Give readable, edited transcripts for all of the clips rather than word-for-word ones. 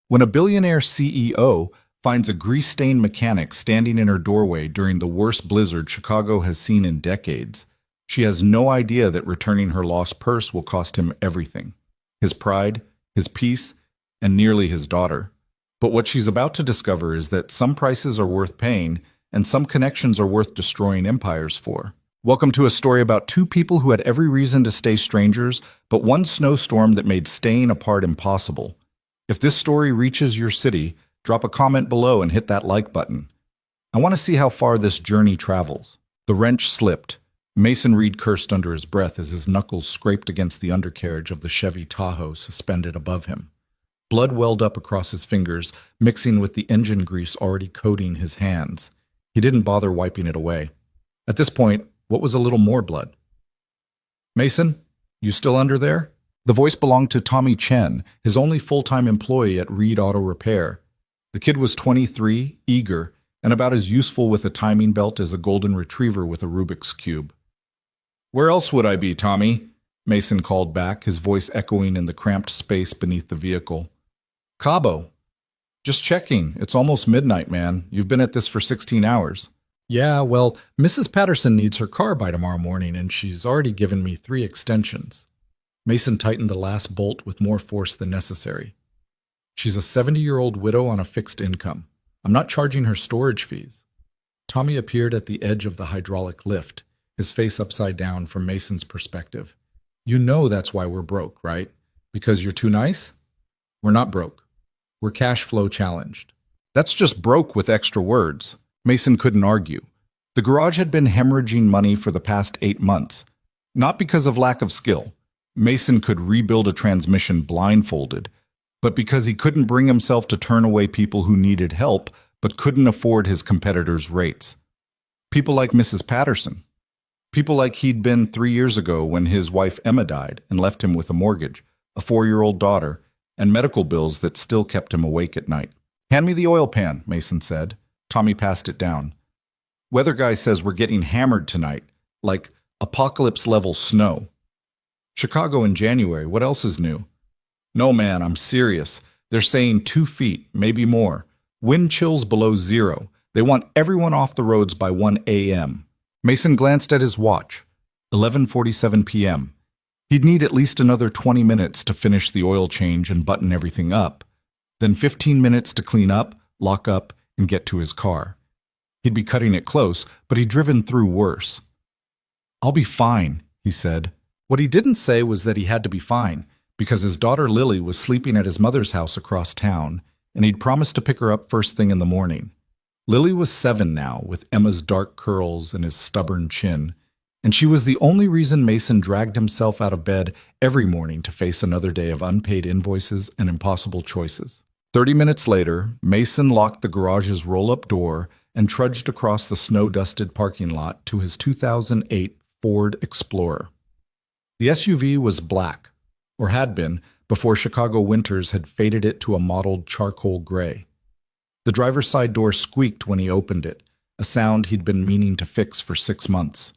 When a billionaire CEO finds a grease-stained mechanic standing in her doorway during the worst blizzard Chicago has seen in decades, she has no idea that returning her lost purse will cost him everything: his pride, his peace, and nearly his daughter. But what she's about to discover is that some prices are worth paying and some connections are worth destroying empires for. Welcome to a story about two people who had every reason to stay strangers, but one snowstorm that made staying apart impossible. If this story reaches your city, drop a comment below and hit that like button. I want to see how far this journey travels. The wrench slipped. Mason Reed cursed under his breath as his knuckles scraped against the undercarriage of the Chevy Tahoe suspended above him. Blood welled up across his fingers, mixing with the engine grease already coating his hands. He didn't bother wiping it away. At this point, what was a little more blood? "Mason, you still under there?" The voice belonged to Tommy Chen, his only full-time employee at Reed Auto Repair. The kid was 23, eager, and about as useful with a timing belt as a golden retriever with a Rubik's Cube. "Where else would I be, Tommy?" Mason called back, his voice echoing in the cramped space beneath the vehicle. "Cabo. Just checking. It's almost midnight, man. You've been at this for 16 hours. "Yeah, well, Mrs. Patterson needs her car by tomorrow morning, and she's already given me 3 extensions. Mason tightened the last bolt with more force than necessary. "She's a 70-year-old widow on a fixed income. I'm not charging her storage fees." Tommy appeared at the edge of the hydraulic lift, his face upside down from Mason's perspective. "You know that's why we're broke, right? Because you're too nice?" "We're not broke. We're cash flow challenged." "That's just broke with extra words." Mason couldn't argue. The garage had been hemorrhaging money for the past 8 months. Not because of lack of skill. Mason could rebuild a transmission blindfolded, but because he couldn't bring himself to turn away people who needed help but couldn't afford his competitors' rates. People like Mrs. Patterson. People like he'd been 3 years ago when his wife Emma died and left him with a mortgage, a 4-year-old daughter, and medical bills that still kept him awake at night. "Hand me the oil pan," Mason said. Tommy passed it down. "Weather guy says we're getting hammered tonight, like apocalypse-level snow." "Chicago in January, what else is new?" "No, man, I'm serious. They're saying 2 feet, maybe more. Wind chills below 0. They want everyone off the roads by 1 a.m. Mason glanced at his watch. 11:47 p.m. He'd need at least another 20 minutes to finish the oil change and button everything up. Then 15 minutes to clean up, lock up, and get to his car. He'd be cutting it close, but he'd driven through worse. "I'll be fine," he said. What he didn't say was that he had to be fine, because his daughter Lily was sleeping at his mother's house across town, and he'd promised to pick her up first thing in the morning. Lily was 7 now, with Emma's dark curls and his stubborn chin, and she was the only reason Mason dragged himself out of bed every morning to face another day of unpaid invoices and impossible choices. 30 minutes later, Mason locked the garage's roll-up door and trudged across the snow-dusted parking lot to his 2008 Ford Explorer. The SUV was black, or had been, before Chicago winters had faded it to a mottled charcoal gray. The driver's side door squeaked when he opened it, a sound he'd been meaning to fix for 6 months.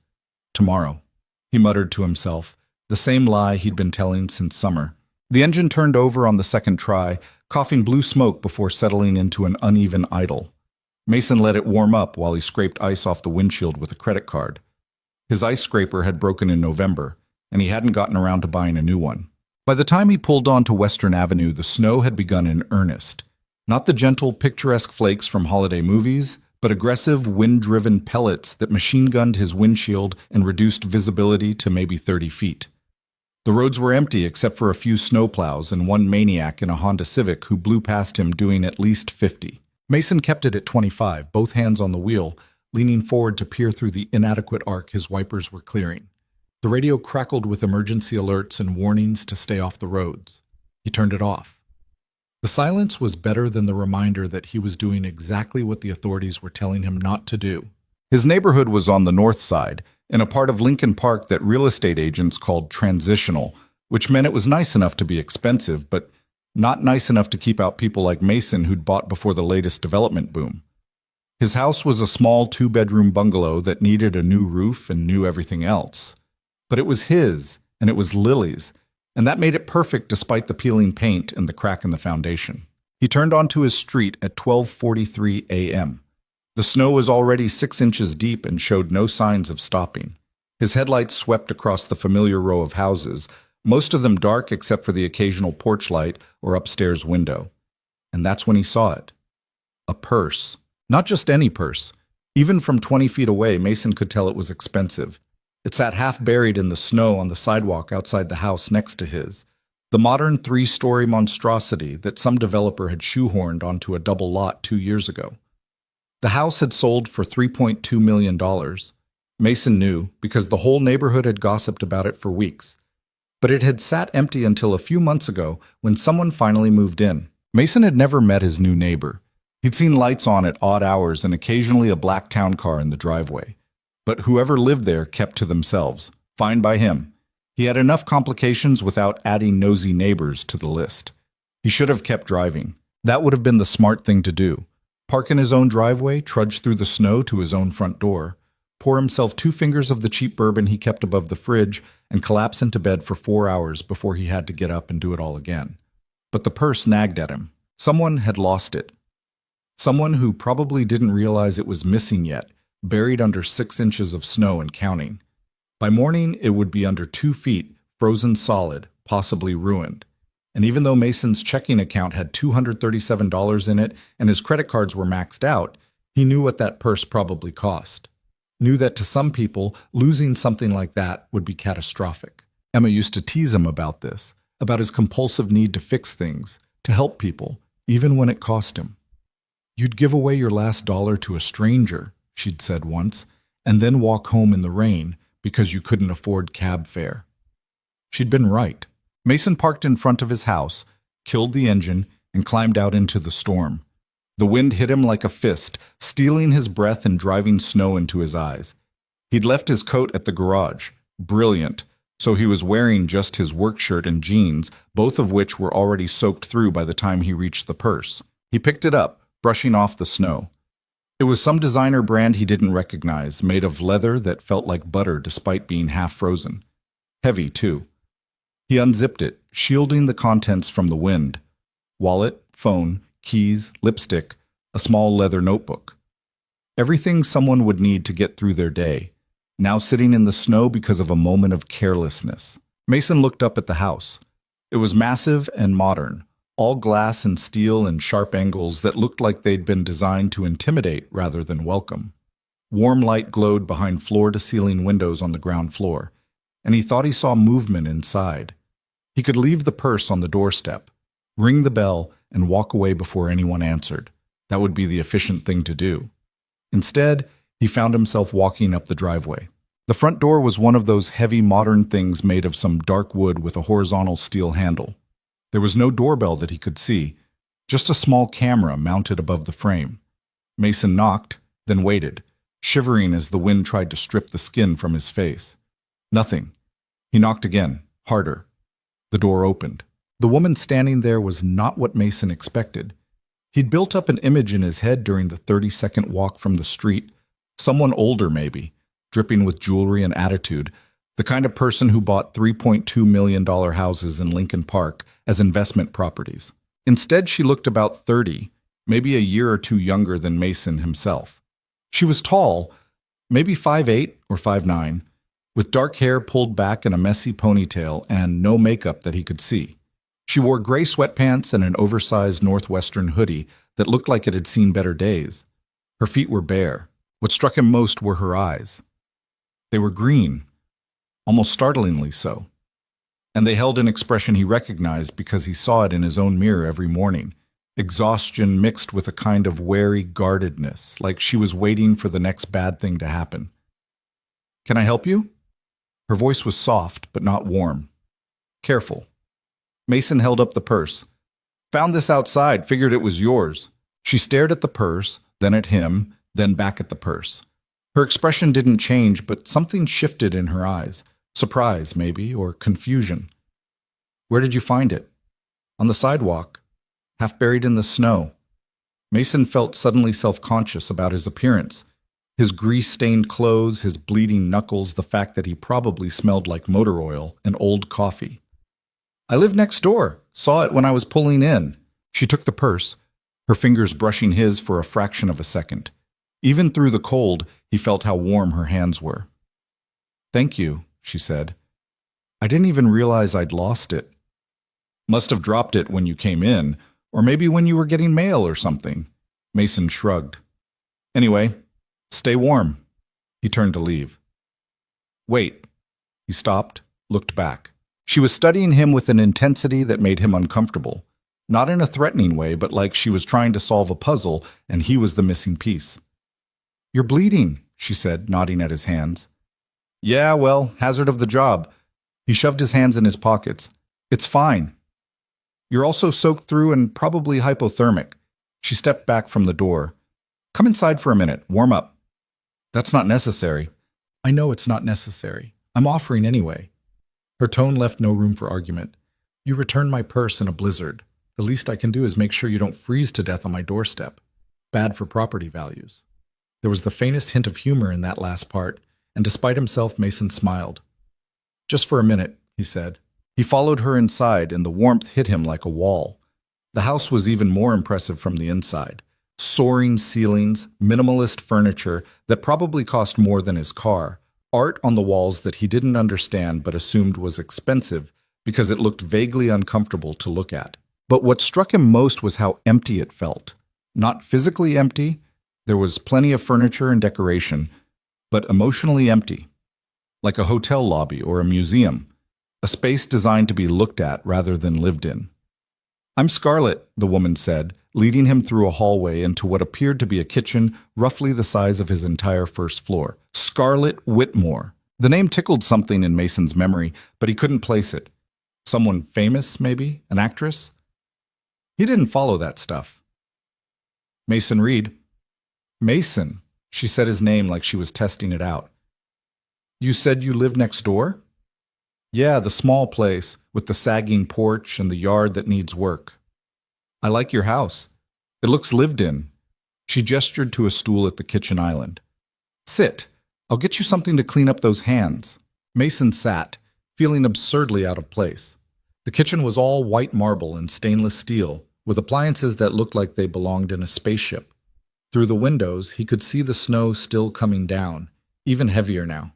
"Tomorrow," he muttered to himself, the same lie he'd been telling since summer. The engine turned over on the second try, coughing blue smoke before settling into an uneven idle. Mason let it warm up while he scraped ice off the windshield with a credit card. His ice scraper had broken in November, and he hadn't gotten around to buying a new one. By the time he pulled onto Western Avenue, the snow had begun in earnest. Not the gentle, picturesque flakes from holiday movies, but aggressive, wind-driven pellets that machine-gunned his windshield and reduced visibility to maybe 30 feet. The roads were empty except for a few snowplows and one maniac in a Honda Civic who blew past him doing at least 50. Mason kept it at 25, both hands on the wheel, leaning forward to peer through the inadequate arc his wipers were clearing. The radio crackled with emergency alerts and warnings to stay off the roads. He turned it off. The silence was better than the reminder that he was doing exactly what the authorities were telling him not to do. His neighborhood was on the north side, in a part of Lincoln Park that real estate agents called transitional, which meant it was nice enough to be expensive, but not nice enough to keep out people like Mason who'd bought before the latest development boom. His house was a small 2-bedroom bungalow that needed a new roof and knew everything else. But it was his, and it was Lily's, and that made it perfect despite the peeling paint and the crack in the foundation. He turned onto his street at 12:43 a.m. The snow was already 6 inches deep and showed no signs of stopping. His headlights swept across the familiar row of houses, most of them dark except for the occasional porch light or upstairs window. And that's when he saw it. A purse. Not just any purse. Even from 20 feet away, Mason could tell it was expensive. It sat half buried in the snow on the sidewalk outside the house next to his. The modern 3-story monstrosity that some developer had shoehorned onto a double lot 2 years ago. The house had sold for $3.2 million. Mason knew because the whole neighborhood had gossiped about it for weeks. But it had sat empty until a few months ago when someone finally moved in. Mason had never met his new neighbor. He'd seen lights on at odd hours and occasionally a black town car in the driveway. But whoever lived there kept to themselves. Fine by him. He had enough complications without adding nosy neighbors to the list. He should have kept driving. That would have been the smart thing to do. Park in his own driveway, trudge through the snow to his own front door, pour himself 2 fingers of the cheap bourbon he kept above the fridge, and collapse into bed for 4 hours before he had to get up and do it all again. But the purse nagged at him. Someone had lost it. Someone who probably didn't realize it was missing yet, buried under 6 inches of snow and counting. By morning, it would be under 2 feet, frozen solid, possibly ruined. And even though Mason's checking account had $237 in it and his credit cards were maxed out, he knew what that purse probably cost. Knew that to some people, losing something like that would be catastrophic. Emma used to tease him about this, about his compulsive need to fix things, to help people, even when it cost him. "You'd give away your last dollar to a stranger," she'd said once, "and then walk home in the rain because you couldn't afford cab fare." She'd been right. Mason parked in front of his house, killed the engine, and climbed out into the storm. The wind hit him like a fist, stealing his breath and driving snow into his eyes. He'd left his coat at the garage. Brilliant. So he was wearing just his work shirt and jeans, both of which were already soaked through by the time he reached the purse. He picked it up, brushing off the snow. It was some designer brand he didn't recognize, made of leather that felt like butter despite being half frozen. Heavy, too. He unzipped it, shielding the contents from the wind. Wallet, phone, keys, lipstick, a small leather notebook. Everything someone would need to get through their day, now sitting in the snow because of a moment of carelessness. Mason looked up at the house. It was massive and modern, all glass and steel and sharp angles that looked like they'd been designed to intimidate rather than welcome. Warm light glowed behind floor-to-ceiling windows on the ground floor, and he thought he saw movement inside. He could leave the purse on the doorstep, ring the bell, and walk away before anyone answered. That would be the efficient thing to do. Instead, he found himself walking up the driveway. The front door was one of those heavy modern things made of some dark wood with a horizontal steel handle. There was no doorbell that he could see, just a small camera mounted above the frame. Mason knocked, then waited, shivering as the wind tried to strip the skin from his face. Nothing. He knocked again, harder. The door opened. The woman standing there was not what Mason expected. He'd built up an image in his head during the 30-second walk from the street. Someone older, maybe, dripping with jewelry and attitude, the kind of person who bought $3.2 million houses in Lincoln Park as investment properties. Instead, she looked about 30, maybe a year or two younger than Mason himself. She was tall, maybe 5'8" or 5'9", with dark hair pulled back in a messy ponytail and no makeup that he could see. She wore gray sweatpants and an oversized northwestern hoodie that looked like it had seen better days. Her feet were bare. What struck him most were her eyes. They were green, almost startlingly so. And they held an expression he recognized because he saw it in his own mirror every morning. Exhaustion mixed with a kind of wary guardedness, like she was waiting for the next bad thing to happen. "Can I help you?" Her voice was soft, but not warm. "Careful." Mason held up the purse. "Found this outside, figured it was yours." She stared at the purse, then at him, then back at the purse. Her expression didn't change, but something shifted in her eyes. Surprise, maybe, or confusion. "Where did you find it?" "On the sidewalk, half buried in the snow." Mason felt suddenly self-conscious about his appearance. His grease-stained clothes, his bleeding knuckles, the fact that he probably smelled like motor oil and old coffee. "I live next door. Saw it when I was pulling in." She took the purse, her fingers brushing his for a fraction of a second. Even through the cold, he felt how warm her hands were. "Thank you," she said. "I didn't even realize I'd lost it." "Must have dropped it when you came in, or maybe when you were getting mail or something." Mason shrugged. "Anyway, stay warm." He turned to leave. "Wait." He stopped, looked back. She was studying him with an intensity that made him uncomfortable. Not in a threatening way, but like she was trying to solve a puzzle and he was the missing piece. "You're bleeding," she said, nodding at his hands. "Yeah, well, hazard of the job." He shoved his hands in his pockets. "It's fine." "You're also soaked through and probably hypothermic." She stepped back from the door. "Come inside for a minute, warm up." "That's not necessary." "I know it's not necessary. I'm offering anyway." Her tone left no room for argument. "You returned my purse in a blizzard. The least I can do is make sure you don't freeze to death on my doorstep. Bad for property values." There was the faintest hint of humor in that last part, and despite himself, Mason smiled. "Just for a minute," he said. He followed her inside, and the warmth hit him like a wall. The house was even more impressive from the inside. Soaring ceilings, minimalist furniture that probably cost more than his car, art on the walls that he didn't understand but assumed was expensive because it looked vaguely uncomfortable to look at. But what struck him most was how empty it felt. Not physically empty, there was plenty of furniture and decoration, but emotionally empty. Like a hotel lobby or a museum, a space designed to be looked at rather than lived in. "I'm Scarlett," the woman said, leading him through a hallway into what appeared to be a kitchen roughly the size of his entire first floor. Scarlett Whitmore. The name tickled something in Mason's memory, but he couldn't place it. Someone famous, maybe? An actress? He didn't follow that stuff. "Mason Reed." "Mason." She said his name like she was testing it out. "You said you lived next door?" "Yeah, the small place, with the sagging porch and the yard that needs work." "I like your house. It looks lived in." She gestured to a stool at the kitchen island. "Sit. I'll get you something to clean up those hands." Mason sat, feeling absurdly out of place. The kitchen was all white marble and stainless steel, with appliances that looked like they belonged in a spaceship. Through the windows, he could see the snow still coming down, even heavier now.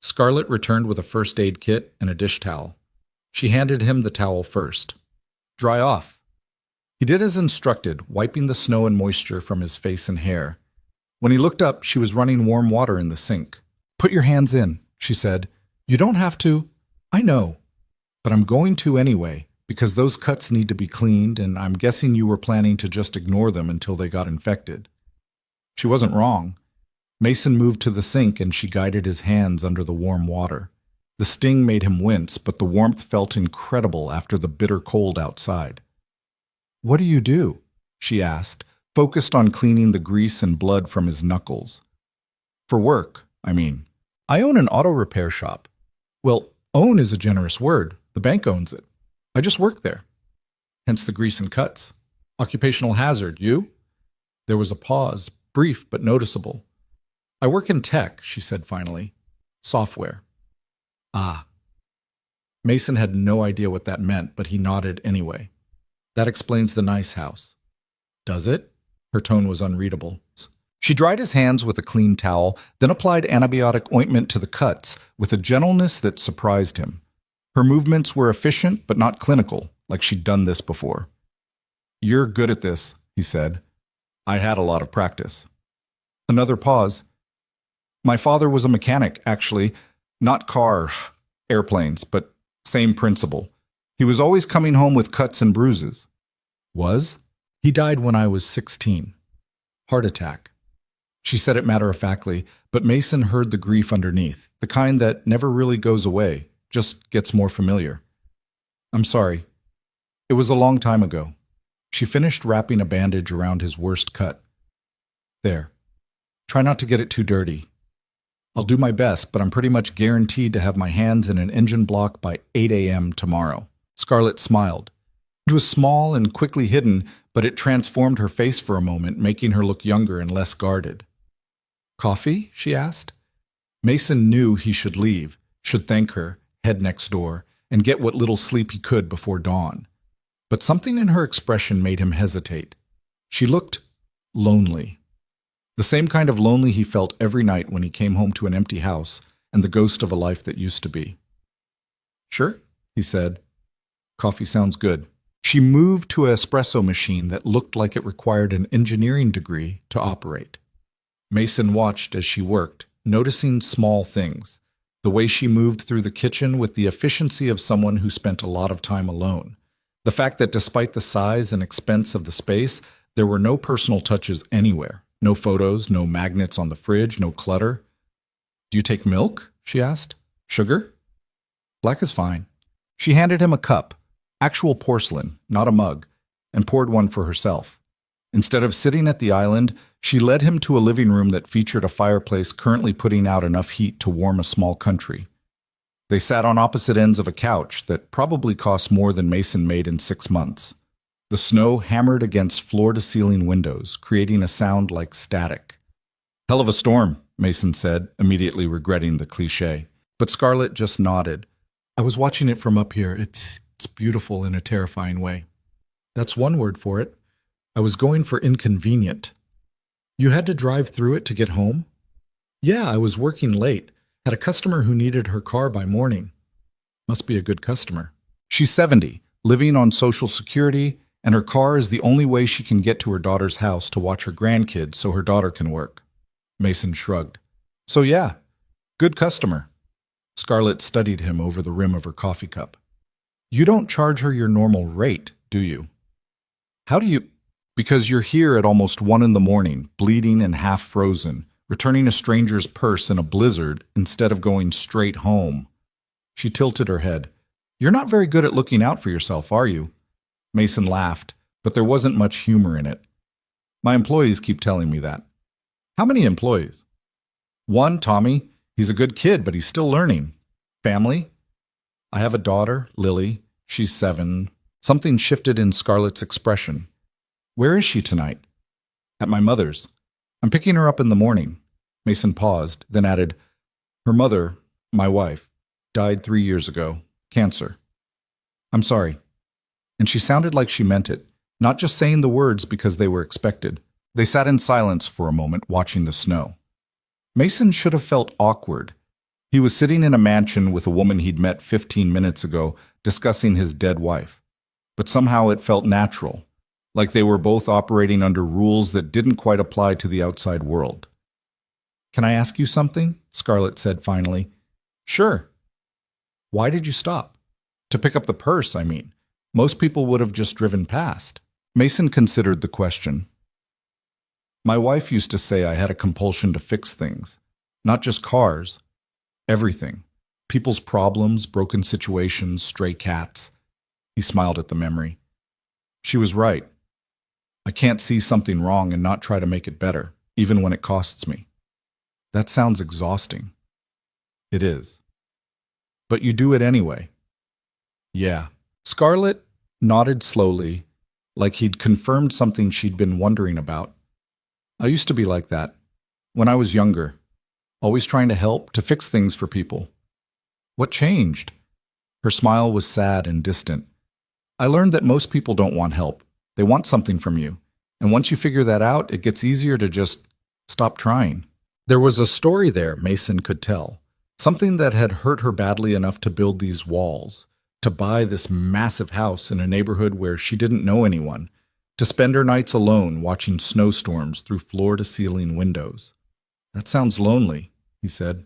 Scarlett returned with a first aid kit and a dish towel. She handed him the towel first. "Dry off." He did as instructed, wiping the snow and moisture from his face and hair. When he looked up, she was running warm water in the sink. "Put your hands in," she said. "You don't have to." "I know. But I'm going to anyway, because those cuts need to be cleaned, and I'm guessing you were planning to just ignore them until they got infected." She wasn't wrong. Mason moved to the sink and she guided his hands under the warm water. The sting made him wince, but the warmth felt incredible after the bitter cold outside. "What do you do?" she asked, focused on cleaning the grease and blood from his knuckles. "For work, I mean. I own an auto repair shop." "Well, own is a generous word. The bank owns it. I just work there." "Hence the grease and cuts. Occupational hazard, you?" There was a pause, brief but noticeable. "I work in tech," she said finally. "Software." "Ah." Mason had no idea what that meant, but he nodded anyway. "That explains the nice house." "Does it?" Her tone was unreadable. She dried his hands with a clean towel, then applied antibiotic ointment to the cuts with a gentleness that surprised him. Her movements were efficient but not clinical, like she'd done this before. "You're good at this," he said. "I had a lot of practice." Another pause. "My father was a mechanic, actually. Not airplanes, but same principle. He was always coming home with cuts and bruises." "Was?" "He died when I was 16. Heart attack." She said it matter-of-factly, but Mason heard the grief underneath, the kind that never really goes away, just gets more familiar. "I'm sorry. It was a long time ago." She finished wrapping a bandage around his worst cut. "There. Try not to get it too dirty. I'll do my best, but I'm pretty much guaranteed to have my hands in an engine block by 8 a.m. tomorrow." Scarlett smiled. It was small and quickly hidden, but it transformed her face for a moment, making her look younger and less guarded. "Coffee?" she asked. Mason knew he should leave, should thank her, head next door, and get what little sleep he could before dawn. But something in her expression made him hesitate. She looked lonely. The same kind of lonely he felt every night when he came home to an empty house and the ghost of a life that used to be. "Sure," he said. "Coffee sounds good." She moved to an espresso machine that looked like it required an engineering degree to operate. Mason watched as she worked, noticing small things. The way she moved through the kitchen with the efficiency of someone who spent a lot of time alone. The fact that despite the size and expense of the space, there were no personal touches anywhere. No photos, no magnets on the fridge, no clutter. "Do you take milk?" she asked. "Sugar?" "Black is fine." She handed him a cup, actual porcelain, not a mug, and poured one for herself. Instead of sitting at the island, she led him to a living room that featured a fireplace currently putting out enough heat to warm a small country. They sat on opposite ends of a couch that probably cost more than Mason made in 6 months. The snow hammered against floor-to-ceiling windows, creating a sound like static. "Hell of a storm," Mason said, immediately regretting the cliché. But Scarlett just nodded. "I was watching it from up here. It's beautiful in a terrifying way." "That's one word for it. I was going for inconvenient." "You had to drive through it to get home?" "Yeah, I was working late. Had a customer who needed her car by morning." "Must be a good customer." "She's 70, living on Social Security, and her car is the only way she can get to her daughter's house to watch her grandkids so her daughter can work." Mason shrugged. "So yeah, good customer." Scarlett studied him over the rim of her coffee cup. "You don't charge her your normal rate, do you?" "How do you—" "Because you're here at almost 1 in the morning, bleeding and half frozen, returning a stranger's purse in a blizzard instead of going straight home." She tilted her head. "You're not very good at looking out for yourself, are you?" Mason laughed, but there wasn't much humor in it. "My employees keep telling me that." "How many employees?" "One, Tommy. He's a good kid, but he's still learning." "Family?" "I have a daughter, Lily. She's 7. Something shifted in Scarlett's expression. "Where is she tonight?" "At my mother's. I'm picking her up in the morning." Mason paused, then added, "Her mother, my wife, died 3 years ago. Cancer." "I'm sorry." And she sounded like she meant it, not just saying the words because they were expected. They sat in silence for a moment, watching the snow. Mason should have felt awkward. He was sitting in a mansion with a woman he'd met 15 minutes ago, discussing his dead wife. But somehow it felt natural, like they were both operating under rules that didn't quite apply to the outside world. "Can I ask you something?" Scarlett said finally. "Sure." "Why did you stop?" "To pick up the purse, I mean. Most people would have just driven past." Mason considered the question. "My wife used to say I had a compulsion to fix things. Not just cars. Everything. People's problems, broken situations, stray cats." He smiled at the memory. "She was right. I can't see something wrong and not try to make it better, even when it costs me." "That sounds exhausting." "It is." "But you do it anyway." "Yeah." Scarlett nodded slowly, like he'd confirmed something she'd been wondering about. "I used to be like that. When I was younger. Always trying to help, to fix things for people." "What changed?" Her smile was sad and distant. "I learned that most people don't want help. They want something from you. And once you figure that out, it gets easier to just stop trying." There was a story there Mason could tell. Something that had hurt her badly enough to build these walls, to buy this massive house in a neighborhood where she didn't know anyone, to spend her nights alone watching snowstorms through floor-to-ceiling windows. "That sounds lonely," he said.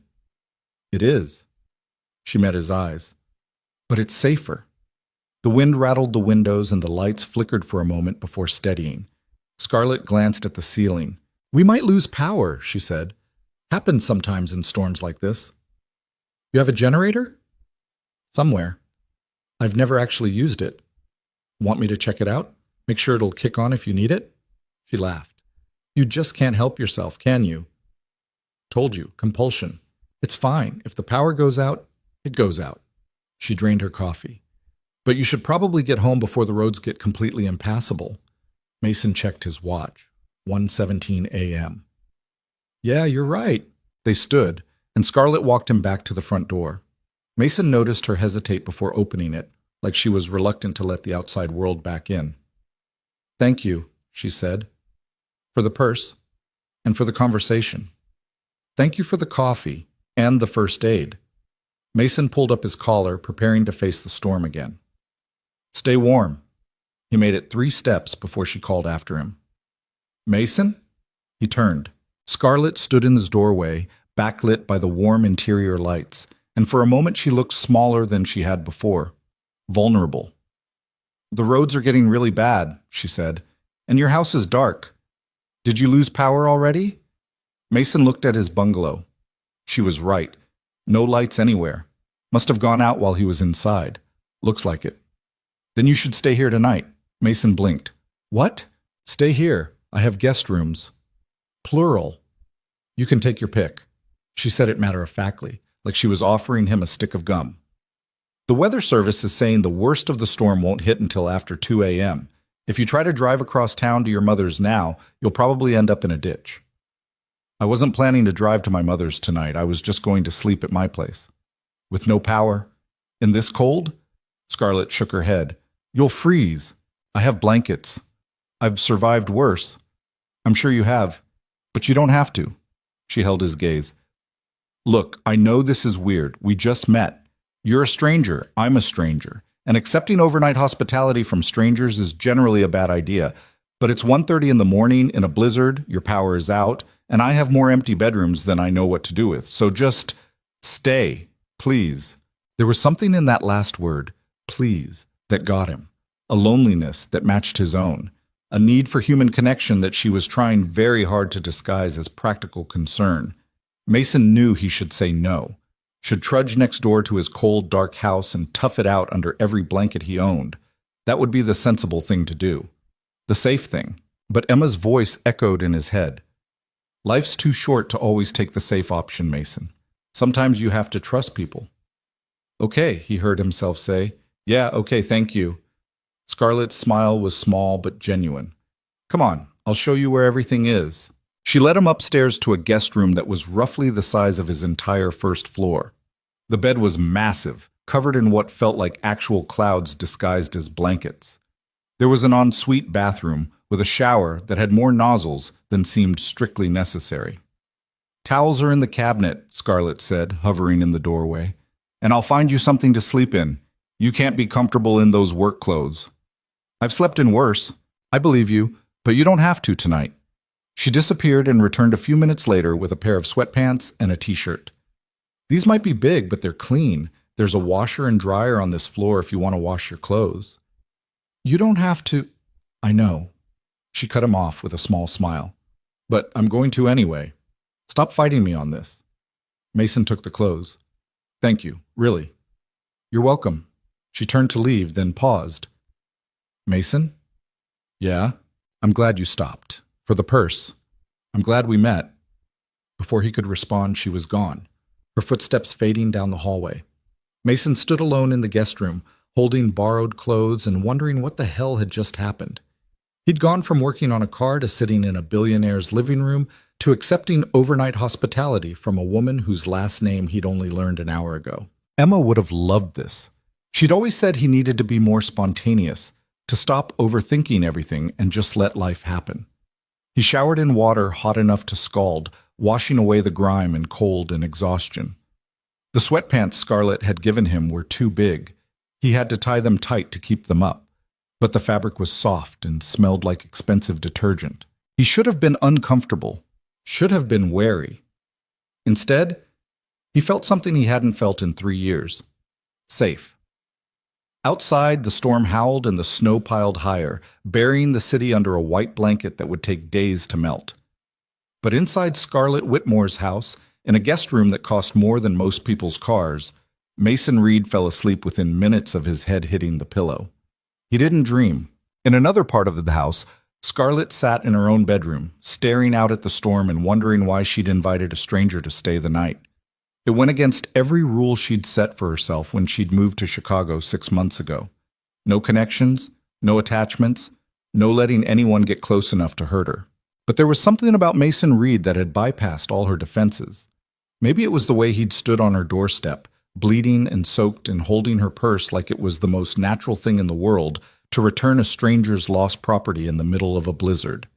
"It is." She met his eyes. "But it's safer." The wind rattled the windows and the lights flickered for a moment before steadying. Scarlett glanced at the ceiling. "We might lose power," she said. "Happens sometimes in storms like this." "You have a generator?" "Somewhere. I've never actually used it." "Want me to check it out? Make sure it'll kick on if you need it?" She laughed. "You just can't help yourself, can you?" "Told you, compulsion. It's fine. If the power goes out, it goes out." She drained her coffee. "But you should probably get home before the roads get completely impassable." Mason checked his watch. 1:17 a.m. "Yeah, you're right." They stood, and Scarlett walked him back to the front door. Mason noticed her hesitate before opening it, like she was reluctant to let the outside world back in. "Thank you," she said, "for the purse and for the conversation. Thank you for the coffee and the first aid." Mason pulled up his collar, preparing to face the storm again. "Stay warm." He made it 3 steps before she called after him. "Mason?" He turned. Scarlett stood in his doorway, backlit by the warm interior lights, and for a moment she looked smaller than she had before, vulnerable. "The roads are getting really bad," she said, "and your house is dark. Did you lose power already?" Mason looked at his bungalow. She was right. No lights anywhere. Must have gone out while he was inside. Looks like it. "Then you should stay here tonight." Mason blinked. "What?" "Stay here. I have guest rooms." "Plural." "You can take your pick." She said it matter-of-factly, like she was offering him a stick of gum. "The weather service is saying the worst of the storm won't hit until after 2 a.m. If you try to drive across town to your mother's now, you'll probably end up in a ditch." "I wasn't planning to drive to my mother's tonight. I was just going to sleep at my place." "With no power? In this cold?" Scarlett shook her head. "You'll freeze. I have blankets. I've survived worse." "I'm sure you have. But you don't have to." She held his gaze. "Look, I know this is weird. We just met. You're a stranger. I'm a stranger. And accepting overnight hospitality from strangers is generally a bad idea. But it's 1:30 in the morning in a blizzard, your power is out, and I have more empty bedrooms than I know what to do with. So just stay, please." There was something in that last word, please, that got him. A loneliness that matched his own. A need for human connection that she was trying very hard to disguise as practical concern. Mason knew he should say no. Should trudge next door to his cold, dark house and tough it out under every blanket he owned. That would be the sensible thing to do. The safe thing. But Emma's voice echoed in his head. "Life's too short to always take the safe option, Mason. Sometimes you have to trust people." "Okay," he heard himself say. "Yeah, okay, thank you." Scarlett's smile was small but genuine. "Come on, I'll show you where everything is." She led him upstairs to a guest room that was roughly the size of his entire first floor. The bed was massive, covered in what felt like actual clouds disguised as blankets. There was an ensuite bathroom with a shower that had more nozzles than seemed strictly necessary. "Towels are in the cabinet," Scarlett said, hovering in the doorway. "And I'll find you something to sleep in. You can't be comfortable in those work clothes." "I've slept in worse." "I believe you, but you don't have to tonight." She disappeared and returned a few minutes later with a pair of sweatpants and a t-shirt. "These might be big, but they're clean. There's a washer and dryer on this floor if you want to wash your clothes." "You don't have to." "I know." She cut him off with a small smile. "But I'm going to anyway. Stop fighting me on this." Mason took the clothes. "Thank you, really." "You're welcome." She turned to leave, then paused. "Mason?" "Yeah? I'm glad you stopped. For the purse. I'm glad we met." Before he could respond, she was gone, her footsteps fading down the hallway. Mason stood alone in the guest room, holding borrowed clothes and wondering what the hell had just happened. He'd gone from working on a car to sitting in a billionaire's living room to accepting overnight hospitality from a woman whose last name he'd only learned an hour ago. Emma would have loved this. She'd always said he needed to be more spontaneous, to stop overthinking everything and just let life happen. He showered in water hot enough to scald, washing away the grime and cold and exhaustion. The sweatpants Scarlett had given him were too big. He had to tie them tight to keep them up, but the fabric was soft and smelled like expensive detergent. He should have been uncomfortable, should have been wary. Instead, he felt something he hadn't felt in 3 years. Safe. Outside, the storm howled and the snow piled higher, burying the city under a white blanket that would take days to melt. But inside Scarlett Whitmore's house, in a guest room that cost more than most people's cars, Mason Reed fell asleep within minutes of his head hitting the pillow. He didn't dream. In another part of the house, Scarlett sat in her own bedroom, staring out at the storm and wondering why she'd invited a stranger to stay the night. It went against every rule she'd set for herself when she'd moved to Chicago 6 months ago. No connections, no attachments, no letting anyone get close enough to hurt her. But there was something about Mason Reed that had bypassed all her defenses. Maybe it was the way he'd stood on her doorstep, bleeding and soaked and holding her purse like it was the most natural thing in the world to return a stranger's lost property in the middle of a blizzard.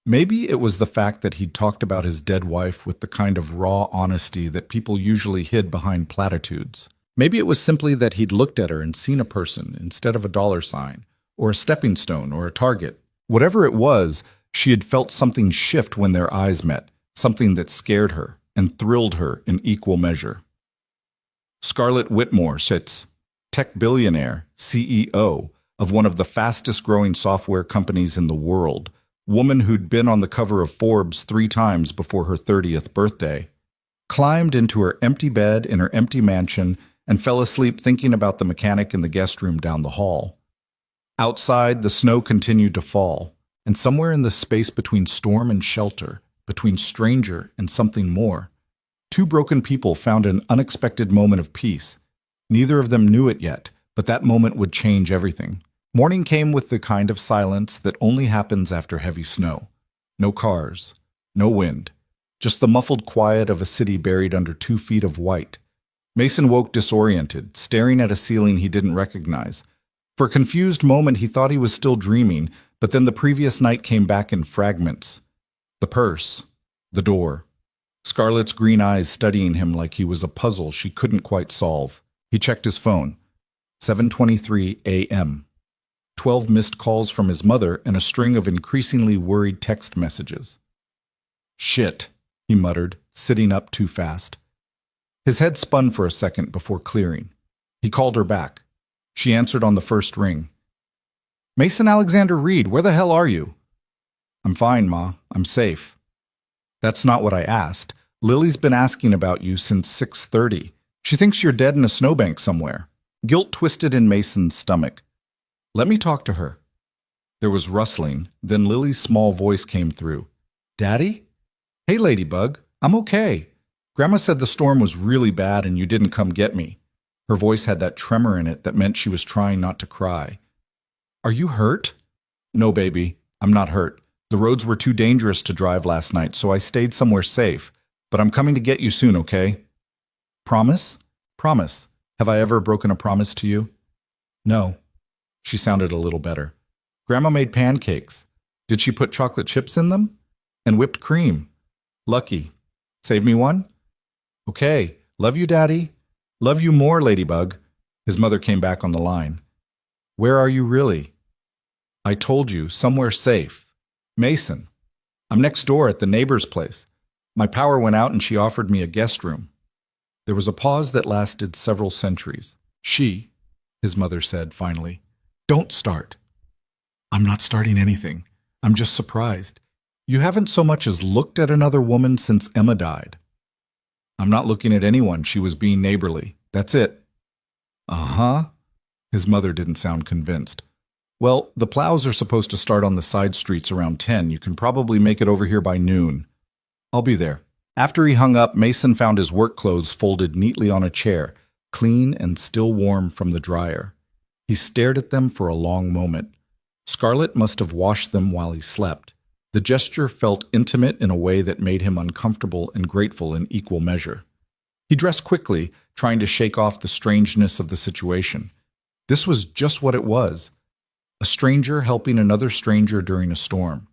Maybe it was the fact that he'd talked about his dead wife with the kind of raw honesty that people usually hid behind platitudes. Maybe it was simply that he'd looked at her and seen a person instead of a dollar sign, or a stepping stone, or a target. Whatever it was, she had felt something shift when their eyes met, something that scared her and thrilled her in equal measure. Scarlett Whitmore sits, tech billionaire, CEO of one of the fastest-growing software companies in the world, woman who'd been on the cover of Forbes 3 times before her 30th birthday, climbed into her empty bed in her empty mansion and fell asleep thinking about the mechanic in the guest room down the hall. Outside, the snow continued to fall, and somewhere in the space between storm and shelter, between stranger and something more, 2 broken people found an unexpected moment of peace. Neither of them knew it yet, but that moment would change everything. Morning came with the kind of silence that only happens after heavy snow. No cars, no wind, just the muffled quiet of a city buried under 2 feet of white. Mason woke disoriented, staring at a ceiling he didn't recognize. For a confused moment he thought he was still dreaming, but then the previous night came back in fragments. The purse, the door, Scarlett's green eyes studying him like he was a puzzle she couldn't quite solve. He checked his phone. 7:23 a.m. 12 missed calls from his mother and a string of increasingly worried text messages. Shit, he muttered, sitting up too fast. His head spun for a second before clearing. He called her back. She answered on the first ring. Mason Alexander Reed, where the hell are you? I'm fine, Ma. I'm safe. That's not what I asked. Lily's been asking about you since 6:30. She thinks you're dead in a snowbank somewhere. Guilt twisted in Mason's stomach. Let me talk to her. There was rustling, then Lily's small voice came through. Daddy? Hey, Ladybug, I'm okay. Grandma said the storm was really bad and you didn't come get me. Her voice had that tremor in it that meant she was trying not to cry. Are you hurt? No, baby, I'm not hurt. The roads were too dangerous to drive last night, so I stayed somewhere safe. But I'm coming to get you soon, okay? Promise? Promise. Have I ever broken a promise to you? No. She sounded a little better. Grandma made pancakes. Did she put chocolate chips in them? And whipped cream. Lucky. Save me one? Okay. Love you, Daddy. Love you more, Ladybug. His mother came back on the line. Where are you really? I told you, somewhere safe. Mason. I'm next door at the neighbor's place. My power went out and she offered me a guest room. There was a pause that lasted several centuries. His mother said finally, don't start. I'm not starting anything. I'm just surprised. You haven't so much as looked at another woman since Emma died. I'm not looking at anyone. She was being neighborly. That's it. Uh-huh. His mother didn't sound convinced. Well, the plows are supposed to start on the side streets around 10. You can probably make it over here by noon. I'll be there. After he hung up, Mason found his work clothes folded neatly on a chair, clean and still warm from the dryer. He stared at them for a long moment. Scarlett must have washed them while he slept. The gesture felt intimate in a way that made him uncomfortable and grateful in equal measure. He dressed quickly, trying to shake off the strangeness of the situation. This was just what it was. A stranger helping another stranger during a storm.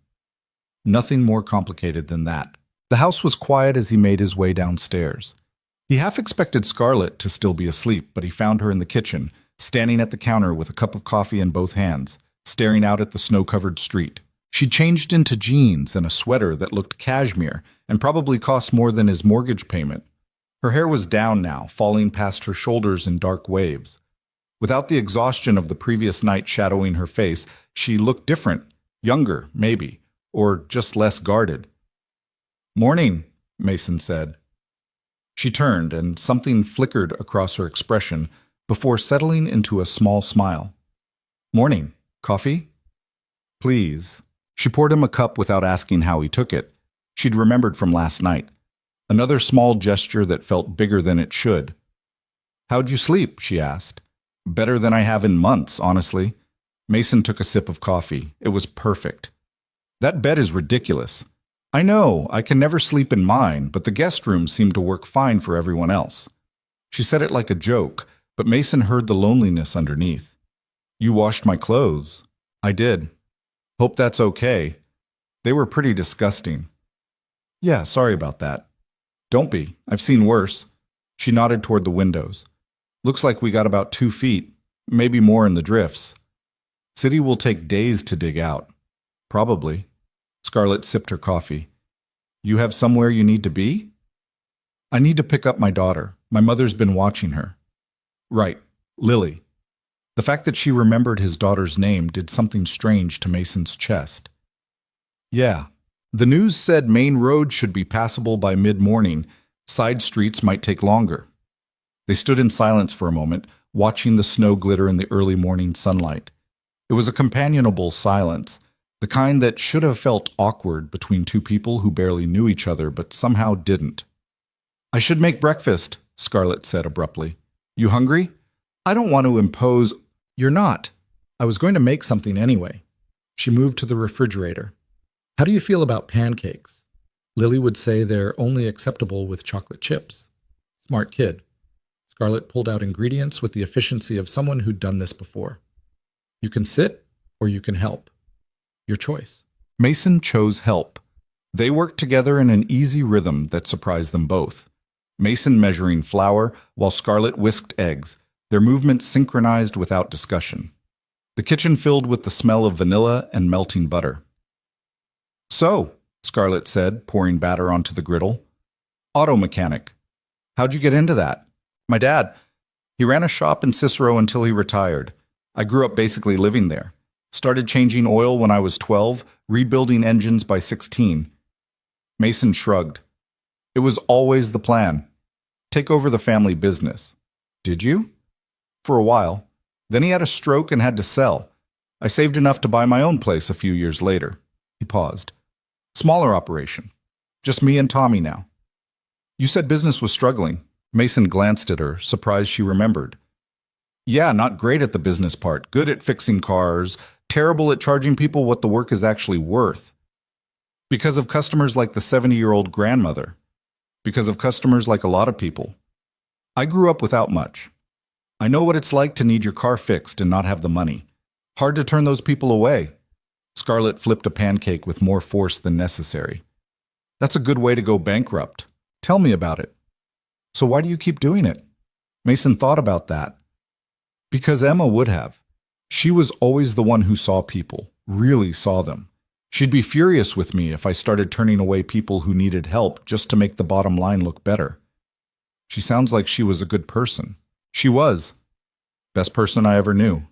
Nothing more complicated than that. The house was quiet as he made his way downstairs. He half expected Scarlett to still be asleep, but he found her in the kitchen, standing at the counter with a cup of coffee in both hands, staring out at the snow-covered street. She'd changed into jeans and a sweater that looked cashmere and probably cost more than his mortgage payment. Her hair was down now, falling past her shoulders in dark waves. Without the exhaustion of the previous night shadowing her face, she looked different, younger, maybe, or just less guarded. Morning, Mason said. She turned, and something flickered across her expression before settling into a small smile. Morning. Coffee? Please. She poured him a cup without asking how he took it. She'd remembered from last night. Another small gesture that felt bigger than it should. How'd you sleep? She asked. Better than I have in months, honestly. Mason took a sip of coffee. It was perfect. That bed is ridiculous. I know, I can never sleep in mine, but the guest room seemed to work fine for everyone else. She said it like a joke, but Mason heard the loneliness underneath. You washed my clothes. I did. Hope that's okay. They were pretty disgusting. Yeah, sorry about that. Don't be. I've seen worse. She nodded toward the windows. Looks like we got about 2 feet, maybe more in the drifts. City will take days to dig out. Probably. Scarlett sipped her coffee. You have somewhere you need to be? I need to pick up my daughter. My mother's been watching her. Right. Lily. The fact that she remembered his daughter's name did something strange to Mason's chest. Yeah. The news said main road should be passable by mid-morning. Side streets might take longer. They stood in silence for a moment, watching the snow glitter in the early morning sunlight. It was a companionable silence, the kind that should have felt awkward between two people who barely knew each other but somehow didn't. I should make breakfast, Scarlett said abruptly. You hungry? I don't want to impose. You're not. I was going to make something anyway. She moved to the refrigerator. How do you feel about pancakes? Lily would say they're only acceptable with chocolate chips. Smart kid. Scarlett pulled out ingredients with the efficiency of someone who'd done this before. You can sit or you can help. Your choice. Mason chose help. They worked together in an easy rhythm that surprised them both. Mason measuring flour while Scarlett whisked eggs, their movements synchronized without discussion. The kitchen filled with the smell of vanilla and melting butter. So, Scarlett said, pouring batter onto the griddle. Auto mechanic. How'd you get into that? My dad. He ran a shop in Cicero until he retired. I grew up basically living there. Started changing oil when I was 12, rebuilding engines by 16. Mason shrugged. It was always the plan. Take over the family business. Did you? For a while. Then he had a stroke and had to sell. I saved enough to buy my own place a few years later. He paused. Smaller operation. Just me and Tommy now. You said business was struggling. Mason glanced at her, surprised she remembered. Yeah, not great at the business part. Good at fixing cars. Terrible at charging people what the work is actually worth. Because of customers like the 70-year-old grandmother. Because of customers like a lot of people. I grew up without much. I know what it's like to need your car fixed and not have the money. Hard to turn those people away. Scarlett flipped a pancake with more force than necessary. That's a good way to go bankrupt. Tell me about it. So why do you keep doing it? Mason thought about that. Because Emma would have. She was always the one who saw people, really saw them. She'd be furious with me if I started turning away people who needed help just to make the bottom line look better. She sounds like she was a good person. She was. Best person I ever knew.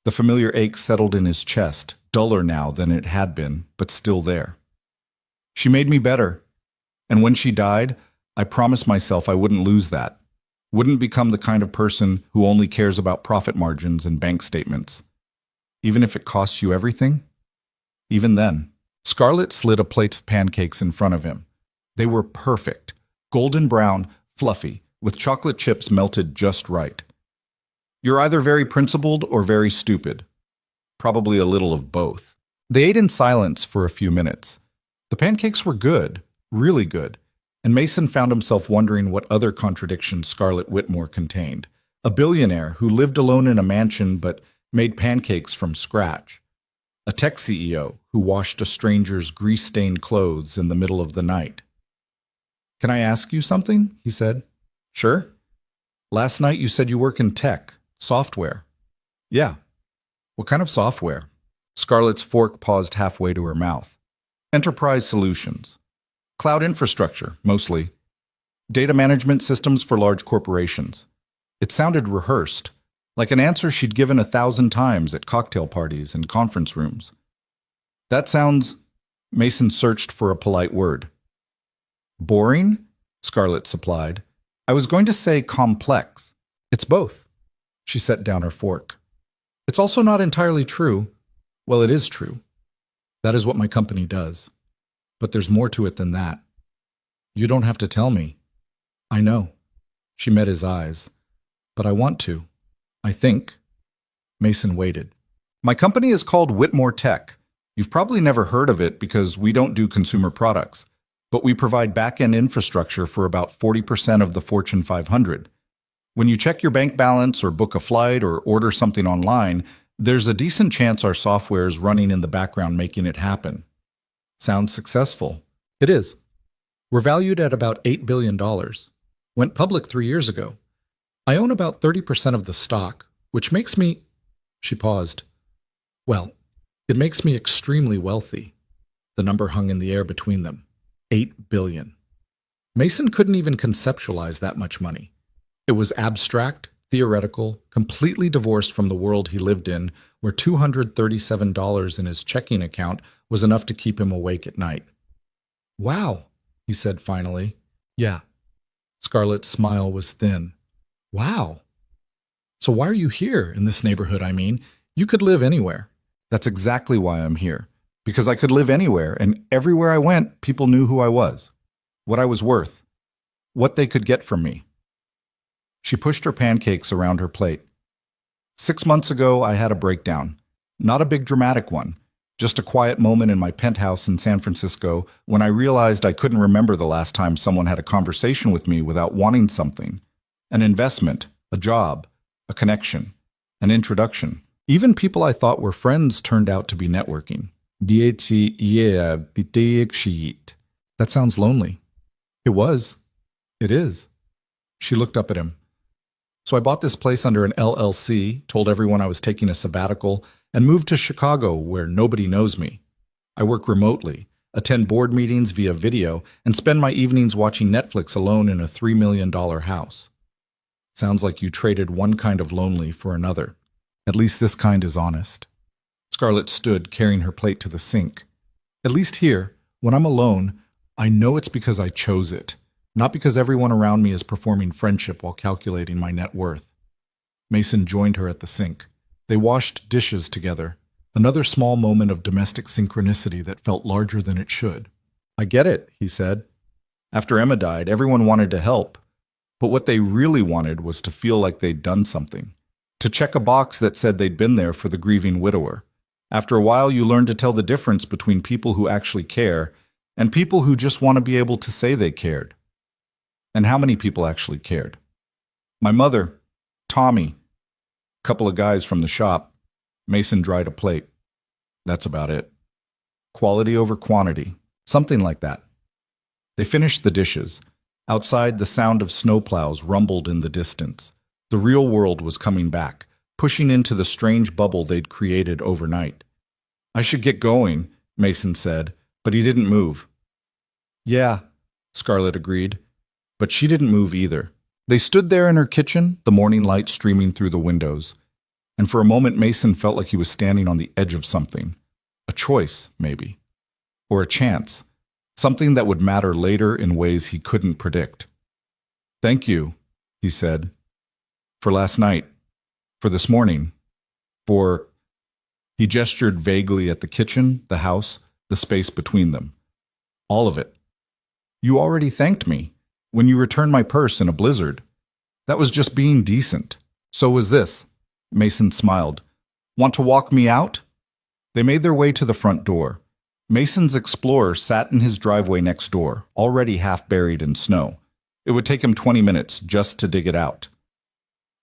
The familiar ache settled in his chest, duller now than it had been, but still there. She made me better. And when she died, I promised myself I wouldn't lose that. Wouldn't become the kind of person who only cares about profit margins and bank statements. Even if it costs you everything? Even then. Scarlett slid a plate of pancakes in front of him. They were perfect. Golden brown, fluffy, with chocolate chips melted just right. You're either very principled or very stupid. Probably a little of both. They ate in silence for a few minutes. The pancakes were good, really good, and Mason found himself wondering what other contradictions Scarlett Whitmore contained. A billionaire who lived alone in a mansion but made pancakes from scratch. A tech CEO who washed a stranger's grease-stained clothes in the middle of the night. Can I ask you something? He said. Sure. Last night you said you work in tech, software. Yeah. What kind of software? Scarlett's fork paused halfway to her mouth. Enterprise solutions. Cloud infrastructure, mostly. Data management systems for large corporations. It sounded rehearsed, like an answer she'd given 1,000 times at cocktail parties and conference rooms. That sounds... Mason searched for a polite word. Boring? Scarlett supplied. I was going to say complex. It's both. She set down her fork. It's also not entirely true. Well, it is true. That is what my company does. But there's more to it than that. You don't have to tell me. I know. She met his eyes. But I want to. I think. Mason waited. My company is called Whitmore Tech. You've probably never heard of it because we don't do consumer products, but we provide back-end infrastructure for about 40% of the Fortune 500. When you check your bank balance or book a flight or order something online, there's a decent chance our software is running in the background making it happen. Sounds successful. It is. We're valued at about $8 billion. Went public 3 years ago. I own about 30% of the stock, which makes me... She paused. Well, it makes me extremely wealthy. The number hung in the air between them. 8 billion. Mason couldn't even conceptualize that much money. It was abstract, theoretical, completely divorced from the world he lived in, where $237 in his checking account was enough to keep him awake at night. Wow, he said finally. Yeah. Scarlett's smile was thin. Wow. So why are you here, in this neighborhood, I mean? You could live anywhere. That's exactly why I'm here. Because I could live anywhere, and everywhere I went, people knew who I was, what I was worth, what they could get from me. She pushed her pancakes around her plate. 6 months ago, I had a breakdown. Not a big dramatic one, just a quiet moment in my penthouse in San Francisco when I realized I couldn't remember the last time someone had a conversation with me without wanting something. An investment, a job, a connection, an introduction. Even people I thought were friends turned out to be networking. That sounds lonely. It was. It is. She looked up at him. So I bought this place under an LLC, told everyone I was taking a sabbatical, and moved to Chicago where nobody knows me. I work remotely, attend board meetings via video, and spend my evenings watching Netflix alone in a $3 million house. Sounds like you traded one kind of lonely for another. At least this kind is honest. Scarlett stood, carrying her plate to the sink. At least here, when I'm alone, I know it's because I chose it, not because everyone around me is performing friendship while calculating my net worth. Mason joined her at the sink. They washed dishes together, another small moment of domestic synchronicity that felt larger than it should. I get it, he said. After Emma died, everyone wanted to help, but what they really wanted was to feel like they'd done something, to check a box that said they'd been there for the grieving widower. After a while, you learn to tell the difference between people who actually care and people who just want to be able to say they cared. And how many people actually cared? My mother, Tommy, a couple of guys from the shop. Mason dried a plate. That's about it. Quality over quantity, something like that. They finished the dishes. Outside, the sound of snowplows rumbled in the distance. The real world was coming back, pushing into the strange bubble they'd created overnight. I should get going, Mason said, but he didn't move. Yeah, Scarlett agreed, but she didn't move either. They stood there in her kitchen, the morning light streaming through the windows, and for a moment Mason felt like he was standing on the edge of something. A choice, maybe. Or a chance. Something that would matter later in ways he couldn't predict. Thank you, he said. For last night. For this morning. For... He gestured vaguely at the kitchen, the house, the space between them. All of it. You already thanked me. When you returned my purse in a blizzard. That was just being decent. So was this. Mason smiled. Want to walk me out? They made their way to the front door. Mason's Explorer sat in his driveway next door, already half buried in snow. It would take him 20 minutes just to dig it out.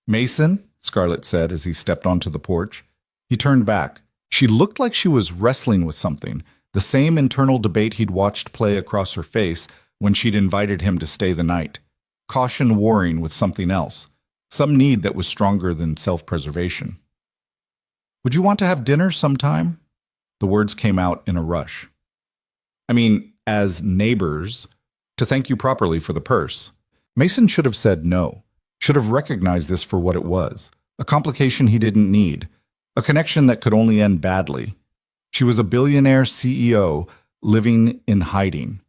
Mason, Scarlett said as he stepped onto the porch. He turned back. She looked like she was wrestling with something, the same internal debate he'd watched play across her face when she'd invited him to stay the night. Caution warring with something else, some need that was stronger than self-preservation. Would you want to have dinner sometime? The words came out in a rush. I mean, as neighbors, to thank you properly for the purse. Mason should have said no, should have recognized this for what it was, a complication he didn't need, a connection that could only end badly. She was a billionaire CEO living in hiding.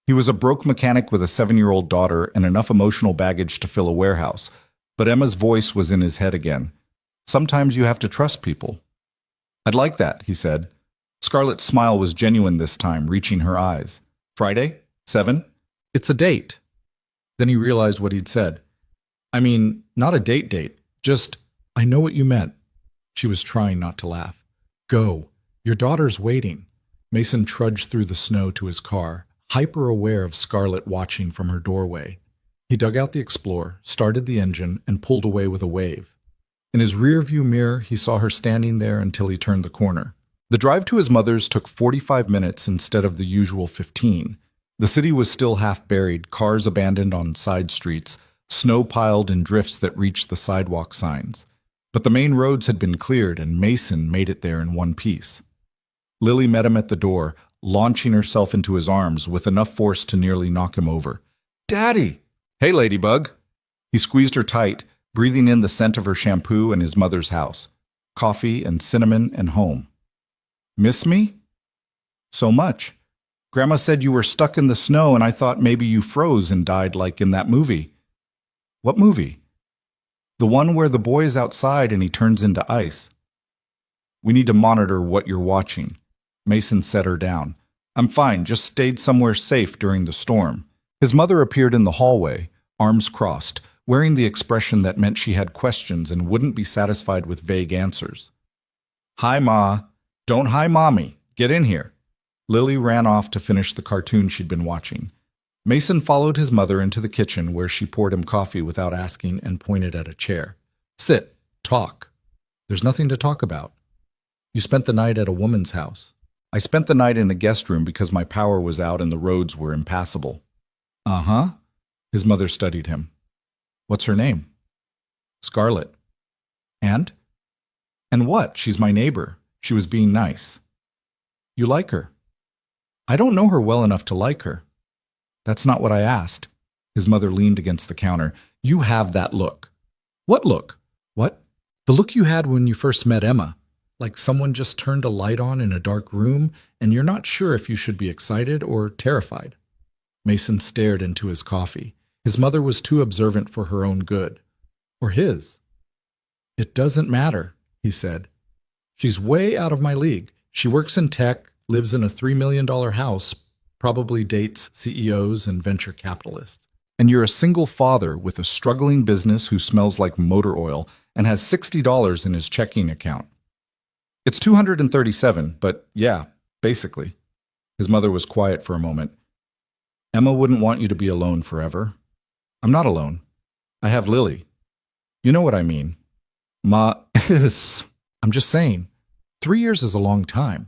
He was a broke mechanic with a 7-year-old daughter and enough emotional baggage to fill a warehouse, but Emma's voice was in his head again. Sometimes you have to trust people. I'd like that, he said. Scarlett's smile was genuine this time, reaching her eyes. Friday? 7? It's a date. Then he realized what he'd said. I mean, not a date, just, I know what you meant. She was trying not to laugh. Go. Your daughter's waiting. Mason trudged through the snow to his car, hyper-aware of Scarlett watching from her doorway. He dug out the Explorer, started the engine, and pulled away with a wave. In his rear-view mirror, he saw her standing there until he turned the corner. The drive to his mother's took 45 minutes instead of the usual 15. The city was still half buried, cars abandoned on side streets, snow piled in drifts that reached the sidewalk signs. But the main roads had been cleared, and Mason made it there in one piece. Lily met him at the door, launching herself into his arms with enough force to nearly knock him over. "Daddy!" "Hey, Ladybug." He squeezed her tight, breathing in the scent of her shampoo and his mother's house, coffee and cinnamon and home. "Miss me?" "So much. Grandma said you were stuck in the snow, and I thought maybe you froze and died like in that movie." "What movie?" "The one where the boy is outside and he turns into ice." "We need to monitor what you're watching." Mason set her down. "I'm fine, just stayed somewhere safe during the storm." His mother appeared in the hallway, arms crossed, wearing the expression that meant she had questions and wouldn't be satisfied with vague answers. "Hi, Ma." "Don't hi, Mommy. Get in here." Lily ran off to finish the cartoon she'd been watching. Mason followed his mother into the kitchen where she poured him coffee without asking and pointed at a chair. "Sit. Talk." "There's nothing to talk about." "You spent the night at a woman's house." "I spent the night in a guest room because my power was out and the roads were impassable." "Uh-huh." His mother studied him. "What's her name?" "Scarlett." "And?" "And what? She's my neighbor. She was being nice." "You like her?" "I don't know her well enough to like her." "That's not what I asked." His mother leaned against the counter. "You have that look." "What look?" "What?" "The look you had when you first met Emma. Like someone just turned a light on in a dark room, and you're not sure if you should be excited or terrified." Mason stared into his coffee. His mother was too observant for her own good. Or his. "It doesn't matter," he said. "She's way out of my league. She works in tech, lives in a $3 million house, probably dates CEOs and venture capitalists. And you're a single father with a struggling business who smells like motor oil and has $60 in his checking account." "It's 237, but yeah, basically." His mother was quiet for a moment. "Emma wouldn't want you to be alone forever." "I'm not alone. I have Lily." "You know what I mean." "Ma, I'm just saying. 3 years is a long time.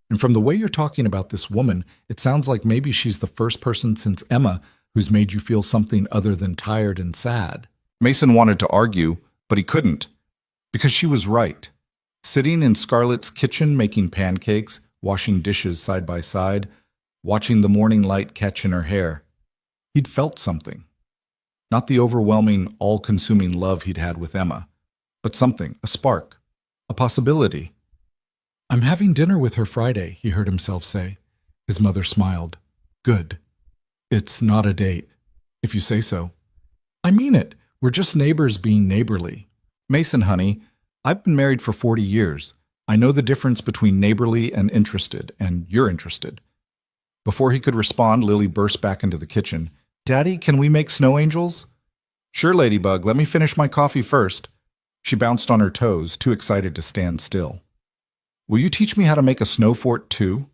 And from the way you're talking about this woman, it sounds like maybe she's the first person since Emma who's made you feel something other than tired and sad." Mason wanted to argue, but he couldn't, because she was right. Sitting in Scarlett's kitchen making pancakes, washing dishes side by side, watching the morning light catch in her hair, he'd felt something. Not the overwhelming, all-consuming love he'd had with Emma, but something, a spark, a possibility. "I'm having dinner with her Friday," he heard himself say. His mother smiled. "Good. It's not a date, if you say so." "I mean it. We're just neighbors being neighborly." "Mason, honey, I've been married for 40 years. I know the difference between neighborly and interested, and you're interested." Before he could respond, Lily burst back into the kitchen. "Daddy, can we make snow angels?" "Sure, Ladybug. Let me finish my coffee first." She bounced on her toes, too excited to stand still. "Will you teach me how to make a snow fort, too?"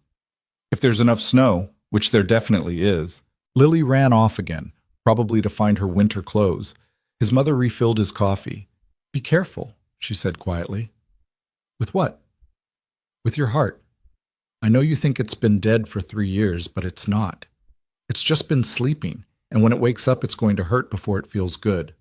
"If there's enough snow, which there definitely is." Lily ran off again, probably to find her winter clothes. His mother refilled his coffee. "Be careful," she said quietly. "With what?" "With your heart. I know you think it's been dead for 3 years, but it's not. It's just been sleeping, and when it wakes up, it's going to hurt before it feels good.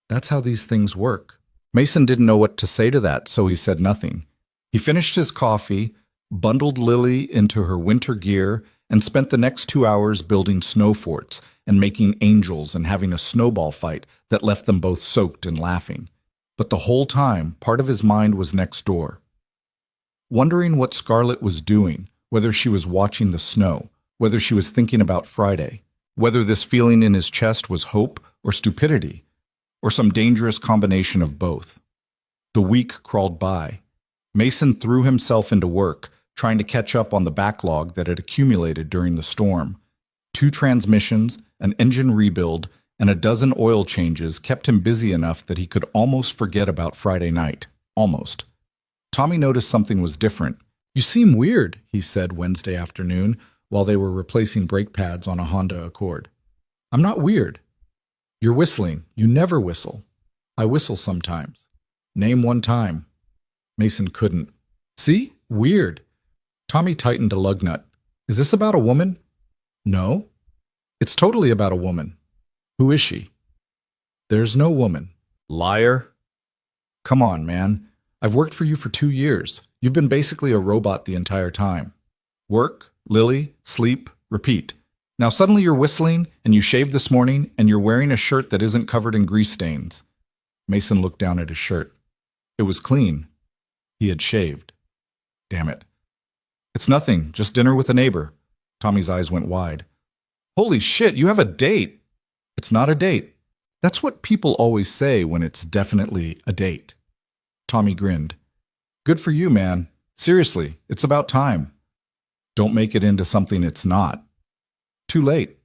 That's how these things work." Mason didn't know what to say to that, so he said nothing. He finished his coffee, bundled Lily into her winter gear, and spent the next 2 hours building snow forts and making angels and having a snowball fight that left them both soaked and laughing. But the whole time, part of his mind was next door, wondering what Scarlett was doing, whether she was watching the snow, whether she was thinking about Friday, whether this feeling in his chest was hope or stupidity, or some dangerous combination of both. The week crawled by. Mason threw himself into work, trying to catch up on the backlog that had accumulated during the storm. 2 transmissions, an engine rebuild, and a dozen oil changes kept him busy enough that he could almost forget about Friday night. Almost. Tommy noticed something was different. "You seem weird," he said Wednesday afternoon while they were replacing brake pads on a Honda Accord. "I'm not weird." You're whistling. You never whistle. I whistle sometimes. Name one time. Mason couldn't. See? Weird. Tommy tightened a lug nut. Is this about a woman? No. It's totally about a woman. Who is she? There's no woman. Liar. Come on, man. I've worked for you for 2 years. You've been basically a robot the entire time. Work, Lily, sleep, repeat. Now suddenly you're whistling, and you shaved this morning, and you're wearing a shirt that isn't covered in grease stains. Mason looked down at his shirt. It was clean. He had shaved. Damn it. It's nothing, just dinner with a neighbor. Tommy's eyes went wide. Holy shit, you have a date. It's not a date. That's what people always say when it's definitely a date. Tommy grinned. Good for you, man. Seriously, it's about time. Don't make it into something it's not. Too late.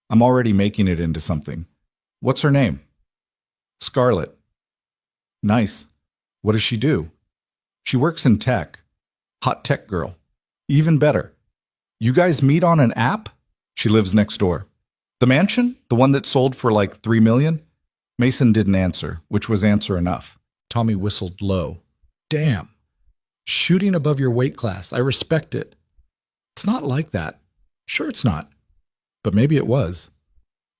I'm already making it into something. What's her name? Scarlett. Nice. What does she do? She works in tech. Hot tech girl. Even better. You guys meet on an app? She lives next door. The mansion? The one that sold for like $3 million? Mason didn't answer, which was answer enough. Tommy whistled low. Damn. Shooting above your weight class. I respect it. It's not like that. Sure it's not. But maybe it was.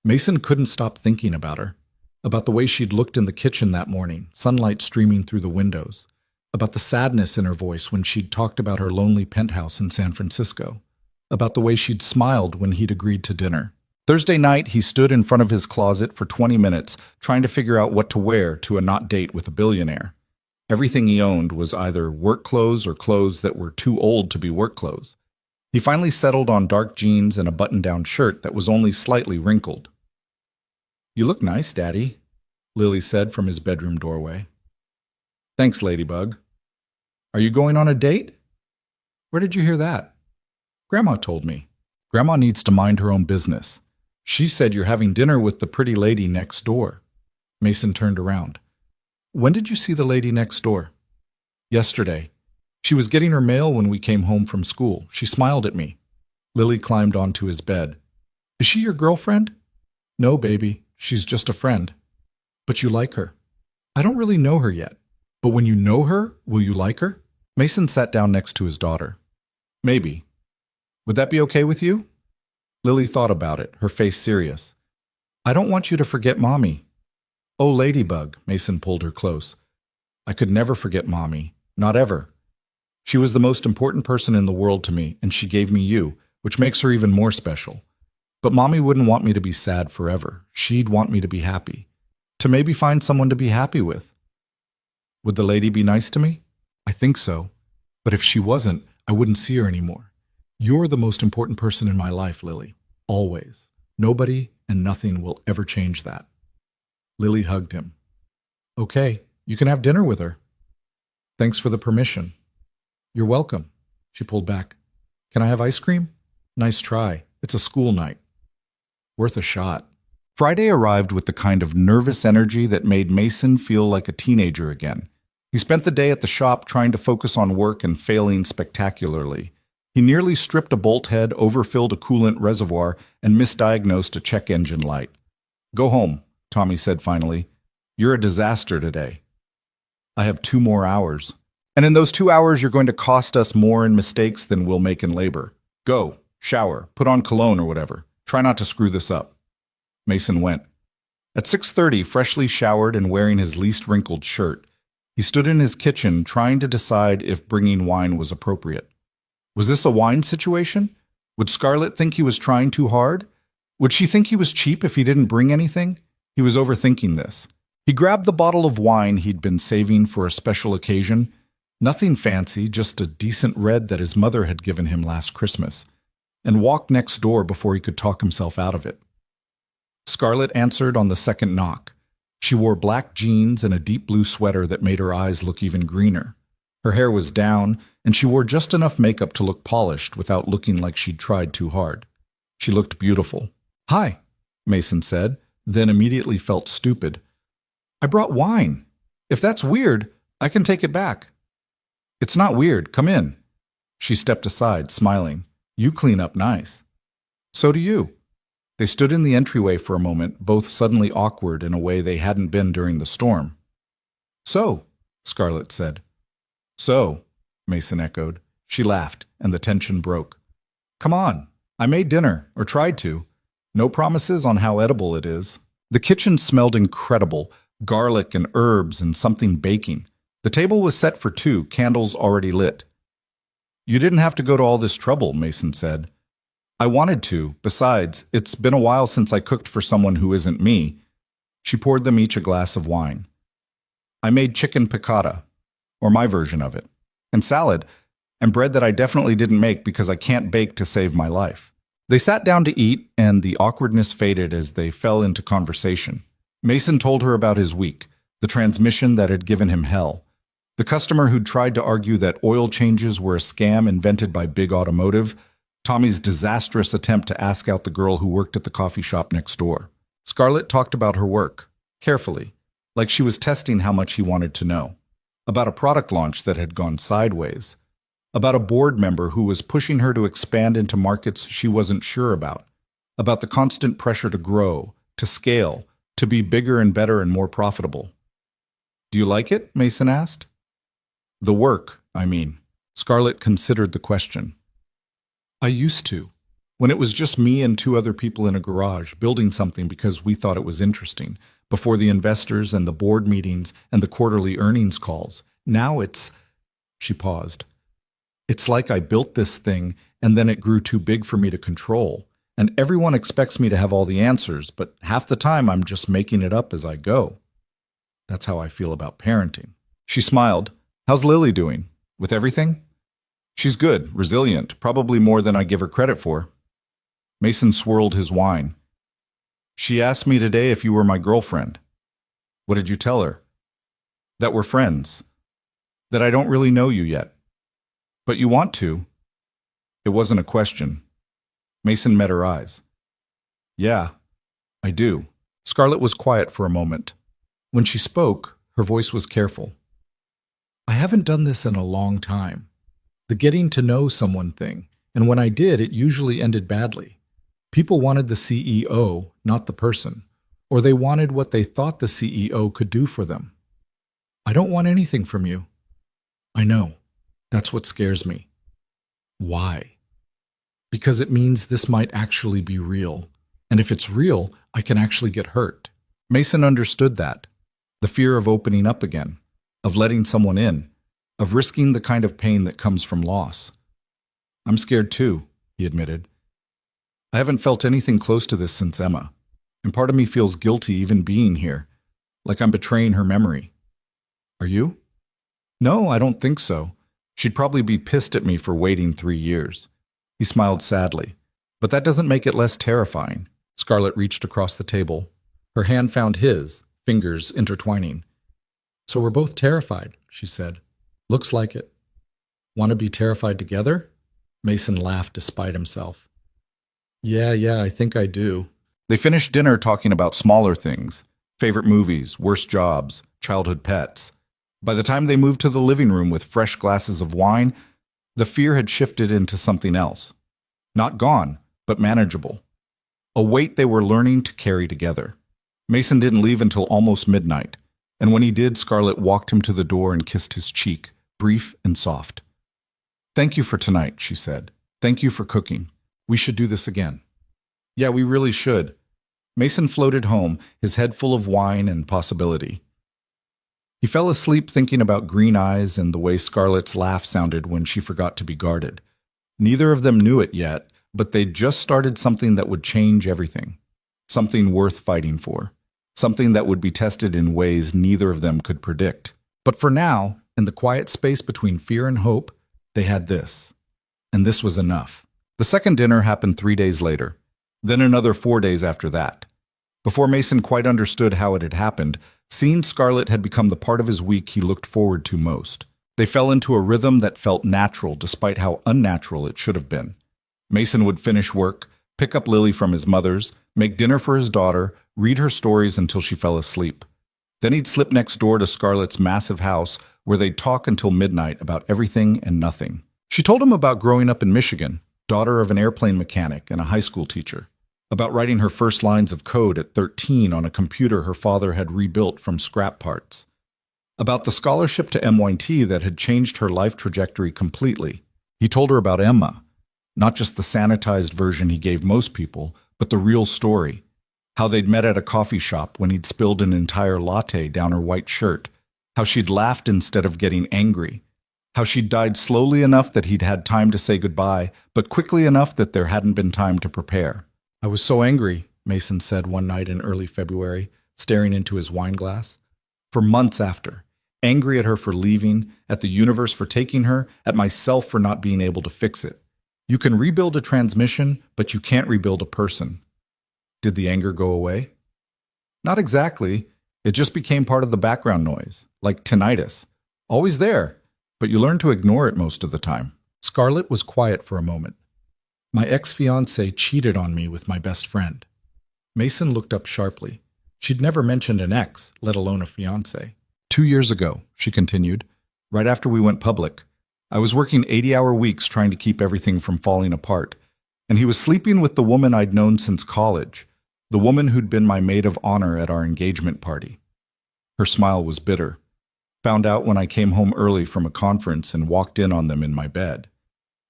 Mason couldn't stop thinking about her. About the way she'd looked in the kitchen that morning, sunlight streaming through the windows. About the sadness in her voice when she'd talked about her lonely penthouse in San Francisco. About the way she'd smiled when he'd agreed to dinner. Thursday night, he stood in front of his closet for 20 minutes, trying to figure out what to wear to a not date with a billionaire. Everything he owned was either work clothes or clothes that were too old to be work clothes. He finally settled on dark jeans and a button-down shirt that was only slightly wrinkled. You look nice, Daddy, Lily said from his bedroom doorway. Thanks, Ladybug. Are you going on a date? Where did you hear that? Grandma told me. Grandma needs to mind her own business. She said you're having dinner with the pretty lady next door. Mason turned around. When did you see the lady next door? Yesterday. She was getting her mail when we came home from school. She smiled at me. Lily climbed onto his bed. Is she your girlfriend? No, baby. She's just a friend. But you like her. I don't really know her yet. But when you know her, will you like her? Mason sat down next to his daughter. Maybe. Would that be okay with you? Lily thought about it, her face serious. I don't want you to forget Mommy. Oh, Ladybug, Mason pulled her close. I could never forget Mommy. Not ever. She was the most important person in the world to me, and she gave me you, which makes her even more special. But Mommy wouldn't want me to be sad forever. She'd want me to be happy. To maybe find someone to be happy with. Would the lady be nice to me? I think so. But if she wasn't, I wouldn't see her anymore. You're the most important person in my life, Lily. Always. Nobody and nothing will ever change that. Lily hugged him. Okay, you can have dinner with her. Thanks for the permission. You're welcome. She pulled back. Can I have ice cream? Nice try. It's a school night. Worth a shot. Friday arrived with the kind of nervous energy that made Mason feel like a teenager again. He spent the day at the shop trying to focus on work and failing spectacularly. He nearly stripped a bolt head, overfilled a coolant reservoir, and misdiagnosed a check engine light. Go home, Tommy said finally. You're a disaster today. I have 2 more hours. And in those 2 hours, you're going to cost us more in mistakes than we'll make in labor. Go, shower, put on cologne or whatever. Try not to screw this up. Mason went. At 6:30, freshly showered and wearing his least wrinkled shirt, he stood in his kitchen trying to decide if bringing wine was appropriate. Was this a wine situation? Would Scarlett think he was trying too hard? Would she think he was cheap if he didn't bring anything? He was overthinking this. He grabbed the bottle of wine he'd been saving for a special occasion. Nothing fancy, just a decent red that his mother had given him last Christmas, and walked next door before he could talk himself out of it. Scarlett answered on the second knock. She wore black jeans and a deep blue sweater that made her eyes look even greener. Her hair was down, and she wore just enough makeup to look polished without looking like she'd tried too hard. She looked beautiful. Hi, Mason said, then immediately felt stupid. I brought wine. If that's weird, I can take it back. It's not weird. Come in. She stepped aside, smiling. You clean up nice. So do you. They stood in the entryway for a moment, both suddenly awkward in a way they hadn't been during the storm. "So," Scarlett said. "So," Mason echoed. She laughed, and the tension broke. "Come on. I made dinner, or tried to. No promises on how edible it is." The kitchen smelled incredible, garlic and herbs and something baking. The table was set for two, candles already lit. "You didn't have to go to all this trouble," Mason said. "I wanted to. Besides, it's been a while since I cooked for someone who isn't me." She poured them each a glass of wine. "I made chicken piccata, or my version of it, and salad, and bread that I definitely didn't make because I can't bake to save my life." They sat down to eat, and the awkwardness faded as they fell into conversation. Mason told her about his week, the transmission that had given him hell, the customer who'd tried to argue that oil changes were a scam invented by Big Automotive, Tommy's disastrous attempt to ask out the girl who worked at the coffee shop next door. Scarlett talked about her work, carefully, like she was testing how much he wanted to know, about a product launch that had gone sideways, about a board member who was pushing her to expand into markets she wasn't sure about the constant pressure to grow, to scale, to be bigger and better and more profitable. "Do you like it?" Mason asked. "The work, I mean." Scarlett considered the question. "I used to, when it was just me and two other people in a garage building something because we thought it was interesting, before the investors and the board meetings and the quarterly earnings calls. Now it's—" She paused. "It's like I built this thing and then it grew too big for me to control, and everyone expects me to have all the answers, but half the time I'm just making it up as I go. That's how I feel about parenting." She smiled. "How's Lily doing? With everything?" "She's good, resilient, probably more than I give her credit for." Mason swirled his wine. "She asked me today if you were my girlfriend." "What did you tell her?" "That we're friends. That I don't really know you yet." "But you want to." It wasn't a question. Mason met her eyes. "Yeah, I do." Scarlett was quiet for a moment. When she spoke, her voice was careful. "I haven't done this in a long time. The getting to know someone thing, and when I did, it usually ended badly. People wanted the CEO, not the person, or they wanted what they thought the CEO could do for them. I don't want anything from you." "I know. That's what scares me." "Why?" "Because it means this might actually be real, and if it's real, I can actually get hurt." Mason understood that. The fear of opening up again, of letting someone in, of risking the kind of pain that comes from loss. "I'm scared too," he admitted. "I haven't felt anything close to this since Emma, and part of me feels guilty even being here, like I'm betraying her memory." "Are you?" "No, I don't think so. She'd probably be pissed at me for waiting 3 years. He smiled sadly. "But that doesn't make it less terrifying." Scarlett reached across the table. Her hand found his, fingers intertwining. "So we're both terrified," she said. "Looks like it." "Want to be terrified together?" Mason laughed despite himself. Yeah, I think I do." They finished dinner talking about smaller things, favorite movies, worst jobs, childhood pets. By the time they moved to the living room with fresh glasses of wine, the fear had shifted into something else. Not gone, but manageable. A weight they were learning to carry together. Mason didn't leave until almost midnight, and when he did, Scarlett walked him to the door and kissed his cheek, brief and soft. "Thank you for tonight," she said. "Thank you for cooking. We should do this again." "Yeah, we really should." Mason floated home, his head full of wine and possibility. He fell asleep thinking about green eyes and the way Scarlett's laugh sounded when she forgot to be guarded. Neither of them knew it yet, but they'd just started something that would change everything. Something worth fighting for. Something that would be tested in ways neither of them could predict. But for now, in the quiet space between fear and hope, they had this. And this was enough. The second dinner happened 3 days later, then another 4 days after that. Before Mason quite understood how it had happened, seeing Scarlett had become the part of his week he looked forward to most. They fell into a rhythm that felt natural despite how unnatural it should have been. Mason would finish work, pick up Lily from his mother's, make dinner for his daughter, read her stories until she fell asleep. Then he'd slip next door to Scarlett's massive house where they'd talk until midnight about everything and nothing. She told him about growing up in Michigan, daughter of an airplane mechanic and a high school teacher. about writing her first lines of code at 13 on a computer her father had rebuilt from scrap parts, about the scholarship to MIT that had changed her life trajectory completely. He told her about Emma, not just the sanitized version he gave most people, but the real story, how they'd met at a coffee shop when he'd spilled an entire latte down her white shirt, how she'd laughed instead of getting angry, how she'd died slowly enough that he'd had time to say goodbye, but quickly enough that there hadn't been time to prepare. "I was so angry," Mason said one night in early February, staring into his wine glass. "For months after. Angry at her for leaving, at the universe for taking her, at myself for not being able to fix it. You can rebuild a transmission, but you can't rebuild a person." Did the anger go away? Not exactly. It just became part of the background noise, like tinnitus. Always there, but you learn to ignore it most of the time. Scarlett was quiet for a moment. "My ex-fiancé cheated on me with my best friend." Mason looked up sharply. She'd never mentioned an ex, let alone a fiancé. 2 years ago, she continued, right after we went public, I was working 80-hour weeks trying to keep everything from falling apart, and he was sleeping with the woman I'd known since college, the woman who'd been my maid of honor at our engagement party. Her smile was bitter. Found out when I came home early from a conference and walked in on them in my bed.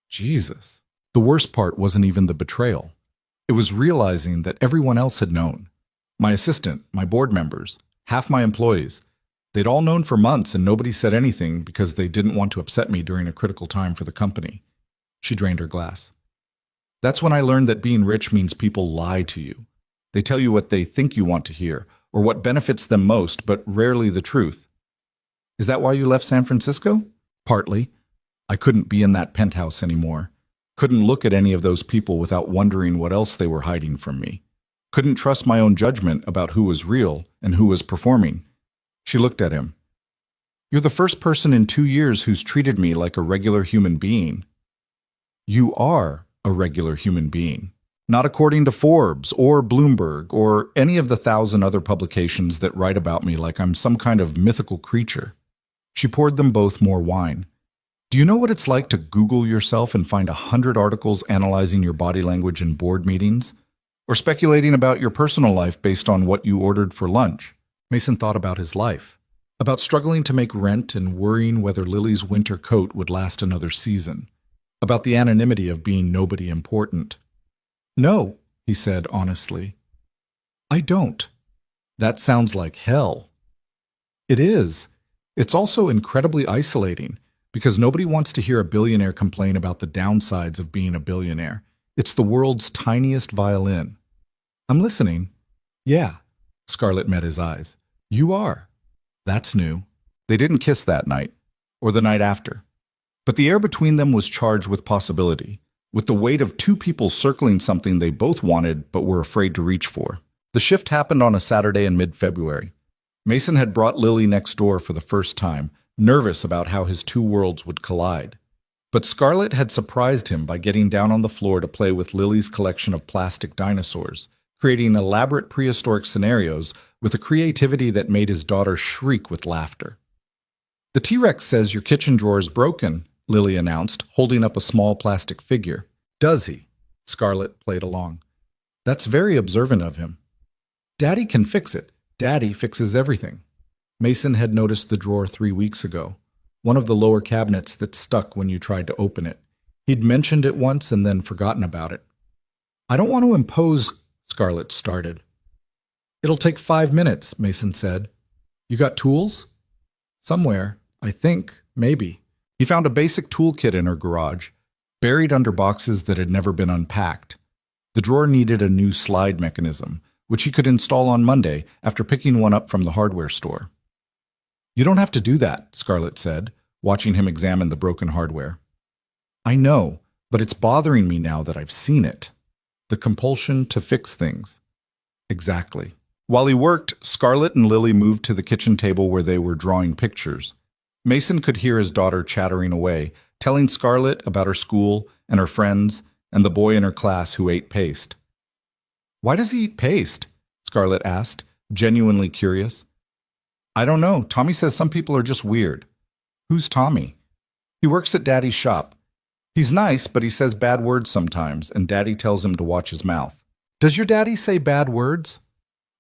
Jesus. The worst part wasn't even the betrayal. It was realizing that everyone else had known. My assistant, my board members, half my employees. They'd all known for months and nobody said anything because they didn't want to upset me during a critical time for the company. She drained her glass. That's when I learned that being rich means people lie to you. They tell you what they think you want to hear, or what benefits them most, but rarely the truth. Is that why you left San Francisco? Partly. I couldn't be in that penthouse anymore. Couldn't look at any of those people without wondering what else they were hiding from me. Couldn't trust my own judgment about who was real and who was performing. She looked at him. You're the first person in 2 years who's treated me like a regular human being. You are a regular human being. Not according to Forbes or Bloomberg or any of the 1,000 other publications that write about me like I'm some kind of mythical creature. She poured them both more wine. Do you know what it's like to Google yourself and find 100 articles analyzing your body language in board meetings? Or speculating about your personal life based on what you ordered for lunch? Mason thought about his life, about struggling to make rent and worrying whether Lily's winter coat would last another season, about the anonymity of being nobody important. No, he said honestly. I don't. That sounds like hell. It is. It's also incredibly isolating, because nobody wants to hear a billionaire complain about the downsides of being a billionaire. It's the world's tiniest violin. I'm listening. Yeah. Scarlett met his eyes. You are. That's new. They didn't kiss that night, or the night after. But the air between them was charged with possibility, with the weight of two people circling something they both wanted but were afraid to reach for. The shift happened on a Saturday in mid-February. Mason had brought Lily next door for the first time, nervous about how his two worlds would collide. But Scarlett had surprised him by getting down on the floor to play with Lily's collection of plastic dinosaurs, creating elaborate prehistoric scenarios with a creativity that made his daughter shriek with laughter. The T-Rex says your kitchen drawer is broken, Lily announced, holding up a small plastic figure. Does he? Scarlett played along. That's very observant of him. Daddy can fix it. Daddy fixes everything. Mason had noticed the drawer 3 weeks ago, one of the lower cabinets that stuck when you tried to open it. He'd mentioned it once and then forgotten about it. I don't want to impose, Scarlett started. It'll take 5 minutes, Mason said. You got tools? Somewhere, I think, maybe. He found a basic toolkit in her garage, buried under boxes that had never been unpacked. The drawer needed a new slide mechanism, which he could install on Monday after picking one up from the hardware store. You don't have to do that, Scarlett said, watching him examine the broken hardware. I know, but it's bothering me now that I've seen it. The compulsion to fix things. Exactly. While he worked, Scarlett and Lily moved to the kitchen table where they were drawing pictures. Mason could hear his daughter chattering away, telling Scarlett about her school and her friends and the boy in her class who ate paste. Why does he eat paste? Scarlett asked, genuinely curious. I don't know. Tommy says some people are just weird. Who's Tommy? He works at Daddy's shop. He's nice, but he says bad words sometimes, and Daddy tells him to watch his mouth. Does your daddy say bad words?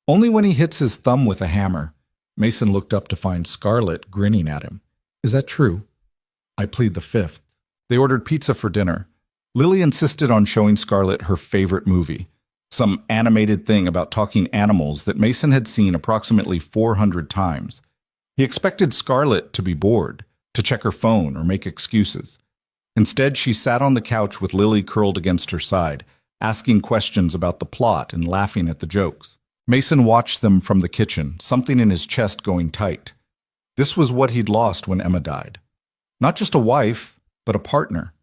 Only when he hits his thumb with a hammer. Mason looked up to find Scarlett grinning at him. Is that true? I plead the fifth. They ordered pizza for dinner. Lily insisted on showing Scarlett her favorite movie, some animated thing about talking animals that Mason had seen approximately 400 times. He expected Scarlett to be bored, to check her phone or make excuses. Instead, she sat on the couch with Lily curled against her side, asking questions about the plot and laughing at the jokes. Mason watched them from the kitchen, something in his chest going tight. This was what he'd lost when Emma died. Not just a wife, but a partner.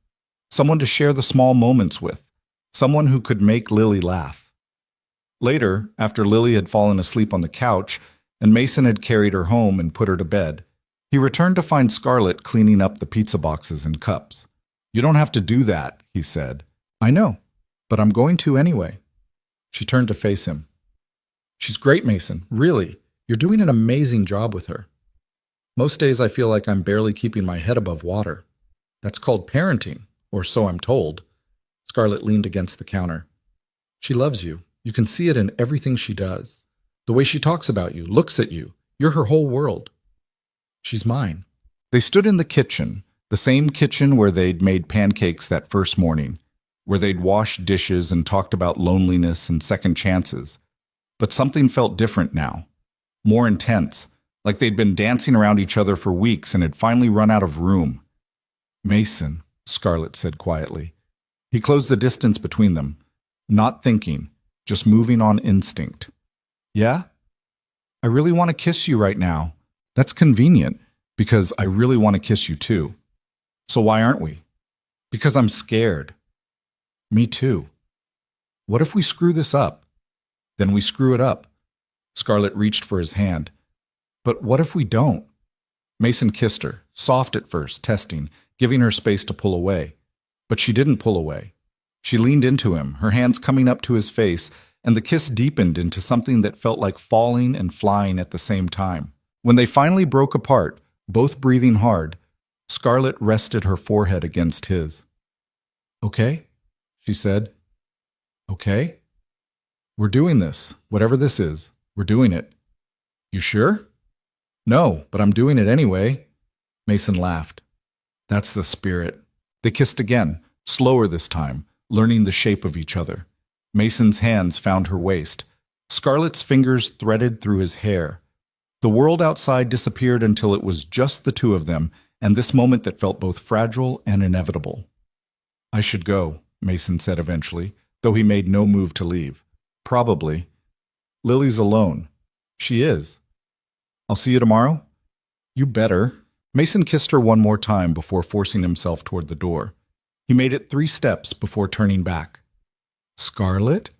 Someone to share the small moments with. Someone who could make Lily laugh. Later, after Lily had fallen asleep on the couch and Mason had carried her home and put her to bed, he returned to find Scarlett cleaning up the pizza boxes and cups. You don't have to do that, he said. I know, but I'm going to anyway. She turned to face him. She's great, Mason, really. You're doing an amazing job with her. Most days I feel like I'm barely keeping my head above water. That's called parenting, or so I'm told. Scarlett leaned against the counter. She loves you. You can see it in everything she does. The way she talks about you, looks at you. You're her whole world. She's mine. They stood in the kitchen, the same kitchen where they'd made pancakes that first morning, where they'd washed dishes and talked about loneliness and second chances. But something felt different now, more intense, like they'd been dancing around each other for weeks and had finally run out of room. Mason, Scarlett said quietly. He closed the distance between them, not thinking, just moving on instinct. Yeah? I really want to kiss you right now. That's convenient, because I really want to kiss you too. So why aren't we? Because I'm scared. Me too. What if we screw this up? Then we screw it up. Scarlett reached for his hand. But what if we don't? Mason kissed her, soft at first, testing, giving her space to pull away. But she didn't pull away. She leaned into him, her hands coming up to his face, and the kiss deepened into something that felt like falling and flying at the same time. When they finally broke apart, both breathing hard, Scarlett rested her forehead against his. Okay, she said. Okay? We're doing this, whatever this is. We're doing it. You sure? No, but I'm doing it anyway. Mason laughed. That's the spirit. They kissed again, slower this time, learning the shape of each other. Mason's hands found her waist. Scarlett's fingers threaded through his hair. The world outside disappeared until it was just the two of them, and this moment that felt both fragile and inevitable. I should go, Mason said eventually, though he made no move to leave. Probably. Lily's alone. She is. I'll see you tomorrow? You better. Mason kissed her one more time before forcing himself toward the door. He made it 3 steps before turning back. Scarlett?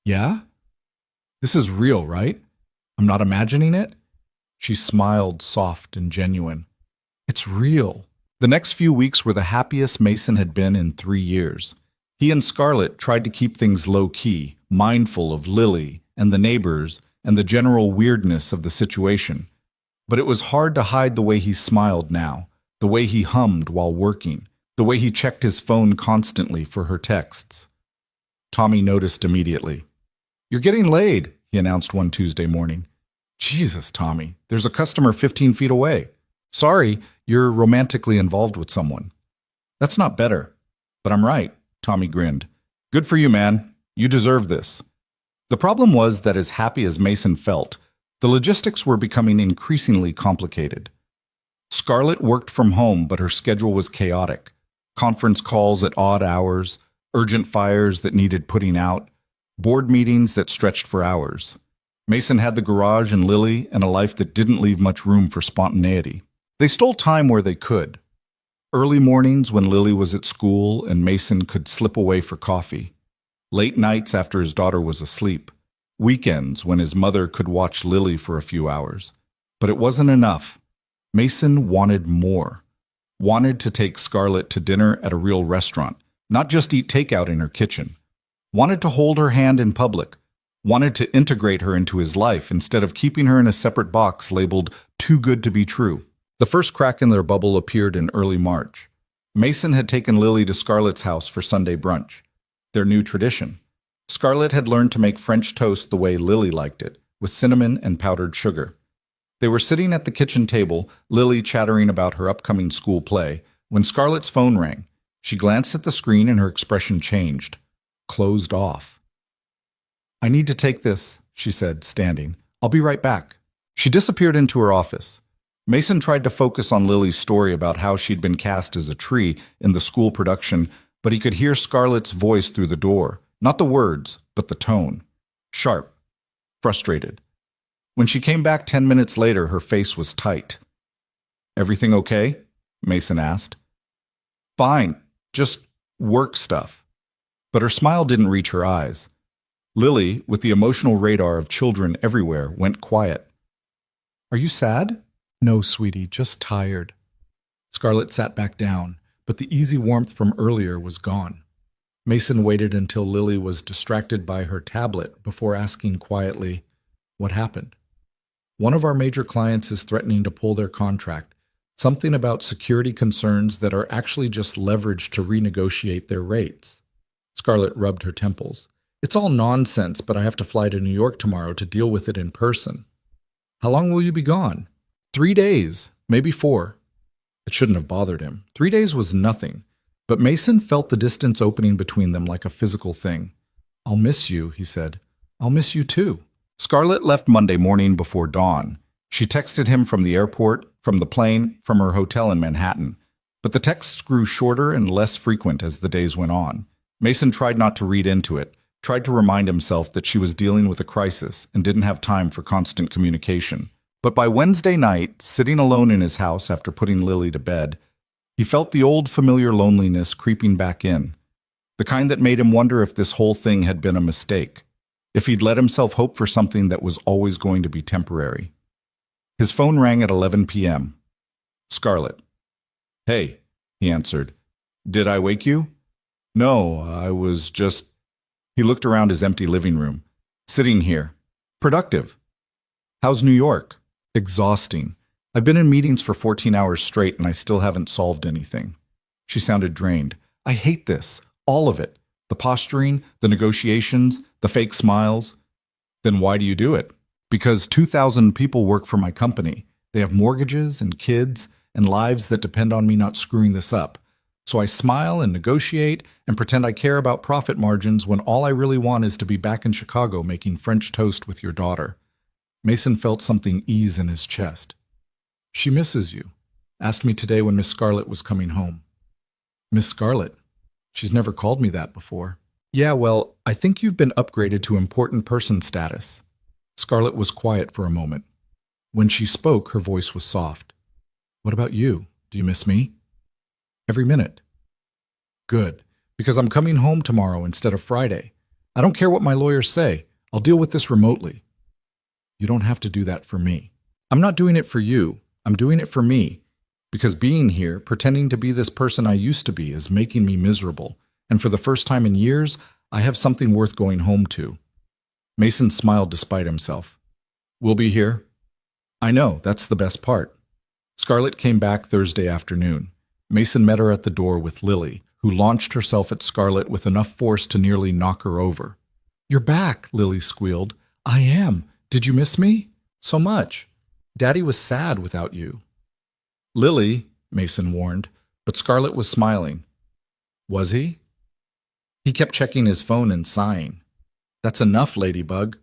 Yeah? This is real, right? I'm not imagining it? She smiled, soft and genuine. It's real. The next few weeks were the happiest Mason had been in 3 years. He and Scarlett tried to keep things low-key, mindful of Lily and the neighbors and the general weirdness of the situation. But it was hard to hide the way he smiled now, the way he hummed while working, the way he checked his phone constantly for her texts. Tommy noticed immediately. You're getting laid, he announced one Tuesday morning. Jesus, Tommy, there's a customer 15 feet away. Sorry, you're romantically involved with someone. That's not better. But I'm right, Tommy grinned. Good for you, man. You deserve this. The problem was that as happy as Mason felt, the logistics were becoming increasingly complicated. Scarlett worked from home, but her schedule was chaotic. Conference calls at odd hours, urgent fires that needed putting out, board meetings that stretched for hours. Mason had the garage and Lily and a life that didn't leave much room for spontaneity. They stole time where they could. Early mornings when Lily was at school and Mason could slip away for coffee. Late nights after his daughter was asleep. Weekends when his mother could watch Lily for a few hours. But it wasn't enough. Mason wanted more. Wanted to take Scarlett to dinner at a real restaurant, not just eat takeout in her kitchen. Wanted to hold her hand in public. Wanted to integrate her into his life instead of keeping her in a separate box labeled too good to be true. The first crack in their bubble appeared in early March. Mason had taken Lily to Scarlett's house for Sunday brunch, their new tradition. Scarlett had learned to make French toast the way Lily liked it, with cinnamon and powdered sugar. They were sitting at the kitchen table, Lily chattering about her upcoming school play, when Scarlett's phone rang. She glanced at the screen and her expression changed. Closed off. "I need to take this," she said, standing. "I'll be right back." She disappeared into her office. Mason tried to focus on Lily's story about how she'd been cast as a tree in the school production, but he could hear Scarlett's voice through the door. Not the words, but the tone. Sharp. Frustrated. When she came back 10 minutes later, her face was tight. "Everything okay?" Mason asked. "Fine. Just work stuff." But her smile didn't reach her eyes. Lily, with the emotional radar of children everywhere, went quiet. "Are you sad?" "No, sweetie, just tired." Scarlett sat back down, but the easy warmth from earlier was gone. Mason waited until Lily was distracted by her tablet before asking quietly, "What happened?" "One of our major clients is threatening to pull their contract. Something about security concerns that are actually just leverage to renegotiate their rates." Scarlett rubbed her temples. "It's all nonsense, but I have to fly to New York tomorrow to deal with it in person." "How long will you be gone?" 3 days, maybe 4. It shouldn't have bothered him. 3 days was nothing, but Mason felt the distance opening between them like a physical thing. "I'll miss you," he said. "I'll miss you too." Scarlett left Monday morning before dawn. She texted him from the airport, from the plane, from her hotel in Manhattan. But the texts grew shorter and less frequent as the days went on. Mason tried not to read into it, tried to remind himself that she was dealing with a crisis and didn't have time for constant communication. But by Wednesday night, sitting alone in his house after putting Lily to bed, he felt the old familiar loneliness creeping back in, the kind that made him wonder if this whole thing had been a mistake, if he'd let himself hope for something that was always going to be temporary. His phone rang at 11 p.m. Scarlett. "Hey," he answered. "Did I wake you?" "No, I was just—" He looked around his empty living room. "Sitting here. Productive. How's New York?" "Exhausting. I've been in meetings for 14 hours straight and I still haven't solved anything." She sounded drained. "I hate this. All of it. The posturing, the negotiations, the fake smiles." "Then why do you do it?" "Because 2,000 people work for my company. They have mortgages and kids and lives that depend on me not screwing this up. So I smile and negotiate and pretend I care about profit margins when all I really want is to be back in Chicago making French toast with your daughter." Mason felt something ease in his chest. "She misses you. Asked me today when Miss Scarlett was coming home." "Miss Scarlett? She's never called me that before." "Yeah, well, I think you've been upgraded to important person status." Scarlett was quiet for a moment. When she spoke, her voice was soft. "What about you? Do you miss me?" "Every minute." "Good, because I'm coming home tomorrow instead of Friday. I don't care what my lawyers say. I'll deal with this remotely." "You don't have to do that for me." "I'm not doing it for you. I'm doing it for me. Because being here, pretending to be this person I used to be, is making me miserable. And for the first time in years, I have something worth going home to." Mason smiled despite himself. "We'll be here." "I know, that's the best part." Scarlett came back Thursday afternoon. Mason met her at the door with Lily, who launched herself at Scarlett with enough force to nearly knock her over. "You're back," Lily squealed. "I am. Did you miss me?" "So much. Daddy was sad without you." "Lily," Mason warned, but Scarlett was smiling. "Was he?" He kept checking his phone and sighing. "That's enough, Ladybug."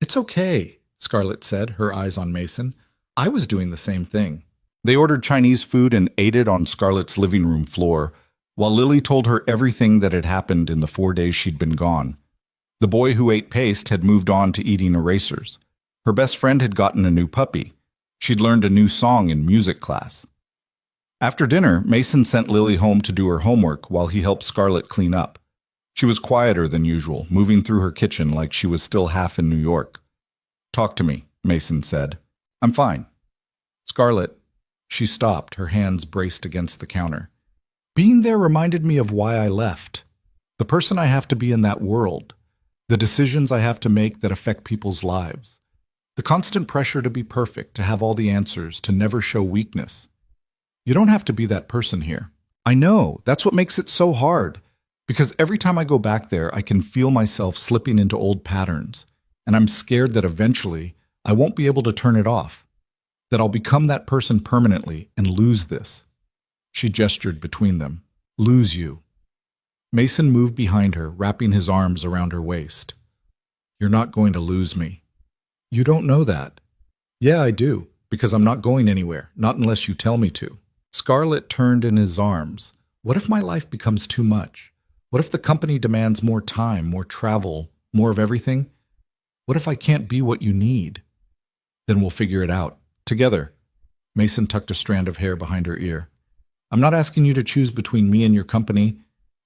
"It's okay," Scarlett said, her eyes on Mason. "I was doing the same thing." They ordered Chinese food and ate it on Scarlett's living room floor, while Lily told her everything that had happened in the 4 days she'd been gone. The boy who ate paste had moved on to eating erasers. Her best friend had gotten a new puppy. She'd learned a new song in music class. After dinner, Mason sent Lily home to do her homework while he helped Scarlett clean up. She was quieter than usual, moving through her kitchen like she was still half in New York. "Talk to me," Mason said. "I'm fine." "Scarlett." She stopped, her hands braced against the counter. "Being there reminded me of why I left. The person I have to be in that world. The decisions I have to make that affect people's lives. The constant pressure to be perfect, to have all the answers, to never show weakness. You don't have to be that person here." "I know. That's what makes it so hard. Because every time I go back there, I can feel myself slipping into old patterns, and I'm scared that eventually I won't be able to turn it off, that I'll become that person permanently and lose this. She gestured between them. Lose you. Mason moved behind her, wrapping his arms around her waist. You're not going to lose me. You don't know that. Yeah, I do, because I'm not going anywhere, not unless you tell me to. Scarlett turned in his arms. What if my life becomes too much? What if the company demands more time, more travel, more of everything? What if I can't be what you need? Then we'll figure it out. Together. Mason tucked a strand of hair behind her ear. I'm not asking you to choose between me and your company.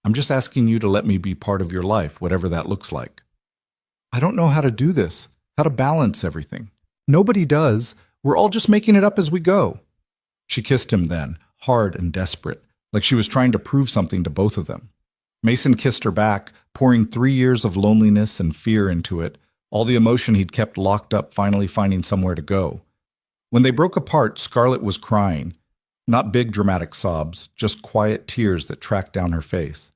I'm just asking you to let me be part of your life, whatever that looks like. I don't know how to do this, how to balance everything. Nobody does. We're all just making it up as we go. She kissed him then, hard and desperate, like she was trying to prove something to both of them. Mason kissed her back, pouring 3 years of loneliness and fear into it, all the emotion he'd kept locked up finally finding somewhere to go. When they broke apart, Scarlett was crying. Not big dramatic sobs, just quiet tears that tracked down her face.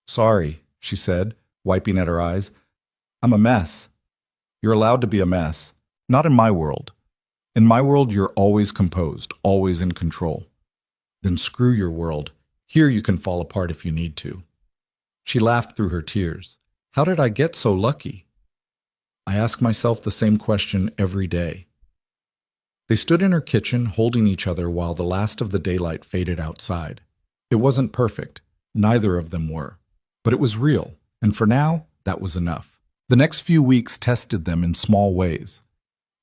Sorry, she said, wiping at her eyes. I'm a mess. You're allowed to be a mess. Not in my world. In my world, you're always composed, always in control. Then screw your world. Here you can fall apart if you need to. She laughed through her tears. How did I get so lucky? I ask myself the same question every day. They stood in her kitchen, holding each other while the last of the daylight faded outside. It wasn't perfect. Neither of them were. But it was real, and for now, that was enough. The next few weeks tested them in small ways.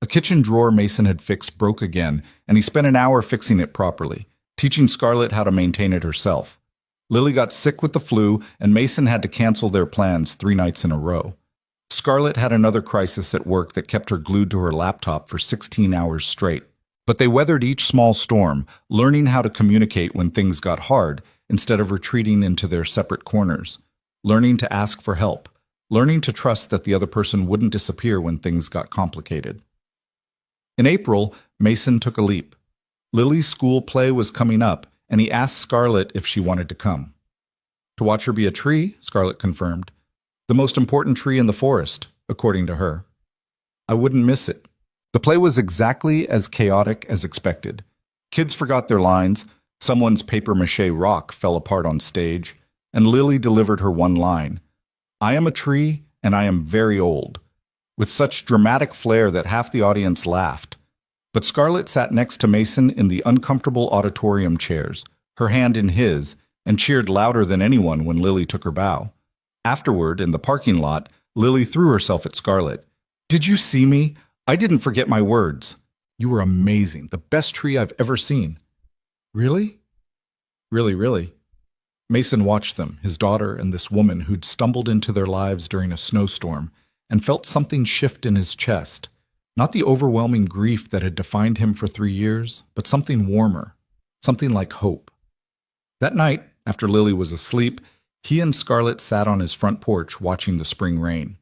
A kitchen drawer Mason had fixed broke again, and he spent an hour fixing it properly, teaching Scarlett how to maintain it herself. Lily got sick with the flu, and Mason had to cancel their plans 3 nights in a row. Scarlett had another crisis at work that kept her glued to her laptop for 16 hours straight. But they weathered each small storm, learning how to communicate when things got hard instead of retreating into their separate corners, learning to ask for help, learning to trust that the other person wouldn't disappear when things got complicated. In April, Mason took a leap. Lily's school play was coming up, and he asked Scarlett if she wanted to come. To watch her be a tree, Scarlett confirmed. The most important tree in the forest, according to her. I wouldn't miss it. The play was exactly as chaotic as expected. Kids forgot their lines, someone's papier-mâché rock fell apart on stage, and Lily delivered her one line. I am a tree, and I am very old, with such dramatic flair that half the audience laughed. But Scarlett sat next to Mason in the uncomfortable auditorium chairs, her hand in his, and cheered louder than anyone when Lily took her bow. Afterward, in the parking lot, Lily threw herself at Scarlett. Did you see me? I didn't forget my words. You were amazing, the best tree I've ever seen. Really? Really. Mason watched them, his daughter and this woman who'd stumbled into their lives during a snowstorm, and felt something shift in his chest. Not the overwhelming grief that had defined him for 3 years, but something warmer, something like hope. That night, after Lily was asleep, he and Scarlett sat on his front porch watching the spring rain.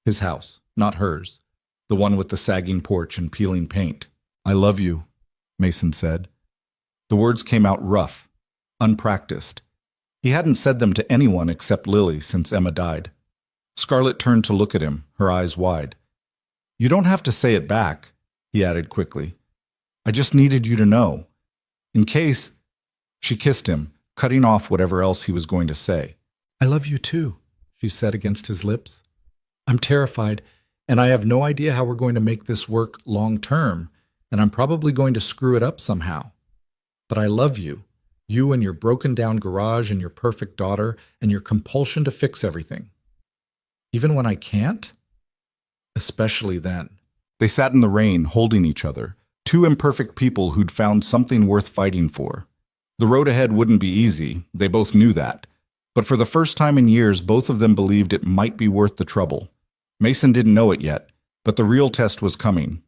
His house, not hers, the one with the sagging porch and peeling paint. I love you, Mason said. The words came out rough, unpracticed. He hadn't said them to anyone except Lily since Emma died. Scarlett turned to look at him, her eyes wide. You don't have to say it back, he added quickly. I just needed you to know. In case... She kissed him, cutting off whatever else he was going to say. I love you too, she said against his lips. I'm terrified, and I have no idea how we're going to make this work long term, and I'm probably going to screw it up somehow. But I love you. You and your broken down garage and your perfect daughter and your compulsion to fix everything. Even when I can't? Especially then. They sat in the rain, holding each other, 2 imperfect people who'd found something worth fighting for. The road ahead wouldn't be easy, they both knew that. But for the first time in years, both of them believed it might be worth the trouble. Mason didn't know it yet, but the real test was coming.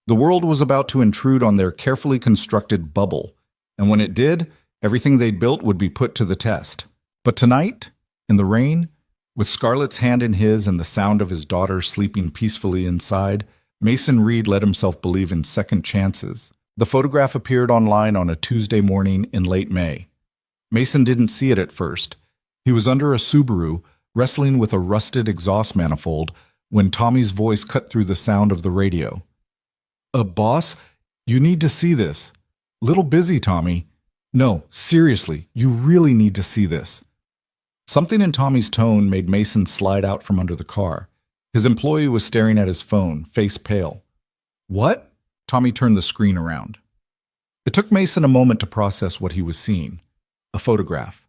The world was about to intrude on their carefully constructed bubble, and when it did, everything they'd built would be put to the test. But tonight, in the rain, with Scarlett's hand in his and the sound of his daughter sleeping peacefully inside, Mason Reed let himself believe in second chances. The photograph appeared online on a Tuesday morning in late May. Mason didn't see it at first. He was under a Subaru, wrestling with a rusted exhaust manifold, when Tommy's voice cut through the sound of the radio. Boss, you need to see this. Little busy, Tommy. No, seriously, you really need to see this. Something in Tommy's tone made Mason slide out from under the car. His employee was staring at his phone, face pale. What? Tommy turned the screen around. It took Mason a moment to process what he was seeing. A photograph.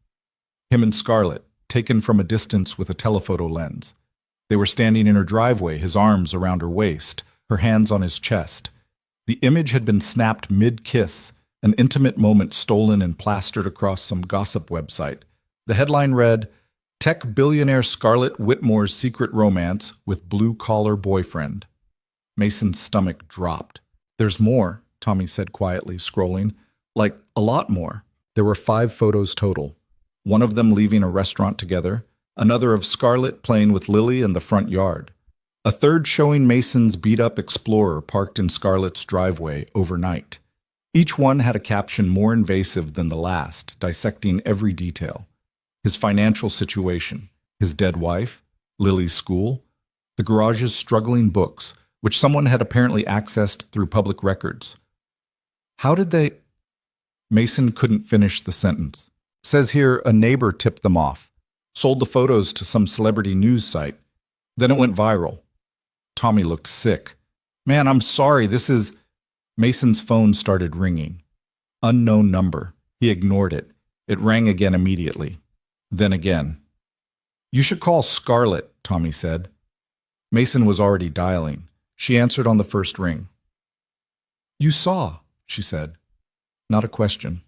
Him and Scarlett, taken from a distance with a telephoto lens. They were standing in her driveway, his arms around her waist, her hands on his chest. The image had been snapped mid-kiss, an intimate moment stolen and plastered across some gossip website. The headline read, Tech Billionaire Scarlett Whitmore's Secret Romance with Blue-Collar Boyfriend. Mason's stomach dropped. There's more, Tommy said quietly, scrolling. Like, a lot more. There were 5 photos total. One of them leaving a restaurant together, another of Scarlett playing with Lily in the front yard, a third showing Mason's beat-up Explorer parked in Scarlett's driveway overnight. Each one had a caption more invasive than the last, dissecting every detail. His financial situation, his dead wife, Lily's school, the garage's struggling books, which someone had apparently accessed through public records. How did they... Mason couldn't finish the sentence. Says here a neighbor tipped them off, sold the photos to some celebrity news site. Then it went viral. Tommy looked sick. Man, I'm sorry, this is... Mason's phone started ringing. Unknown number. He ignored it. It rang again immediately. Then again. You should call Scarlett, Tommy said. Mason was already dialing. She answered on the first ring. You saw, she said. Not a question.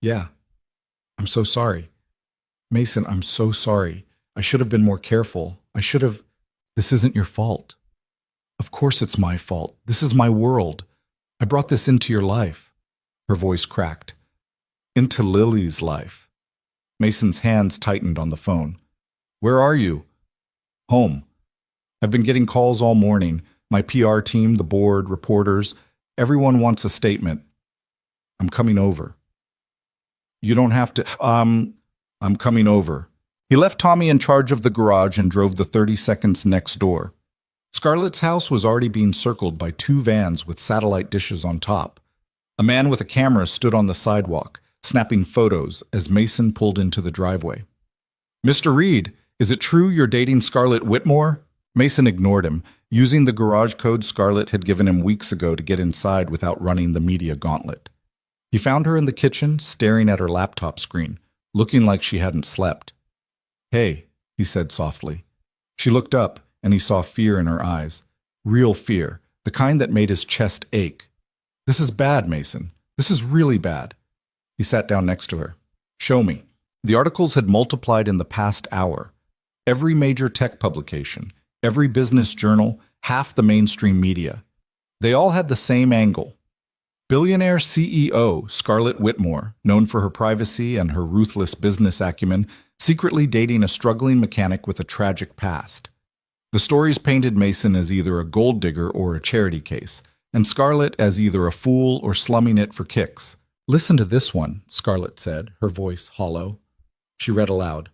Yeah. I'm so sorry. Mason, I'm so sorry. I should have been more careful. I should have... This isn't your fault. Of course it's my fault. This is my world. I brought this into your life. Her voice cracked. Into Lily's life. Mason's hands tightened on the phone. Where are you? Home. I've been getting calls all morning. My PR team, the board, reporters. Everyone wants a statement. I'm coming over. You don't have to... I'm coming over. He left Tommy in charge of the garage and drove the 30 seconds next door. Scarlett's house was already being circled by 2 vans with satellite dishes on top. A man with a camera stood on the sidewalk, snapping photos as Mason pulled into the driveway. Mr. Reed, is it true you're dating Scarlett Whitmore? Mason ignored him, using the garage code Scarlett had given him weeks ago to get inside without running the media gauntlet. He found her in the kitchen, staring at her laptop screen, looking like she hadn't slept. Hey, he said softly. She looked up, and he saw fear in her eyes. Real fear, the kind that made his chest ache. This is bad, Mason. This is really bad. He sat down next to her. Show me. The articles had multiplied in the past hour. Every major tech publication, every business journal, half the mainstream media. They all had the same angle. Billionaire CEO Scarlett Whitmore, known for her privacy and her ruthless business acumen, secretly dating a struggling mechanic with a tragic past. The stories painted Mason as either a gold digger or a charity case, and Scarlett as either a fool or slumming it for kicks. Listen to this one, Scarlett said, her voice hollow. She read aloud.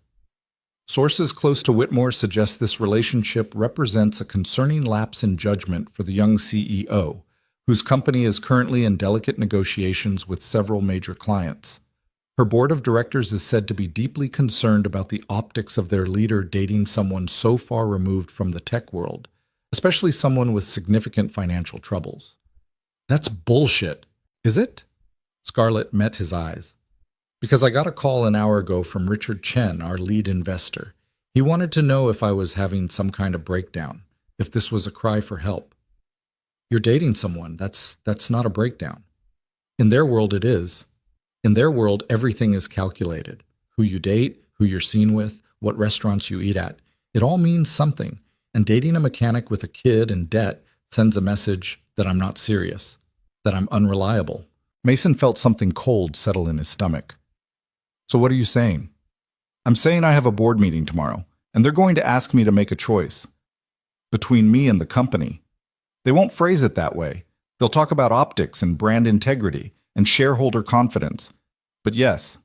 Sources close to Whitmore suggest this relationship represents a concerning lapse in judgment for the young CEO, whose company is currently in delicate negotiations with several major clients. Her board of directors is said to be deeply concerned about the optics of their leader dating someone so far removed from the tech world, especially someone with significant financial troubles. That's bullshit, is it? Scarlett met his eyes. Because I got a call an hour ago from Richard Chen, our lead investor. He wanted to know if I was having some kind of breakdown, if this was a cry for help. You're dating someone, that's not a breakdown. In their world it is. In their world, everything is calculated. Who you date, who you're seen with, what restaurants you eat at. It all means something, and dating a mechanic with a kid and debt sends a message that I'm not serious, that I'm unreliable. Mason felt something cold settle in his stomach. So what are you saying? I'm saying I have a board meeting tomorrow, and they're going to ask me to make a choice. Between me and the company. They won't phrase it that way. They'll talk about optics and brand integrity and shareholder confidence. But yes,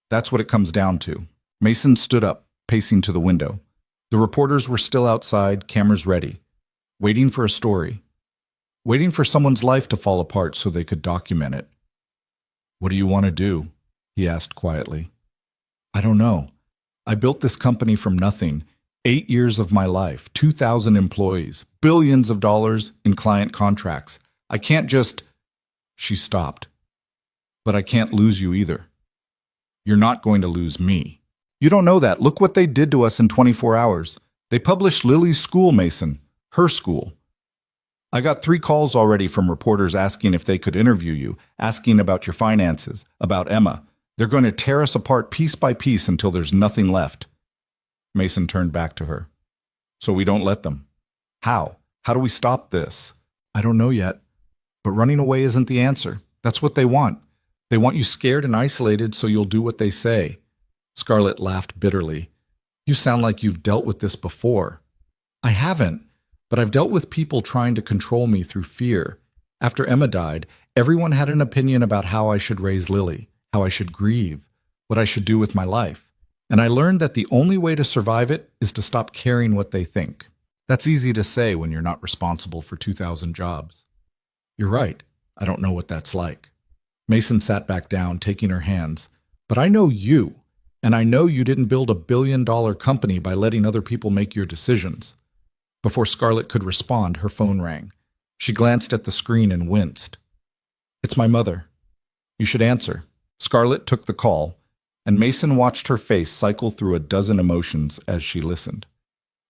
that's what it comes down to. Mason stood up, pacing to the window. The reporters were still outside, cameras ready, waiting for a story, waiting for someone's life to fall apart so they could document it. "What do you want to do?" he asked quietly. "I don't know. I built this company from nothing. 8 years of my life, 2,000 employees, billions of dollars in client contracts. I can't just—" She stopped. "But I can't lose you either. You're not going to lose me. You don't know that. Look what they did to us in 24 hours. They published Lily's school, Mason. Her school. I got 3 calls already from reporters asking if they could interview you, asking about your finances, about Emma. They're going to tear us apart piece by piece until there's nothing left." Mason turned back to her. "So we don't let them. How? How do we stop this?" "I don't know yet. But running away isn't the answer. That's what they want. They want you scared and isolated so you'll do what they say." Scarlett laughed bitterly. "You sound like you've dealt with this before." "I haven't, but I've dealt with people trying to control me through fear. After Emma died, everyone had an opinion about how I should raise Lily, how I should grieve, what I should do with my life. And I learned that the only way to survive it is to stop caring what they think. That's easy to say when you're not responsible for 2,000 jobs." "You're right. I don't know what that's like." Mason sat back down, taking her hands. "But I know you, and I know you didn't build a billion-dollar company by letting other people make your decisions." Before Scarlett could respond, her phone rang. She glanced at the screen and winced. "It's my mother. You should answer." Scarlett took the call, and Mason watched her face cycle through a dozen emotions as she listened.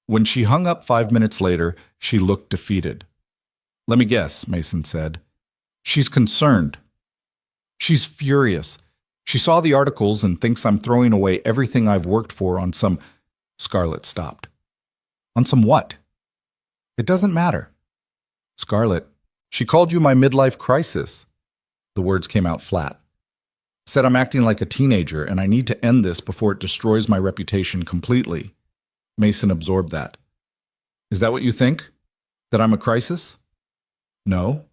When she hung up 5 minutes later, she looked defeated. "Let me guess," Mason said. "She's concerned. She's furious. She saw the articles and thinks I'm throwing away everything I've worked for on some—" Scarlett stopped. "On some what?" "It doesn't matter." "Scarlett, she called you my midlife crisis." The words came out flat. "Said I'm acting like a teenager and I need to end this before it destroys my reputation completely." Mason absorbed that. "Is that what you think? That I'm a crisis?" "No,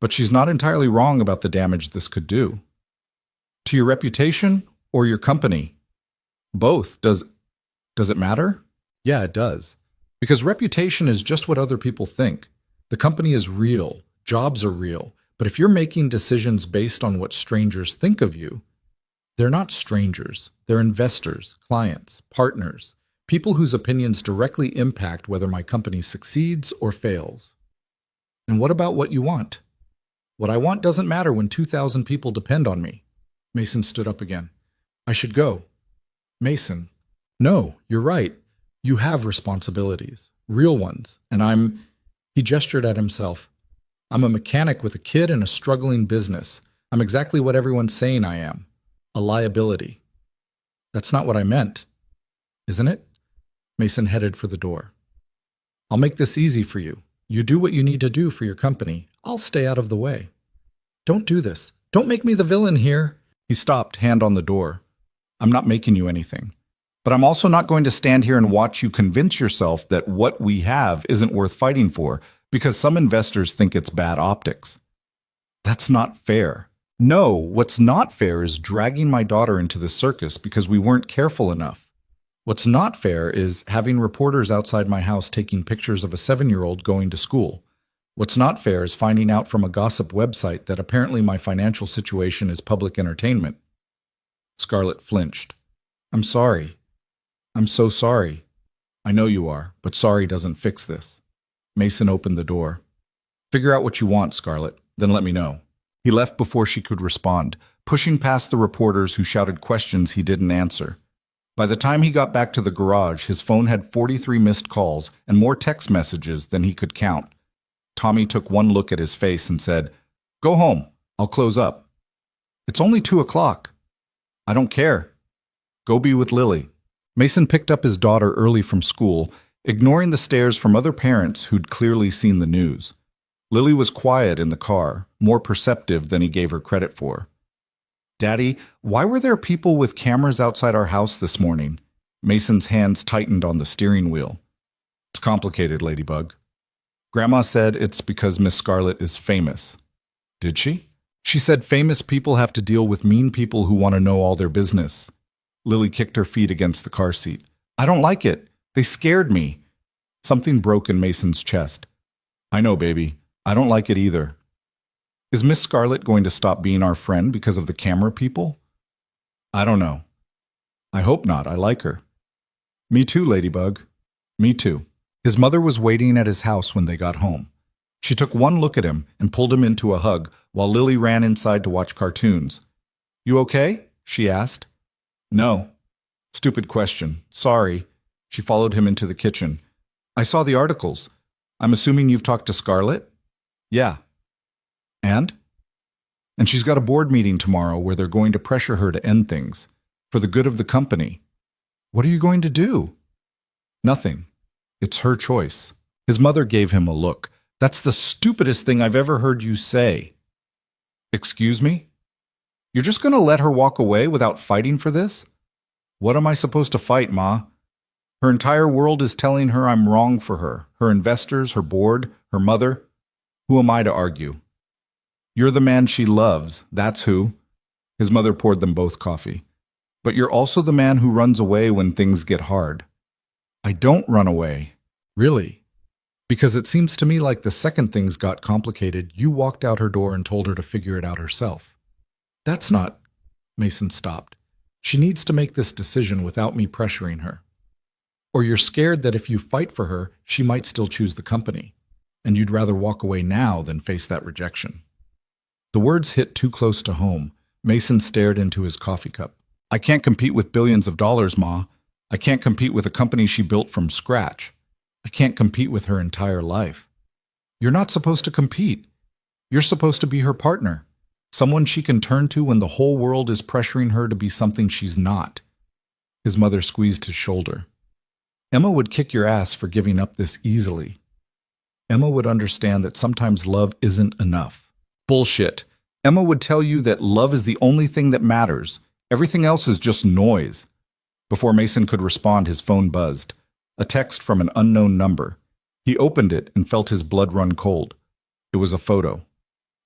but she's not entirely wrong about the damage this could do." "To your reputation or your company?" "Both. Does it matter?" "Yeah, it does. Because reputation is just what other people think. The company is real. Jobs are real. But if you're making decisions based on what strangers think of you, they're not strangers. They're investors, clients, partners, people whose opinions directly impact whether my company succeeds or fails." "And what about what you want?" "What I want doesn't matter when 2,000 people depend on me." Mason stood up again. "I should go." "Mason." "No, you're right. You have responsibilities, real ones, and I'm—" He gestured at himself. "I'm a mechanic with a kid and a struggling business. I'm exactly what everyone's saying I am. A liability." "That's not what I meant." "Isn't it?" Mason headed for the door. "I'll make this easy for you. You do what you need to do for your company. I'll stay out of the way." "Don't do this. Don't make me the villain here." He stopped, hand on the door. "I'm not making you anything. But I'm also not going to stand here and watch you convince yourself that what we have isn't worth fighting for because some investors think it's bad optics. That's not fair. No, what's not fair is dragging my daughter into the circus because we weren't careful enough. What's not fair is having reporters outside my house taking pictures of a 7-year-old going to school. What's not fair is finding out from a gossip website that apparently my financial situation is public entertainment." Scarlett flinched. "I'm sorry. I'm so sorry." "I know you are, but sorry doesn't fix this." Mason opened the door. "Figure out what you want, Scarlett, then let me know." He left before she could respond, pushing past the reporters who shouted questions he didn't answer. By the time he got back to the garage, his phone had 43 missed calls and more text messages than he could count. Tommy took one look at his face and said, "Go home. I'll close up." "It's only 2 o'clock." "I don't care. Go be with Lily." Mason picked up his daughter early from school, ignoring the stares from other parents who'd clearly seen the news. Lily was quiet in the car, more perceptive than he gave her credit for. "Daddy, why were there people with cameras outside our house this morning?" Mason's hands tightened on the steering wheel. "It's complicated, Ladybug. Grandma said it's because Miss Scarlett is famous." "Did she?" "She said famous people have to deal with mean people who want to know all their business." Lily kicked her feet against the car seat. I don't like it. They scared me. Something broke in Mason's chest. I know, baby. I don't like it either. Is Miss Scarlett going to stop being our friend because of the camera people? I don't know. I hope not. I like her. Me too, Ladybug. Me too. His mother was waiting at his house when they got home. She took one look at him and pulled him into a hug while Lily ran inside to watch cartoons. You okay? She asked. No. Stupid question. Sorry. She followed him into the kitchen. I saw the articles. I'm assuming you've talked to Scarlett? Yeah. And? And she's got a board meeting tomorrow where they're going to pressure her to end things, for the good of the company. What are you going to do? Nothing. It's her choice. His mother gave him a look. That's the stupidest thing I've ever heard you say. Excuse me? You're just going to let her walk away without fighting for this? What am I supposed to fight, Ma? Her entire world is telling her I'm wrong for her. Her investors, her board, her mother. Who am I to argue? You're the man she loves, that's who. His mother poured them both coffee. But you're also the man who runs away when things get hard. I don't run away. Really? Because it seems to me like the second things got complicated, you walked out her door and told her to figure it out herself. That's not... Mason stopped. She needs to make this decision without me pressuring her. Or you're scared that if you fight for her, she might still choose the company, and you'd rather walk away now than face that rejection. The words hit too close to home. Mason stared into his coffee cup. I can't compete with billions of dollars, Ma. I can't compete with a company she built from scratch. I can't compete with her entire life. You're not supposed to compete. You're supposed to be her partner, someone she can turn to when the whole world is pressuring her to be something she's not. His mother squeezed his shoulder. Emma would kick your ass for giving up this easily. Emma would understand that sometimes love isn't enough. Bullshit. Emma would tell you that love is the only thing that matters. Everything else is just noise. Before Mason could respond, his phone buzzed. A text from an unknown number. He opened it and felt his blood run cold. It was a photo.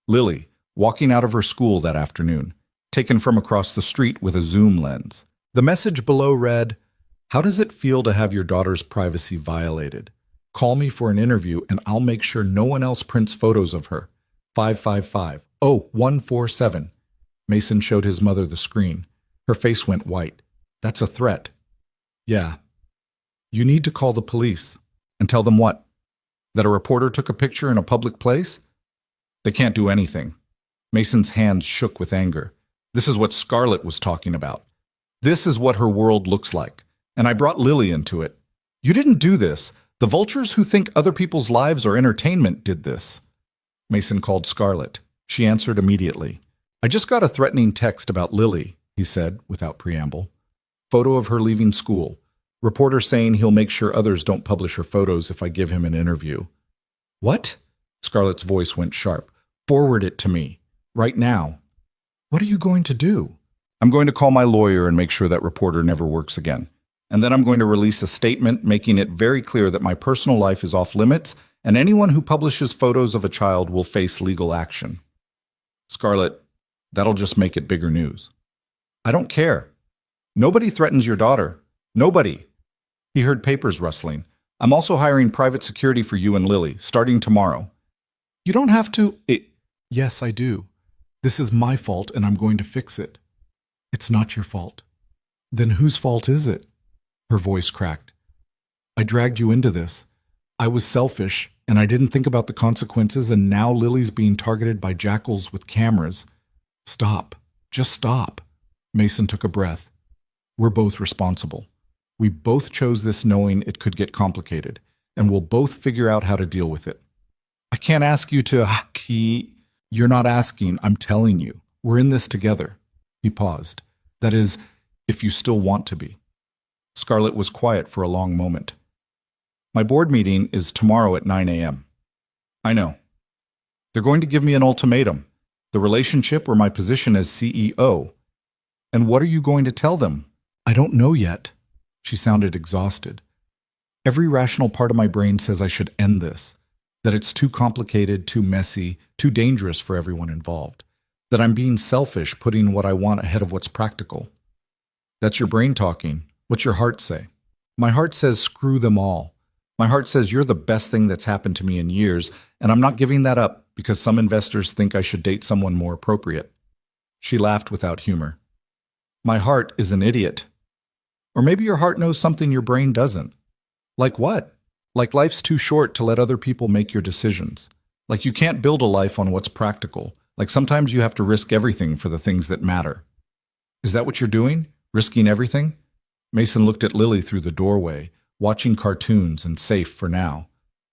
Lily, walking out of her school that afternoon, taken from across the street with a zoom lens. The message below read, How does it feel to have your daughter's privacy violated? Call me for an interview and I'll make sure no one else prints photos of her. 555. Oh, 147. Mason showed his mother the screen. Her face went white. That's a threat. Yeah. You need to call the police. And tell them what? That a reporter took a picture in a public place? They can't do anything. Mason's hands shook with anger. This is what Scarlett was talking about. This is what her world looks like. And I brought Lily into it. You didn't do this. The vultures who think other people's lives are entertainment did this. Mason called Scarlett. She answered immediately. I just got a threatening text about Lily, he said, without preamble. Photo of her leaving school. Reporter saying he'll make sure others don't publish her photos if I give him an interview. What? Scarlett's voice went sharp. Forward it to me. Right now. What are you going to do? I'm going to call my lawyer and make sure that reporter never works again. And then I'm going to release a statement making it very clear that my personal life is off limits and anyone who publishes photos of a child will face legal action. Scarlett, that'll just make it bigger news. I don't care. Nobody threatens your daughter. Nobody. He heard papers rustling. I'm also hiring private security for you and Lily, starting tomorrow. You don't have to... Yes, I do. This is my fault and I'm going to fix it. It's not your fault. Then whose fault is it? Her voice cracked. I dragged you into this. I was selfish and I didn't think about the consequences and now Lily's being targeted by jackals with cameras. Stop. Just stop. Mason took a breath. We're both responsible. We both chose this knowing it could get complicated, and we'll both figure out how to deal with it. I can't ask you to... You're not asking, I'm telling you. We're in this together. He paused. That is, if you still want to be. Scarlett was quiet for a long moment. My board meeting is tomorrow at 9 a.m. I know. They're going to give me an ultimatum. The relationship or my position as CEO. And what are you going to tell them? I don't know yet. She sounded exhausted. Every rational part of my brain says I should end this, that it's too complicated, too messy, too dangerous for everyone involved, that I'm being selfish, putting what I want ahead of what's practical. That's your brain talking. What's your heart say? My heart says screw them all. My heart says you're the best thing that's happened to me in years, and I'm not giving that up because some investors think I should date someone more appropriate. She laughed without humor. My heart is an idiot. Or maybe your heart knows something your brain doesn't. Like what? Like life's too short to let other people make your decisions. Like you can't build a life on what's practical. Like sometimes you have to risk everything for the things that matter. Is that what you're doing? Risking everything? Mason looked at Lily through the doorway, watching cartoons and safe for now.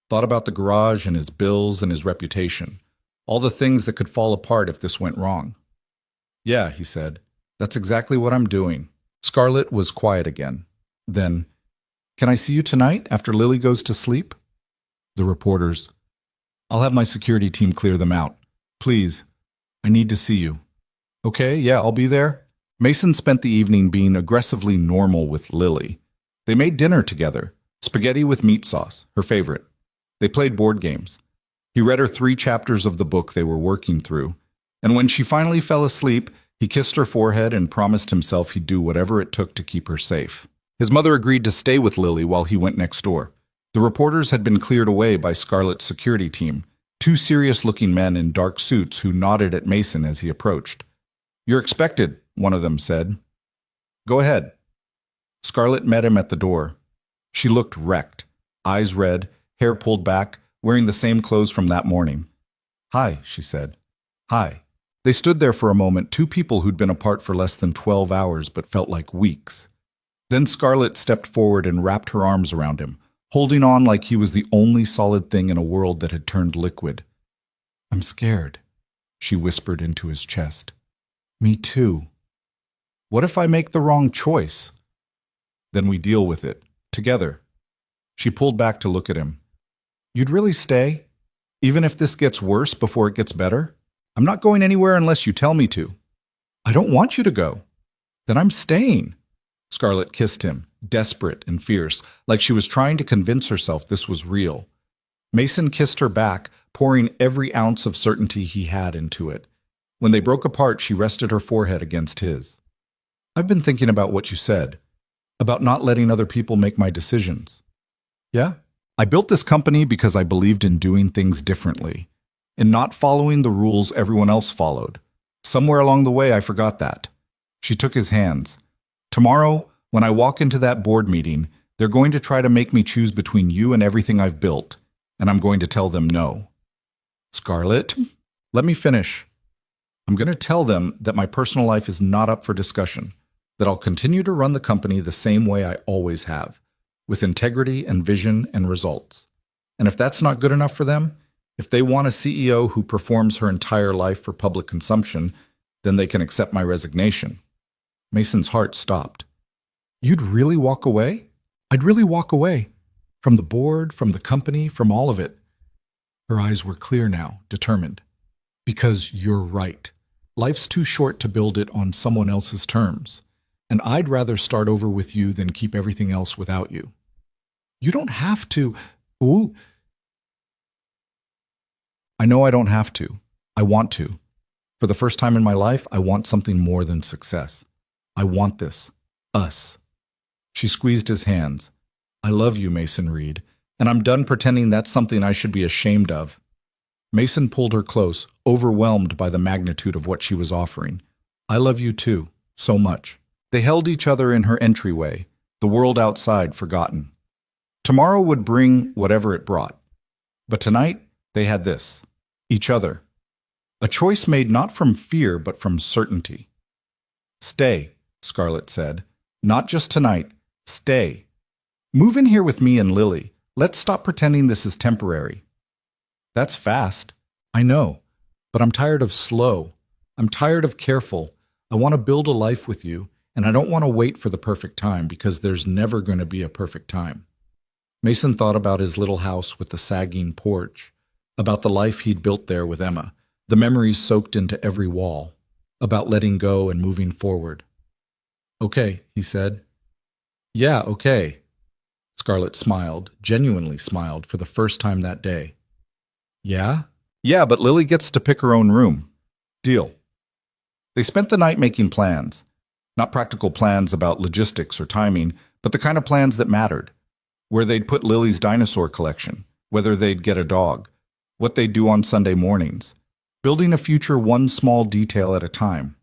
Thought about the garage and his bills and his reputation. All the things that could fall apart if this went wrong. Yeah, he said. That's exactly what I'm doing. Scarlett was quiet again. Then, can I see you tonight after Lily goes to sleep? The reporters. I'll have my security team clear them out. Please, I need to see you. Okay, yeah, I'll be there. Mason spent the evening being aggressively normal with Lily. They made dinner together, spaghetti with meat sauce, her favorite. They played board games. He read her 3 chapters of the book they were working through, and when she finally fell asleep, he kissed her forehead and promised himself he'd do whatever it took to keep her safe. His mother agreed to stay with Lily while he went next door. The reporters had been cleared away by Scarlett's security team, 2 serious-looking men in dark suits who nodded at Mason as he approached. You're expected, one of them said. Go ahead. Scarlett met him at the door. She looked wrecked, eyes red, hair pulled back, wearing the same clothes from that morning. Hi, she said. Hi. They stood there for a moment, 2 people who'd been apart for less than 12 hours but felt like weeks. Then Scarlett stepped forward and wrapped her arms around him, holding on like he was the only solid thing in a world that had turned liquid. I'm scared, she whispered into his chest. Me too. What if I make the wrong choice? Then we deal with it, together. She pulled back to look at him. You'd really stay? Even if this gets worse before it gets better? I'm not going anywhere unless you tell me to. I don't want you to go. Then I'm staying. Scarlett kissed him, desperate and fierce, like she was trying to convince herself this was real. Mason kissed her back, pouring every ounce of certainty he had into it. When they broke apart, she rested her forehead against his. I've been thinking about what you said, about not letting other people make my decisions. Yeah? I built this company because I believed in doing things differently, in not following the rules everyone else followed. Somewhere along the way, I forgot that. She took his hands. Tomorrow, when I walk into that board meeting, they're going to try to make me choose between you and everything I've built, and I'm going to tell them no. Scarlett, let me finish. I'm going to tell them that my personal life is not up for discussion, that I'll continue to run the company the same way I always have, with integrity and vision and results. And if that's not good enough for them, if they want a CEO who performs her entire life for public consumption, then they can accept my resignation. Mason's heart stopped. You'd really walk away? I'd really walk away. From the board, from the company, from all of it. Her eyes were clear now, determined. Because you're right. Life's too short to build it on someone else's terms. And I'd rather start over with you than keep everything else without you. You don't have to. Ooh. I know I don't have to. I want to. For the first time in my life, I want something more than success. I want this. Us. She squeezed his hands. I love you, Mason Reed, and I'm done pretending that's something I should be ashamed of. Mason pulled her close, overwhelmed by the magnitude of what she was offering. I love you too, so much. They held each other in her entryway, the world outside forgotten. Tomorrow would bring whatever it brought. But tonight, they had this. Each other. A choice made not from fear, but from certainty. Stay, Scarlett said. Not just tonight. Stay. Move in here with me and Lily. Let's stop pretending this is temporary. That's fast. I know. But I'm tired of slow. I'm tired of careful. I want to build a life with you, and I don't want to wait for the perfect time because there's never going to be a perfect time. Mason thought about his little house with the sagging porch, about the life he'd built there with Emma, the memories soaked into every wall, about letting go and moving forward. Okay, he said. Yeah, okay. Scarlett smiled, genuinely smiled, for the first time that day. Yeah? Yeah, but Lily gets to pick her own room. Deal. They spent the night making plans. Not practical plans about logistics or timing, but the kind of plans that mattered. Where they'd put Lily's dinosaur collection, whether they'd get a dog, what they'd do on Sunday mornings. Building a future one small detail at a time.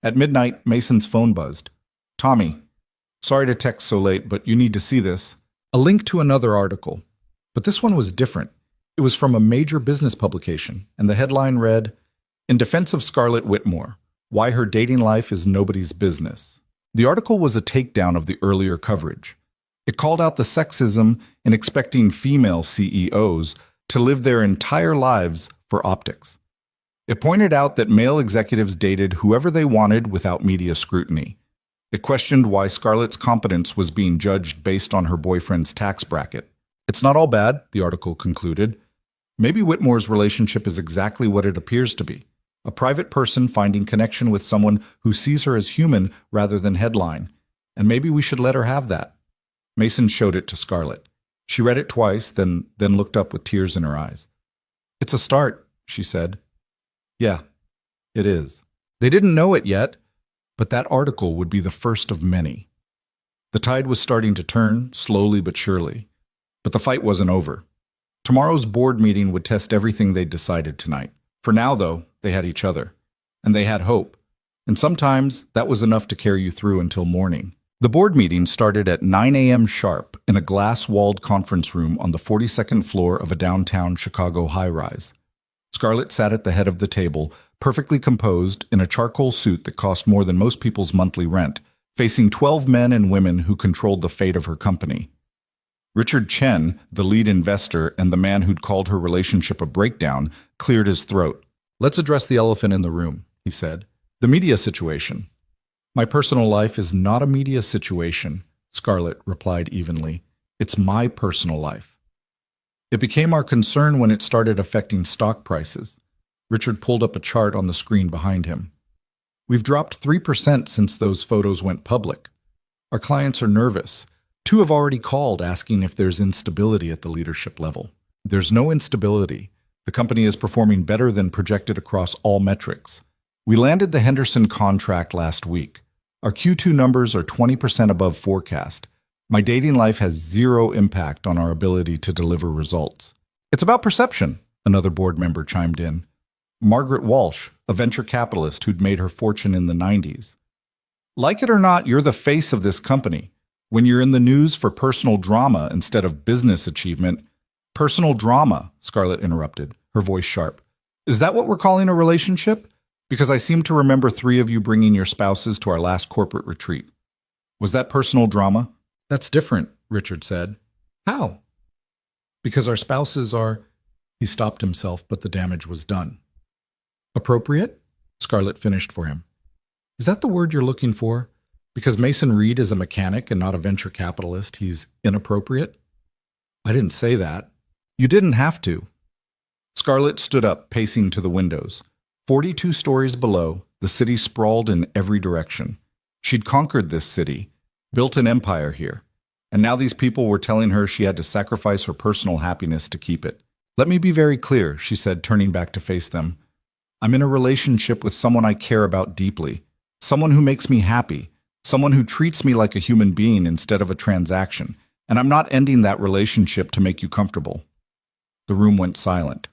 At midnight, Mason's phone buzzed. "Tommy, sorry to text so late, but you need to see this." A link to another article. But this one was different. It was from a major business publication, and the headline read, "In Defense of Scarlett Whitmore, Why Her Dating Life is Nobody's Business." The article was a takedown of the earlier coverage. It called out the sexism in expecting female CEOs to live their entire lives for optics. It pointed out that male executives dated whoever they wanted without media scrutiny. It questioned why Scarlett's competence was being judged based on her boyfriend's tax bracket. It's not all bad, the article concluded. Maybe Whitmore's relationship is exactly what it appears to be. A private person finding connection with someone who sees her as human rather than headline. And maybe we should let her have that. Mason showed it to Scarlett. She read it twice, then looked up with tears in her eyes. "It's a start," she said. "Yeah, it is." They didn't know it yet, but that article would be the first of many. The tide was starting to turn, slowly but surely. But the fight wasn't over. Tomorrow's board meeting would test everything they'd decided tonight. For now, though, they had each other. And they had hope. And sometimes that was enough to carry you through until morning. The board meeting started at 9 a.m. sharp in a glass-walled conference room on the 42nd floor of a downtown Chicago high-rise. Scarlett sat at the head of the table, perfectly composed, in a charcoal suit that cost more than most people's monthly rent, facing 12 men and women who controlled the fate of her company. Richard Chen, the lead investor and the man who'd called her relationship a breakdown, cleared his throat. "Let's address the elephant in the room," he said. "The media situation." "My personal life is not a media situation," Scarlett replied evenly. "It's my personal life." It became our concern when it started affecting stock prices. Richard pulled up a chart on the screen behind him. "We've dropped 3% since those photos went public. Our clients are nervous. 2 have already called asking if there's instability at the leadership level. There's no instability. The company is performing better than projected across all metrics. We landed the Henderson contract last week. Our Q2 numbers are 20% above forecast. My dating life has zero impact on our ability to deliver results." "It's about perception," another board member chimed in. Margaret Walsh, a venture capitalist who'd made her fortune in the 90s. "Like it or not, you're the face of this company. When you're in the news for personal drama instead of business achievement—" "Personal drama," Scarlett interrupted, her voice sharp. "Is that what we're calling a relationship? Because I seem to remember 3 of you bringing your spouses to our last corporate retreat. Was that personal drama?" "That's different," Richard said. "How?" "Because our spouses are—" He stopped himself, but the damage was done. "Appropriate?" Scarlett finished for him. "Is that the word you're looking for? Because Mason Reed is a mechanic and not a venture capitalist, he's inappropriate?" "I didn't say that." "You didn't have to." Scarlett stood up, pacing to the windows. 42 stories below, the city sprawled in every direction. She'd conquered this city, built an empire here, and now these people were telling her she had to sacrifice her personal happiness to keep it. "Let me be very clear," she said, turning back to face them. "I'm in a relationship with someone I care about deeply, someone who makes me happy, someone who treats me like a human being instead of a transaction, and I'm not ending that relationship to make you comfortable." The room went silent.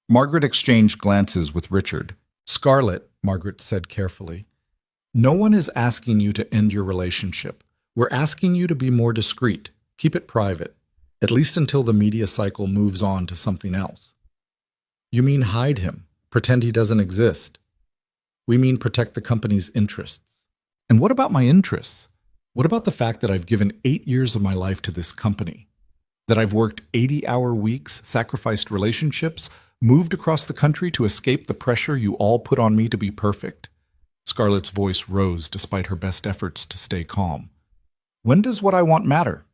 Margaret exchanged glances with Richard. "Scarlett," Margaret said carefully, "no one is asking you to end your relationship. We're asking you to be more discreet. Keep it private, at least until the media cycle moves on to something else." "You mean hide him, pretend he doesn't exist?" "We mean protect the company's interests." "And what about my interests? What about the fact that I've given 8 years of my life to this company? That I've worked 80-hour weeks, sacrificed relationships, moved across the country to escape the pressure you all put on me to be perfect?" Scarlett's voice rose despite her best efforts to stay calm. "When does what I want matter?"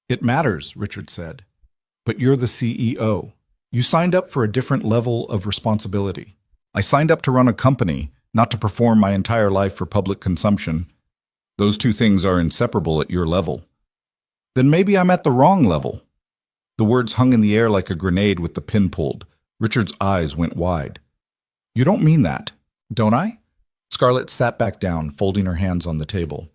"It matters," Richard said. "But you're the CEO. You signed up for a different level of responsibility. I signed up to run a company, not to perform my entire life for public consumption. Those 2 things are inseparable at your level." "Then maybe I'm at the wrong level." The words hung in the air like a grenade with the pin pulled. Richard's eyes went wide. "You don't mean that, don't I?" Scarlett sat back down, folding her hands on the table.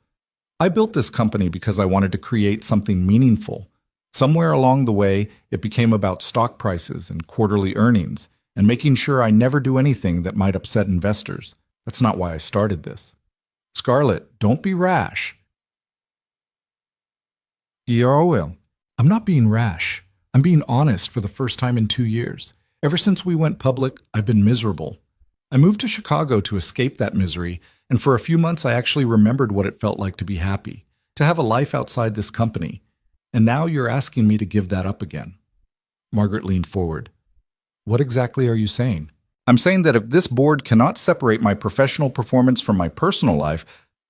I built this company because I wanted to create something meaningful. Somewhere along the way, it became about stock prices and quarterly earnings, and making sure I never do anything that might upset investors. That's not why I started this. Scarlett, don't be rash. Well, I'm not being rash. I'm being honest for the first time in 2 years. Ever since we went public, I've been miserable. I moved to Chicago to escape that misery, and for a few months I actually remembered what it felt like to be happy, to have a life outside this company. And now you're asking me to give that up again. Margaret leaned forward. What exactly are you saying? I'm saying that if this board cannot separate my professional performance from my personal life,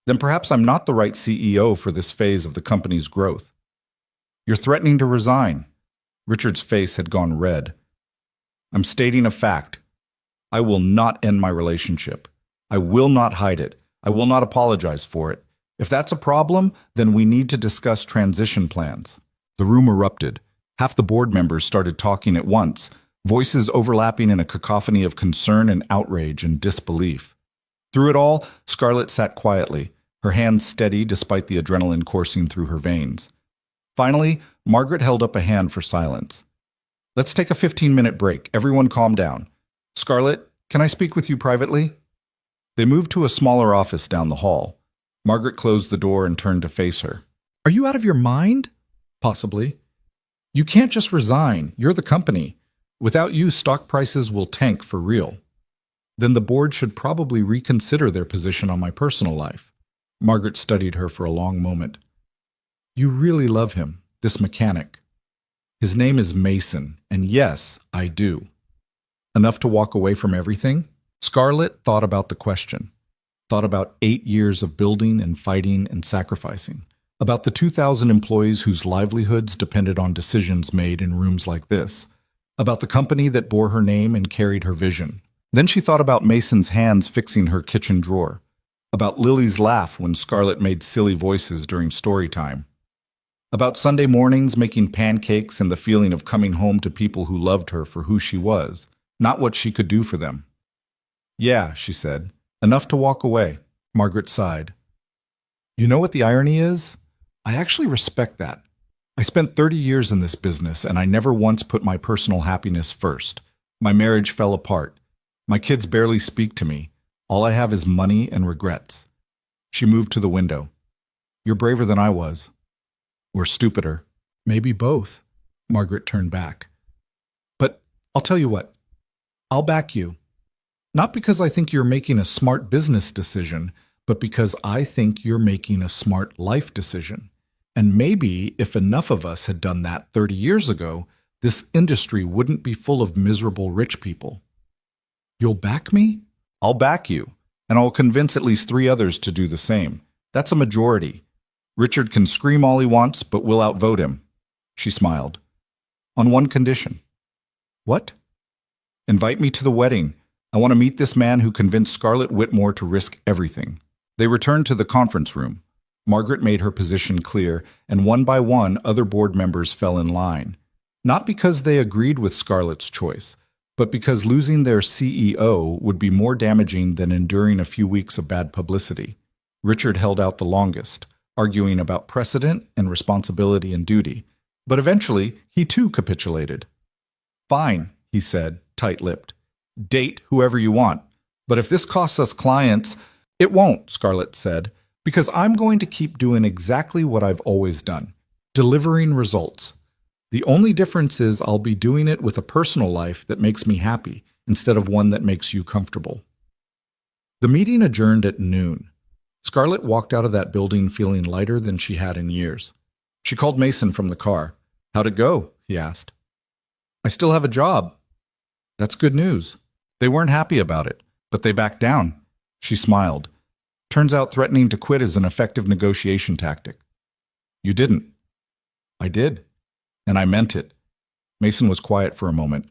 then perhaps I'm not the right CEO for this phase of the company's growth. You're threatening to resign. Richard's face had gone red. I'm stating a fact. I will not end my relationship. I will not hide it. I will not apologize for it. If that's a problem, then we need to discuss transition plans. The room erupted. Half the board members started talking at once, voices overlapping in a cacophony of concern and outrage and disbelief. Through it all, Scarlett sat quietly, her hands steady despite the adrenaline coursing through her veins. Finally, Margaret held up a hand for silence. Let's take a 15-minute break. Everyone calm down. Scarlett, can I speak with you privately? They moved to a smaller office down the hall. Margaret closed the door and turned to face her. Are you out of your mind? Possibly. You can't just resign. You're the company. Without you, stock prices will tank for real. Then the board should probably reconsider their position on my personal life. Margaret studied her for a long moment. You really love him, this mechanic. His name is Mason, and yes, I do. Enough to walk away from everything? Scarlett thought about the question. Thought about 8 years of building and fighting and sacrificing. About the 2,000 employees whose livelihoods depended on decisions made in rooms like this. About the company that bore her name and carried her vision. Then she thought about Mason's hands fixing her kitchen drawer. About Lily's laugh when Scarlett made silly voices during story time. About Sunday mornings making pancakes and the feeling of coming home to people who loved her for who she was, not what she could do for them. Yeah, she said. Enough to walk away. Margaret sighed. You know what the irony is? I actually respect that. I spent 30 years in this business and I never once put my personal happiness first. My marriage fell apart. My kids barely speak to me. All I have is money and regrets. She moved to the window. You're braver than I was. Or stupider. Maybe both. Margaret turned back. But I'll tell you what. I'll back you. Not because I think you're making a smart business decision, but because I think you're making a smart life decision. And maybe if enough of us had done that 30 years ago, this industry wouldn't be full of miserable rich people. You'll back me? I'll back you, and I'll convince at least 3 others to do the same. That's a majority. Richard can scream all he wants, but we'll outvote him. She smiled. On one condition. What? Invite me to the wedding. I want to meet this man who convinced Scarlett Whitmore to risk everything. They returned to the conference room. Margaret made her position clear, and one by one other board members fell in line. Not because they agreed with Scarlett's choice, but because losing their CEO would be more damaging than enduring a few weeks of bad publicity. Richard held out the longest, arguing about precedent and responsibility and duty. But eventually, he too capitulated. Fine, he said, tight-lipped. Date whoever you want. But if this costs us clients, it won't, Scarlett said, because I'm going to keep doing exactly what I've always done, delivering results. The only difference is I'll be doing it with a personal life that makes me happy instead of one that makes you comfortable. The meeting adjourned at noon. Scarlett walked out of that building feeling lighter than she had in years. She called Mason from the car. How'd it go? He asked. I still have a job. That's good news. They weren't happy about it, but they backed down. She smiled. Turns out threatening to quit is an effective negotiation tactic. You didn't. I did. And I meant it. Mason was quiet for a moment.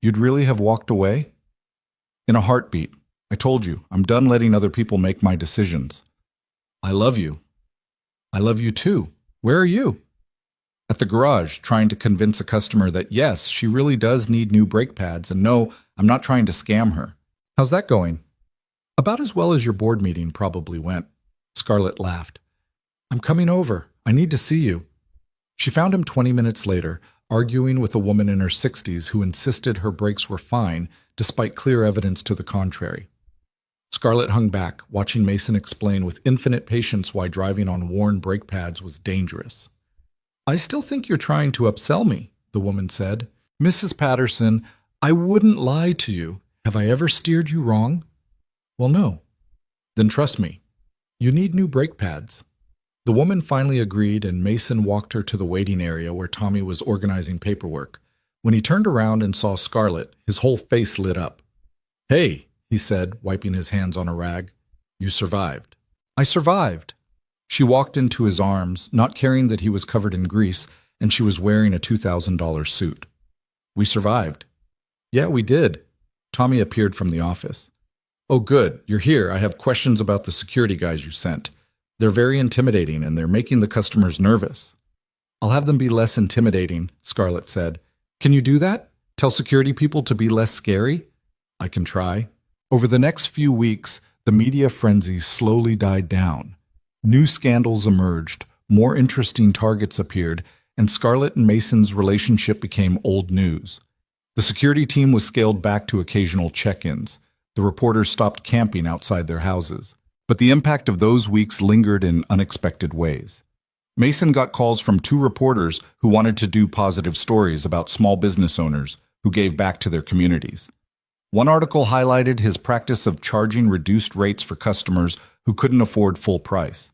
You'd really have walked away? In a heartbeat. I told you, I'm done letting other people make my decisions. I love you. I love you too. Where are you? At the garage, trying to convince a customer that yes, she really does need new brake pads, and no, I'm not trying to scam her. How's that going? About as well as your board meeting probably went. Scarlett laughed. I'm coming over. I need to see you. She found him 20 minutes later, arguing with a woman in her 60s who insisted her brakes were fine, despite clear evidence to the contrary. Scarlett hung back, watching Mason explain with infinite patience why driving on worn brake pads was dangerous. I still think you're trying to upsell me, the woman said. Mrs. Patterson, I wouldn't lie to you. Have I ever steered you wrong? Well, no. Then trust me. You need new brake pads. The woman finally agreed, and Mason walked her to the waiting area where Tommy was organizing paperwork. When he turned around and saw Scarlett, his whole face lit up. Hey, he said, wiping his hands on a rag. You survived. I survived. She walked into his arms, not caring that he was covered in grease, and she was wearing a $2,000 suit. We survived. Yeah, we did. Tommy appeared from the office. Oh, good. You're here. I have questions about the security guys you sent. They're very intimidating, and they're making the customers nervous. I'll have them be less intimidating, Scarlett said. Can you do that? Tell security people to be less scary? I can try. Over the next few weeks, the media frenzy slowly died down. New scandals emerged, more interesting targets appeared, and Scarlett and Mason's relationship became old news. The security team was scaled back to occasional check-ins. The reporters stopped camping outside their houses. But the impact of those weeks lingered in unexpected ways. Mason got calls from 2 reporters who wanted to do positive stories about small business owners who gave back to their communities. One article highlighted his practice of charging reduced rates for customers who couldn't afford full price.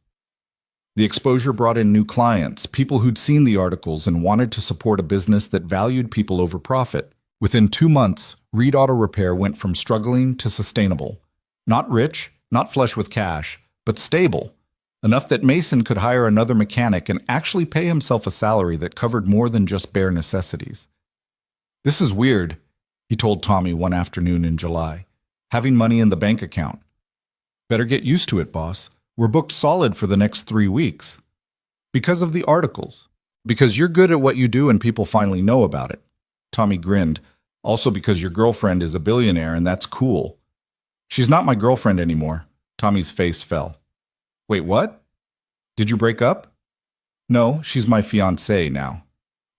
The exposure brought in new clients, people who'd seen the articles and wanted to support a business that valued people over profit. Within 2 months, Reed Auto Repair went from struggling to sustainable. Not rich, not flush with cash, but stable, enough that Mason could hire another mechanic and actually pay himself a salary that covered more than just bare necessities. This is weird, he told Tommy one afternoon in July, having money in the bank account. Better get used to it, boss. We're booked solid for the next 3 weeks. Because of the articles. Because you're good at what you do and people finally know about it. Tommy grinned. Also because your girlfriend is a billionaire and that's cool. She's not my girlfriend anymore. Tommy's face fell. Wait, what? Did you break up? No, she's my fiancée now.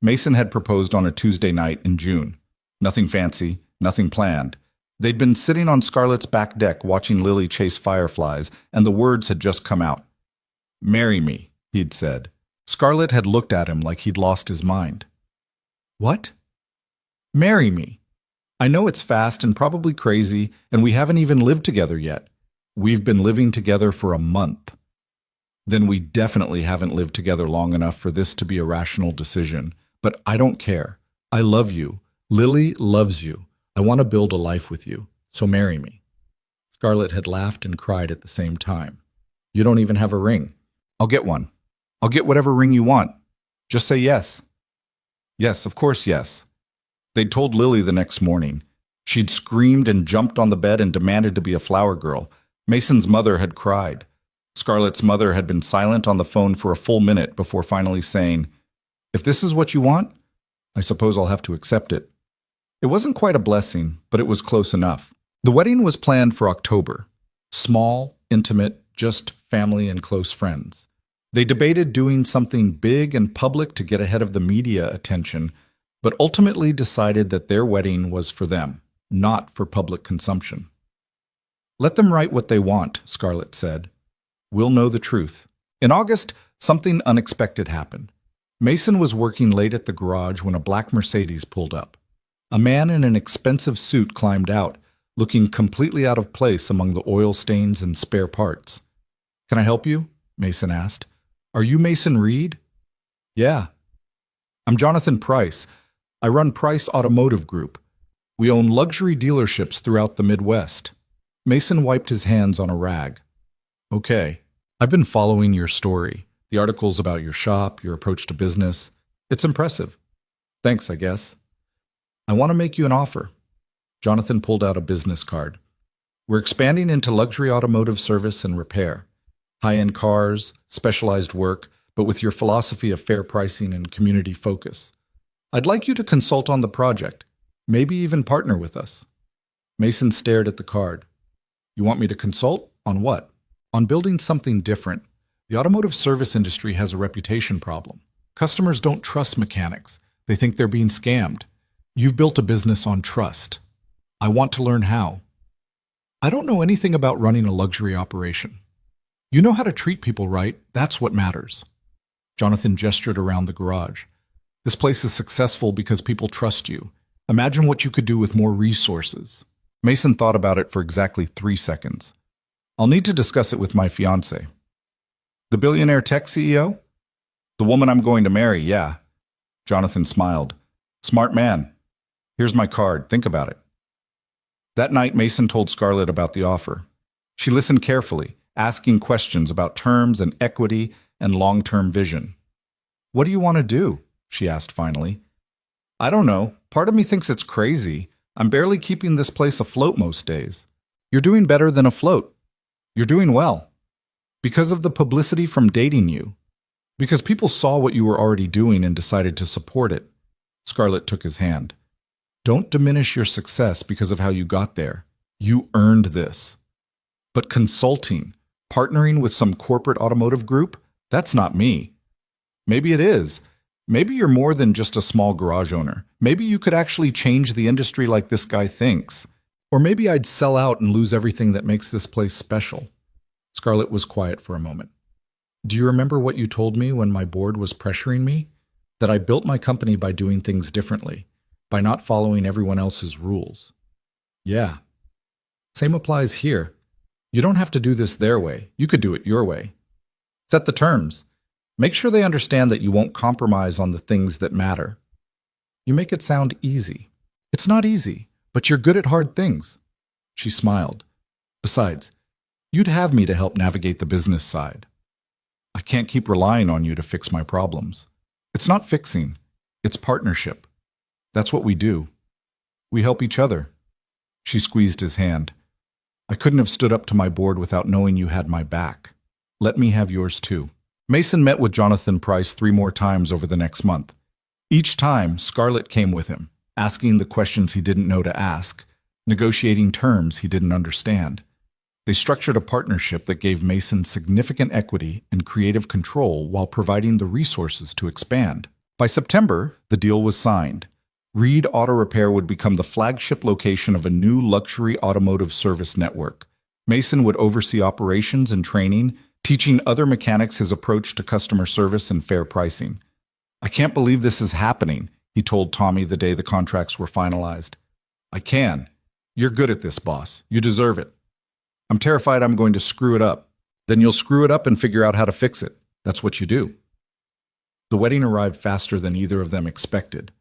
Mason had proposed on a Tuesday night in June. Nothing fancy, nothing planned. They'd been sitting on Scarlett's back deck watching Lily chase fireflies, and the words had just come out. Marry me, he'd said. Scarlett had looked at him like he'd lost his mind. What? Marry me. I know it's fast and probably crazy, and we haven't even lived together yet. We've been living together for a month. Then we definitely haven't lived together long enough for this to be a rational decision. But I don't care. I love you. Lily loves you. I want to build a life with you. So marry me. Scarlett had laughed and cried at the same time. You don't even have a ring. I'll get one. I'll get whatever ring you want. Just say yes. Yes, of course yes. They'd told Lily the next morning. She'd screamed and jumped on the bed and demanded to be a flower girl. Mason's mother had cried. Scarlett's mother had been silent on the phone for a full minute before finally saying, If this is what you want, I suppose I'll have to accept it. It wasn't quite a blessing, but it was close enough. The wedding was planned for October. Small, intimate, just family and close friends. They debated doing something big and public to get ahead of the media attention, but ultimately decided that their wedding was for them, not for public consumption. Let them write what they want, Scarlett said. We'll know the truth. In August, something unexpected happened. Mason was working late at the garage when a black Mercedes pulled up. A man in an expensive suit climbed out, looking completely out of place among the oil stains and spare parts. Can I help you? Mason asked. Are you Mason Reed? Yeah. I'm Jonathan Price. I run Price Automotive Group. We own luxury dealerships throughout the Midwest. Mason wiped his hands on a rag. Okay, I've been following your story, the articles about your shop, your approach to business. It's impressive. Thanks, I guess. I want to make you an offer. Jonathan pulled out a business card. We're expanding into luxury automotive service and repair. High-end cars, specialized work, but with your philosophy of fair pricing and community focus. I'd like you to consult on the project, maybe even partner with us. Mason stared at the card. You want me to consult? On what? On building something different. The automotive service industry has a reputation problem. Customers don't trust mechanics. They think they're being scammed. You've built a business on trust. I want to learn how. I don't know anything about running a luxury operation. You know how to treat people right. That's what matters. Jonathan gestured around the garage. This place is successful because people trust you. Imagine what you could do with more resources. Mason thought about it for exactly 3 seconds. I'll need to discuss it with my fiancée. The billionaire tech CEO? The woman I'm going to marry, yeah. Jonathan smiled. Smart man. Here's my card. Think about it. That night, Mason told Scarlett about the offer. She listened carefully, asking questions about terms and equity and long-term vision. What do you want to do? She asked finally. I don't know. Part of me thinks it's crazy. I'm barely keeping this place afloat most days. You're doing better than afloat. You're doing well. Because of the publicity from dating you. Because people saw what you were already doing and decided to support it. Scarlett took his hand. Don't diminish your success because of how you got there. You earned this. But consulting, partnering with some corporate automotive group, that's not me. Maybe it is. Maybe you're more than just a small garage owner. Maybe you could actually change the industry like this guy thinks. Or maybe I'd sell out and lose everything that makes this place special. Scarlett was quiet for a moment. Do you remember what you told me when my board was pressuring me? That I built my company by doing things differently, by not following everyone else's rules. Yeah. Same applies here. You don't have to do this their way. You could do it your way. Set the terms. Make sure they understand that you won't compromise on the things that matter. You make it sound easy. It's not easy, but you're good at hard things. She smiled. Besides, you'd have me to help navigate the business side. I can't keep relying on you to fix my problems. It's not fixing. It's partnership. That's what we do. We help each other. She squeezed his hand. I couldn't have stood up to my board without knowing you had my back. Let me have yours too. Mason met with Jonathan Price 3 more times over the next month. Each time, Scarlett came with him, asking the questions he didn't know to ask, negotiating terms he didn't understand. They structured a partnership that gave Mason significant equity and creative control while providing the resources to expand. By September, the deal was signed. Reed Auto Repair would become the flagship location of a new luxury automotive service network. Mason would oversee operations and training, teaching other mechanics his approach to customer service and fair pricing. I can't believe this is happening, he told Tommy the day the contracts were finalized. I can. You're good at this, boss. You deserve it. I'm terrified I'm going to screw it up. Then you'll screw it up and figure out how to fix it. That's what you do. The wedding arrived faster than either of them expected.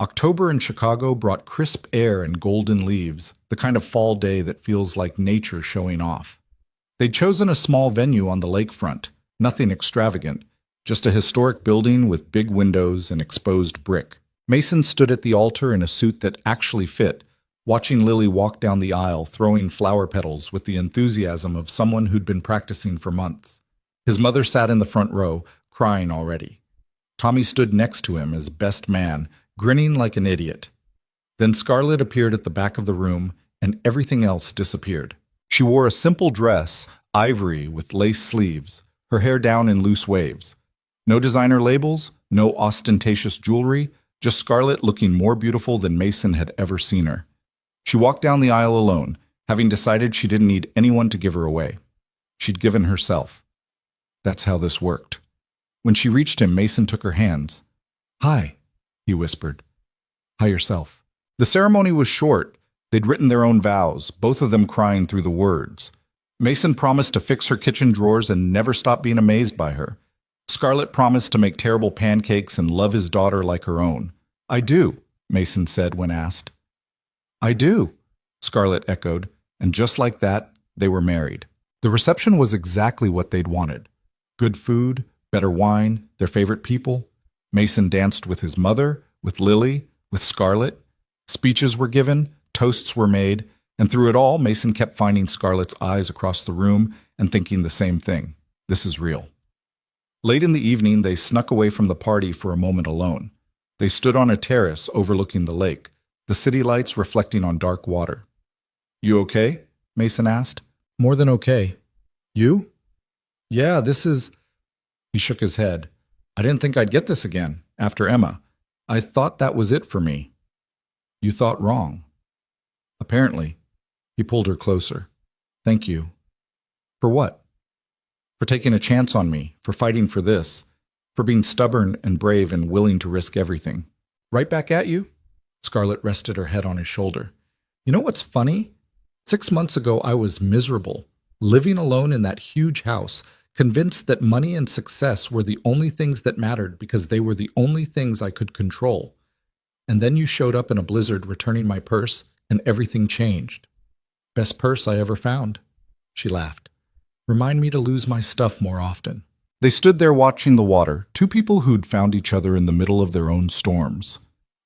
October in Chicago brought crisp air and golden leaves, the kind of fall day that feels like nature showing off. They'd chosen a small venue on the lakefront, nothing extravagant, just a historic building with big windows and exposed brick. Mason stood at the altar in a suit that actually fit, watching Lily walk down the aisle throwing flower petals with the enthusiasm of someone who'd been practicing for months. His mother sat in the front row, crying already. Tommy stood next to him as best man, grinning like an idiot. Then Scarlett appeared at the back of the room, and everything else disappeared. She wore a simple dress, ivory with lace sleeves, her hair down in loose waves. No designer labels, no ostentatious jewelry, just Scarlett looking more beautiful than Mason had ever seen her. She walked down the aisle alone, having decided she didn't need anyone to give her away. She'd given herself. That's how this worked. When she reached him, Mason took her hands. Hi, he whispered. Hi yourself. The ceremony was short. They'd written their own vows, both of them crying through the words. Mason promised to fix her kitchen drawers and never stop being amazed by her. Scarlett promised to make terrible pancakes and love his daughter like her own. I do, Mason said when asked. I do, Scarlett echoed, and just like that, they were married. The reception was exactly what they'd wanted. Good food, better wine, their favorite people. Mason danced with his mother, with Lily, with Scarlett. Speeches were given, toasts were made, and through it all, Mason kept finding Scarlett's eyes across the room and thinking the same thing. This is real. Late in the evening, they snuck away from the party for a moment alone. They stood on a terrace overlooking the lake, the city lights reflecting on dark water. You okay? Mason asked. More than okay. You? Yeah, this is... He shook his head. I didn't think I'd get this again, after Emma. I thought that was it for me. You thought wrong. Apparently. He pulled her closer. Thank you. For what? For taking a chance on me, for fighting for this, for being stubborn and brave and willing to risk everything. Right back at you? Scarlett rested her head on his shoulder. You know what's funny? 6 months ago, I was miserable, living alone in that huge house, convinced that money and success were the only things that mattered because they were the only things I could control. And then you showed up in a blizzard returning my purse, and everything changed. Best purse I ever found. She laughed. Remind me to lose my stuff more often. They stood there watching the water, two people who'd found each other in the middle of their own storms.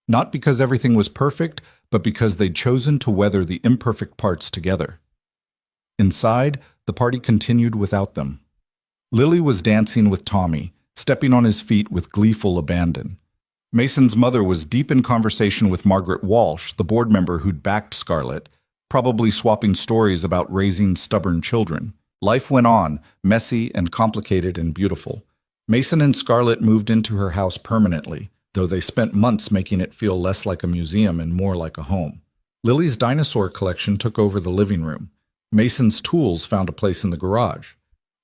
Not because everything was perfect, but because they'd chosen to weather the imperfect parts together. Inside, the party continued without them. Lily was dancing with Tommy, stepping on his feet with gleeful abandon. Mason's mother was deep in conversation with Margaret Walsh, the board member who'd backed Scarlett, probably swapping stories about raising stubborn children. Life went on, messy and complicated and beautiful. Mason and Scarlett moved into her house permanently, though they spent months making it feel less like a museum and more like a home. Lily's dinosaur collection took over the living room. Mason's tools found a place in the garage.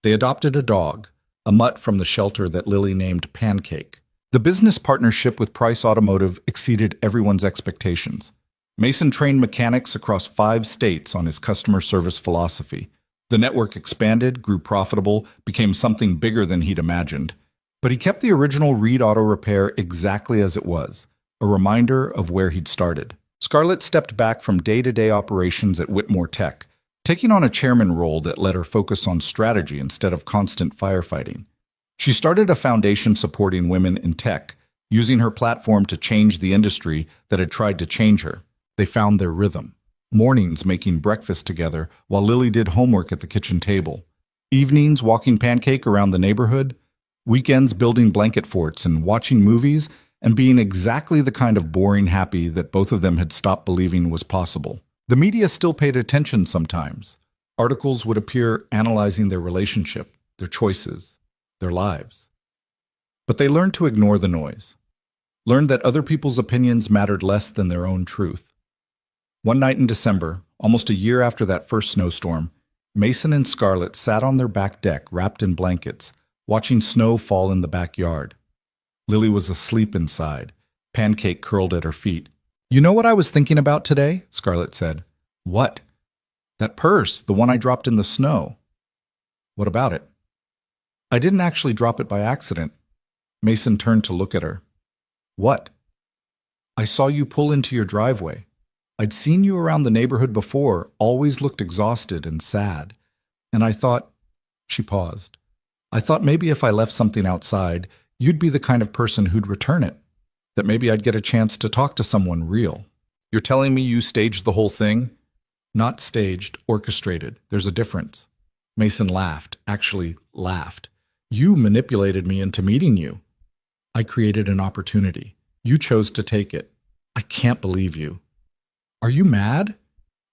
They adopted a dog, a mutt from the shelter that Lily named Pancake. The business partnership with Price Automotive exceeded everyone's expectations. Mason trained mechanics across 5 states on his customer service philosophy. The network expanded, grew profitable, became something bigger than he'd imagined. But he kept the original Reed Auto Repair exactly as it was, a reminder of where he'd started. Scarlett stepped back from day-to-day operations at Whitmore Tech, taking on a chairman role that let her focus on strategy instead of constant firefighting. She started a foundation supporting women in tech, using her platform to change the industry that had tried to change her. They found their rhythm. Mornings making breakfast together while Lily did homework at the kitchen table. Evenings walking Pancake around the neighborhood. Weekends building blanket forts and watching movies and being exactly the kind of boring happy that both of them had stopped believing was possible. The media still paid attention sometimes. Articles would appear analyzing their relationship, their choices, their lives. But they learned to ignore the noise. Learned that other people's opinions mattered less than their own truth. One night in December, almost a year after that first snowstorm, Mason and Scarlett sat on their back deck wrapped in blankets, watching snow fall in the backyard. Lily was asleep inside, Pancake curled at her feet. You know what I was thinking about today? Scarlett said. What? That purse, the one I dropped in the snow. What about it? I didn't actually drop it by accident. Mason turned to look at her. What? I saw you pull into your driveway. I'd seen you around the neighborhood before, always looked exhausted and sad. And I thought, she paused, I thought maybe if I left something outside, you'd be the kind of person who'd return it. That maybe I'd get a chance to talk to someone real. You're telling me you staged the whole thing? Not staged, orchestrated. There's a difference. Mason laughed, actually laughed. You manipulated me into meeting you. I created an opportunity. You chose to take it. I can't believe you. Are you mad?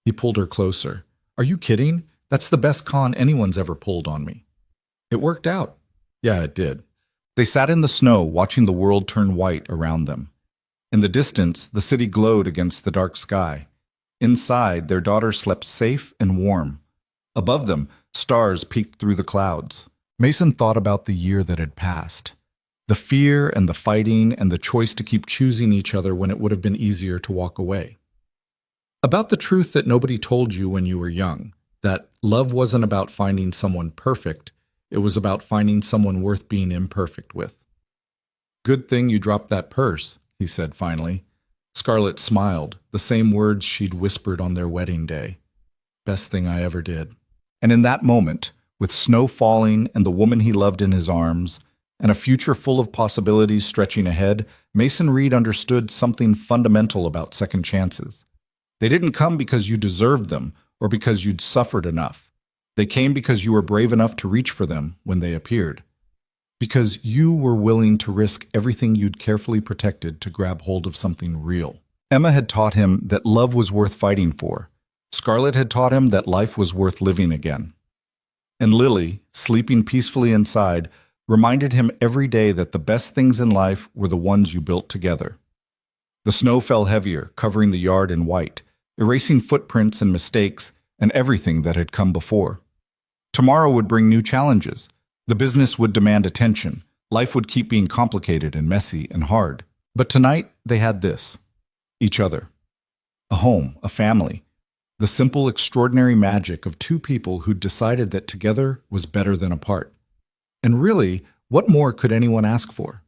He pulled her closer. Are you kidding? That's the best con anyone's ever pulled on me. It worked out. Yeah, it did. They sat in the snow, watching the world turn white around them. In the distance, the city glowed against the dark sky. Inside, their daughter slept safe and warm. Above them, stars peeked through the clouds. Mason thought about the year that had passed. The fear and the fighting and the choice to keep choosing each other when it would have been easier to walk away. About the truth that nobody told you when you were young, that love wasn't about finding someone perfect, it was about finding someone worth being imperfect with. Good thing you dropped that purse, he said finally. Scarlett smiled, the same words she'd whispered on their wedding day. Best thing I ever did. And in that moment, with snow falling and the woman he loved in his arms, and a future full of possibilities stretching ahead, Mason Reed understood something fundamental about second chances. They didn't come because you deserved them or because you'd suffered enough. They came because you were brave enough to reach for them when they appeared. Because you were willing to risk everything you'd carefully protected to grab hold of something real. Emma had taught him that love was worth fighting for. Scarlett had taught him that life was worth living again. And Lily, sleeping peacefully inside, reminded him every day that the best things in life were the ones you built together. The snow fell heavier, covering the yard in white, erasing footprints and mistakes and everything that had come before. Tomorrow would bring new challenges. The business would demand attention. Life would keep being complicated and messy and hard. But tonight, they had this: each other. A home, a family. The simple, extraordinary magic of two people who decided that together was better than apart. And really, what more could anyone ask for?